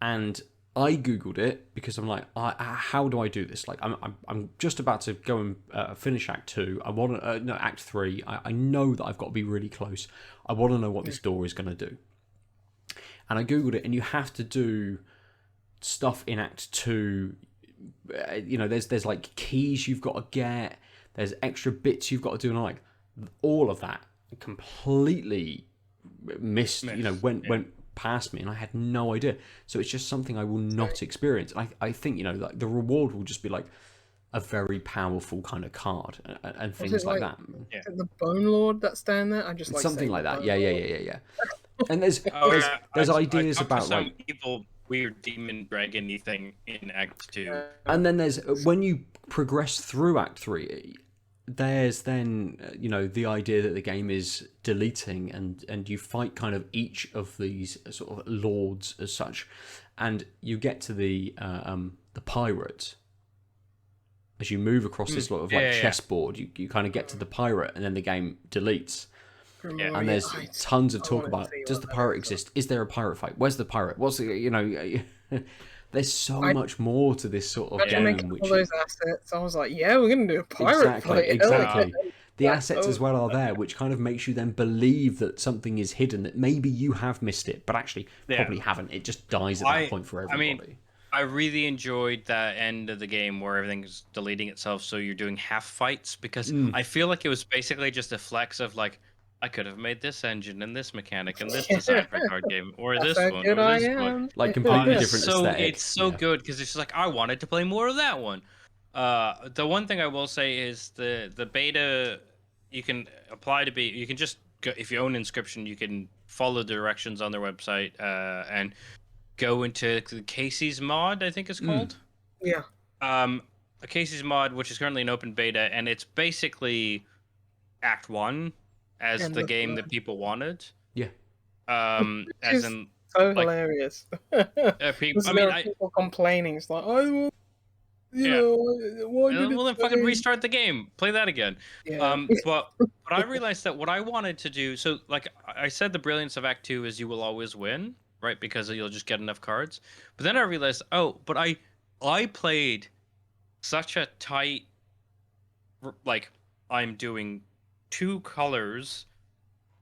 and I googled it because I'm like, how do I do this? Like, I'm just about to go and finish Act 2. I want to Act 3. I know that I've got to be really close. I want to know what this door is going to do. And I googled it, and you have to do stuff in Act 2. There's like keys you've got to get. There's extra bits you've got to do, and I'm like, all of that completely missed. Went past me, and I had no idea. So it's just something I will not experience. I think like the reward will just be like a very powerful kind of card and things like that. Is it the Bone Lord that's down there? I just like something like that. Yeah. And there's I ideas about some like evil, weird demon dragon-y thing in Act 2. And then there's when you progress through Act 3. There's then the idea that the game is deleting, and you fight kind of each of these sort of lords as such, and you get to the pirate. As you move across this sort of like chessboard, you kind of get to the pirate, and then the game deletes. And there's tons of talk about, does the pirate exist? Is there a pirate fight? Where's the pirate? What's the there's so much more to this sort of game. All those assets. I was like, yeah, we're gonna do a pirate fight. Exactly. the assets as well are there, which kind of makes you then believe that something is hidden, that maybe you have missed it, but actually probably haven't. It just dies at that point for everybody. I really enjoyed that end of the game where everything's deleting itself, so you're doing half fights, because I feel like it was basically just a flex of like, I could have made this engine and this mechanic and this design for a card game, or That's this how one, good or I this am. one. Like completely It's different so aesthetic. it's so good because it's just like I wanted to play more of that one. The one thing I will say is the beta, you can apply to be. You can just go, if you own Inscryption, you can follow the directions on their website and go into the Casey's mod, I think it's called. Yeah. A Casey's mod, which is currently an open beta, and it's basically Act 1 as And the the game third. that people wanted. Yeah. As is in, So like, hilarious. people, I There mean, are people complaining. It's like, I will, Yeah. why did well, then it fucking say-" restart the game, play that again. Yeah. But I realized that what I wanted to do, so like I said, the brilliance of Act 2 is you will always win, right? Because you'll just get enough cards. But then I realized, but I played such a tight, like, I'm doing 2 colors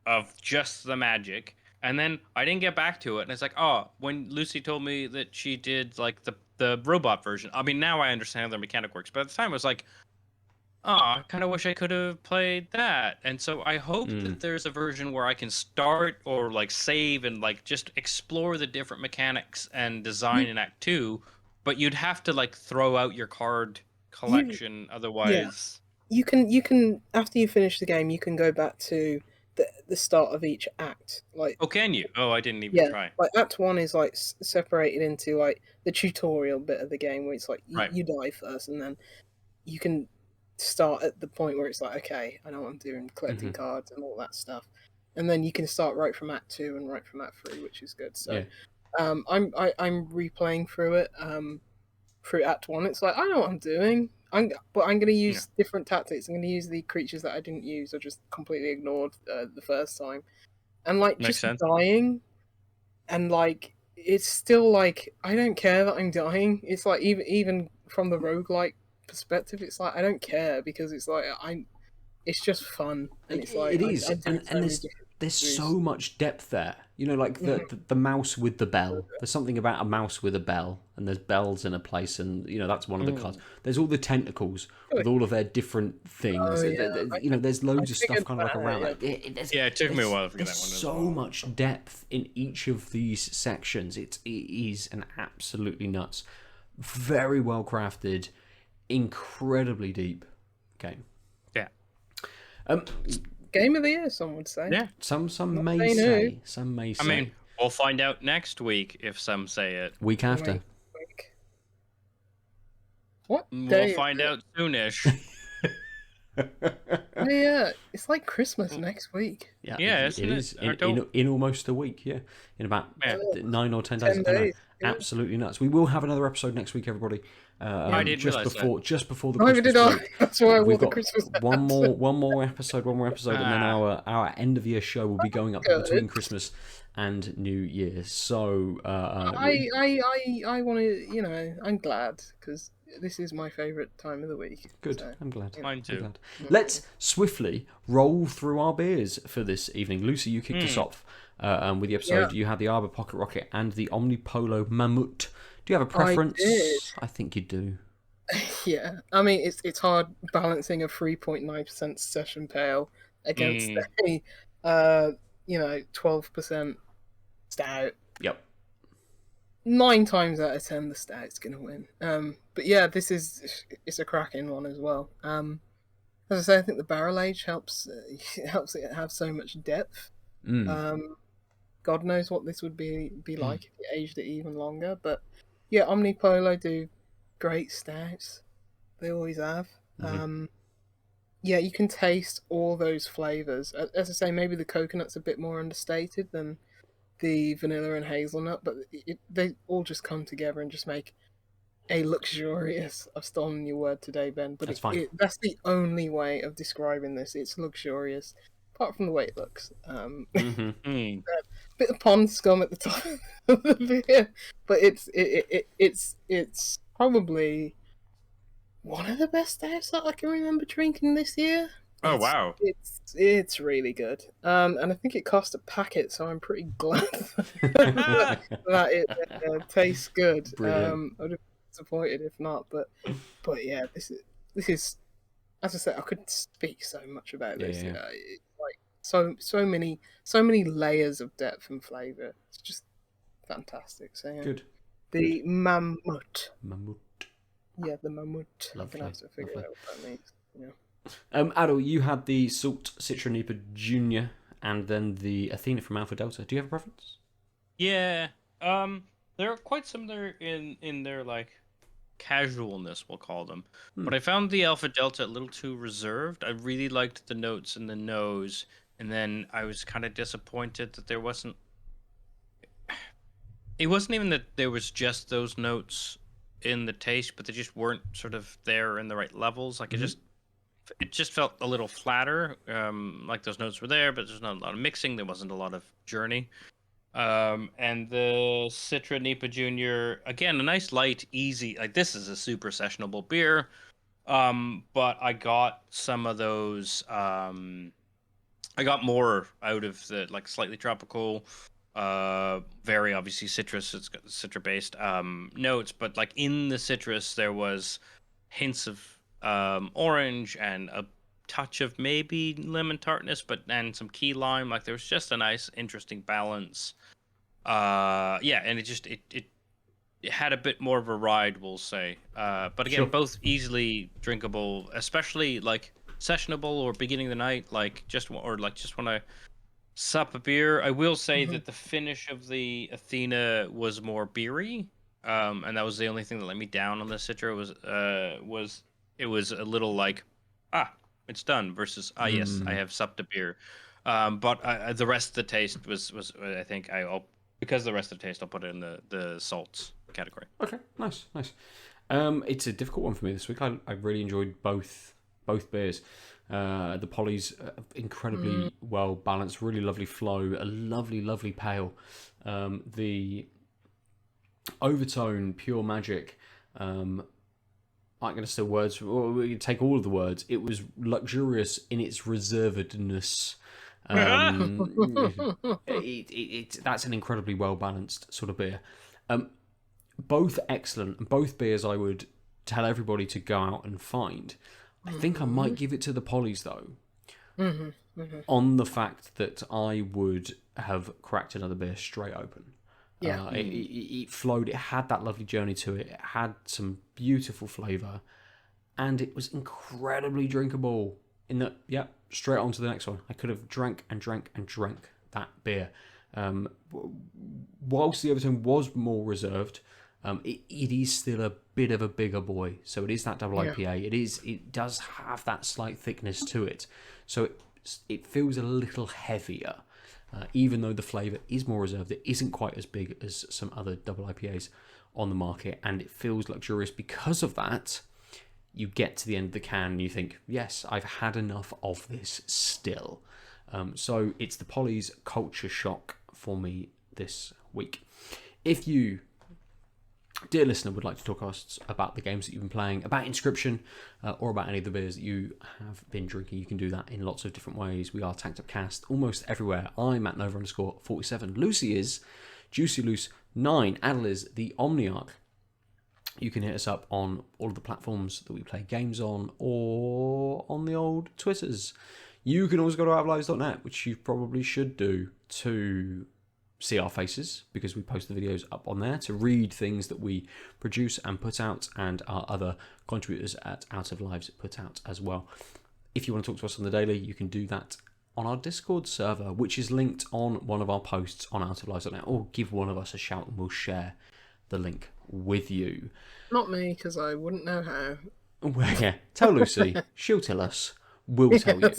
of just the magic, and then I didn't get back to it, and it's like, when Lucy told me that she did like the robot version, I mean, now I understand how their mechanic works, but at the time I was like, I kind of wish I could have played that. And so I hope that there's a version where I can start or like save and like just explore the different mechanics and design in Act 2, but you'd have to like throw out your card collection otherwise. You can after you finish the game, you can go back to the start of each act. Like, Oh, can you? Oh, I didn't even try. like Act 1 is like separated into like the tutorial bit of the game where it's like Right. you die first, and then you can start at the point where it's like, okay, I know what I'm doing, collecting cards and all that stuff, and then you can start right from Act 2 and right from Act 3, which is good. So, I'm replaying through it. Through Act 1, it's like I know what I'm doing. I'm going to use different tactics. I'm going to use the creatures that I didn't use or just completely ignored the first time, and like Makes just sense. dying, and like it's still like I don't care that I'm dying. It's like even from the roguelike perspective, it's like I don't care because it's like it's just fun, and it's like it is, I do and so many there's different so much depth there. You know, like the mouse with the bell. There's something about a mouse with a bell, and there's bells in a place, and you know that's one of the cards. There's all the tentacles with all of their different things. You know, there's loads of stuff kind of like around. Like, it took me a while to figure that one out. There's so much depth in each of these sections. It is an absolutely nuts, very well crafted, incredibly deep game. Yeah. Game of the year, some would say. Yeah. Some Not may saying say. who. Some may say. I mean, we'll find out next week if some say it. Week after. Like, what We'll day? find out soonish. Yeah, it's like Christmas next week. Yeah, Yeah, it isn't is it? in almost a week. Yeah, in about 9 or 10 days. 10 I don't know. days. Yeah. Absolutely nuts. We will have another episode next week, everybody. I didn't just realise before just before the Neither Christmas did I. break. That's why I wore We've the got Christmas hat. one more episode, and then our end of year show will be going up between Christmas and New Year. So I want to, I'm glad because this is my favourite time of the week. good. So, I'm glad. Mine too. I'm glad. Let's swiftly roll through our beers for this evening. Lucy, you kicked us off with the episode. You had the Arbor Pocket Rocket and the Omnipollo Mammut. Do you have a preference? did. I think you do. Yeah, I mean it's hard balancing a 3.9% session pale against a 12% stout. Yep. 9 times out of 10 the stout's gonna win. But yeah, it's a cracking one as well. As I say, I think the barrel age helps it have so much depth. God knows what this would be like if you aged it even longer. But yeah, Omnipollo do great stouts. They always have. Yeah, you can taste all those flavors. As I say, maybe the coconut's a bit more understated than the vanilla and hazelnut, but they all just come together and just make a luxurious. I've stolen your word today, Ben, but That's fine. that's the only way of describing this. It's luxurious, apart from the way it looks. Bit of pond scum at the top of the beer, but it's probably one of the best stouts that I can remember drinking this year. Oh wow! It's really good. And I think it cost a packet, so I'm pretty glad that it tastes good. Brilliant. I would have been disappointed if not, but yeah, this is as I said, I could speak so much about this. Yeah. It's like so many layers of depth and flavor. It's just fantastic. So yeah, Good. the Mammut. Mammut. Yeah, the Mammut. I'm Lovely, gonna have to figure lovely. out what that means. Yeah. Aadil, you had the Salt Citra NEIPA Jnr. and then the Athena from Alpha Delta. Do you have a preference? Yeah. They're quite similar in their like casualness, we'll call them. But I found the Alpha Delta a little too reserved. I really liked the notes in the nose, and then I was kind of disappointed that there wasn't. It wasn't even that there was just those notes in the taste, but they just weren't sort of there in the right levels. Like it just felt a little flatter. Like those notes were there, but there's not a lot of mixing. There wasn't a lot of journey. And the Citra NEIPA Jr. again, a nice light, easy. Like this is a super sessionable beer. But I got some of those. I got more out of the like slightly tropical. Very obviously citrus. It's got citra based notes, but like in the citrus there was hints of orange and a touch of maybe lemon tartness, but and some key lime. Like there was just a nice, interesting balance. Yeah, and it had a bit more of a ride, we'll say. But again, Sure. both easily drinkable, especially like sessionable or beginning of the night, like just want to sup a beer. I will say that the finish of the Athena was more beery, and that was the only thing that let me down on the Citra. Was it was a little like, it's done versus yes, I have supped a beer. But the rest of the taste was I think because the rest of the taste I'll put it in the salts category. Okay, nice. It's a difficult one for me this week. I really enjoyed both beers. The Polly's incredibly well balanced, really lovely flow, a lovely pale. The Overtone Pure Magic. I'm going to say words. Well, we take all of the words. It was luxurious in its reservedness. That's an incredibly well balanced sort of beer. Both excellent, and both beers I would tell everybody to go out and find. I think I might give it to the Polly's though, on the fact that I would have cracked another beer straight open. Yeah. It flowed. It had that lovely journey to it. It had some beautiful flavour, and it was incredibly drinkable. In that, straight on to the next one. I could have drank that beer. Whilst the Overtone was more reserved, it is still a bit of a bigger boy. So it is that double IPA. It does have that slight thickness to it. So it feels a little heavier. Even though the flavour is more reserved, it isn't quite as big as some other double IPAs on the market, and it feels luxurious because of that. You get to the end of the can and you think, yes, I've had enough of this still. So it's the Polly's Culture Shock for me this week. If you, dear listener, would like to talk to us about the games that you've been playing, about Inscryption, or about any of the beers that you have been drinking, you can do that in lots of different ways. We are Tanked Up Cast almost everywhere. I'm at Nova_47. Lucy is Juicy Loose 9. Aadil is the Omniarch. You can hit us up on all of the platforms that we play games on, or on the old Twitters. You can also go to outoflives.net, which you probably should do, to see our faces, because we post the videos up on there, to read things that we produce and put out, and our other contributors at Out of Lives put out as well. If you want to talk to us on the daily, you can do that on our Discord server, which is linked on one of our posts on outoflives.net, or give one of us a shout and we'll share the link with you. Not me, because I wouldn't know how. Well, yeah, tell Lucy. She'll tell us. We'll tell you.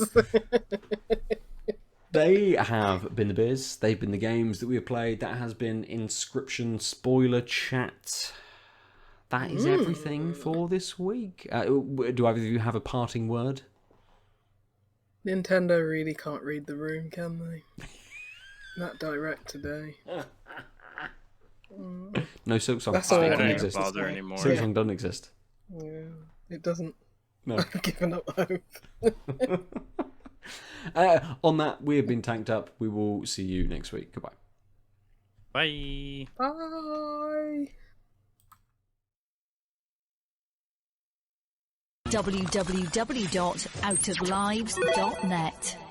They have been the beers. They've been the games that we have played. That has been Inscryption spoiler chat. That is everything for this week. Do either of you have a parting word? Nintendo really can't read the room, can they? Not direct today. No Silk Song. That's all It I doesn't know. exist. Bother anymore. Silk Song doesn't exist. Yeah, it doesn't. No. I've given up hope. On that, we have been Tanked Up. We will see you next week. Goodbye. Bye. Bye. www.outoflives.net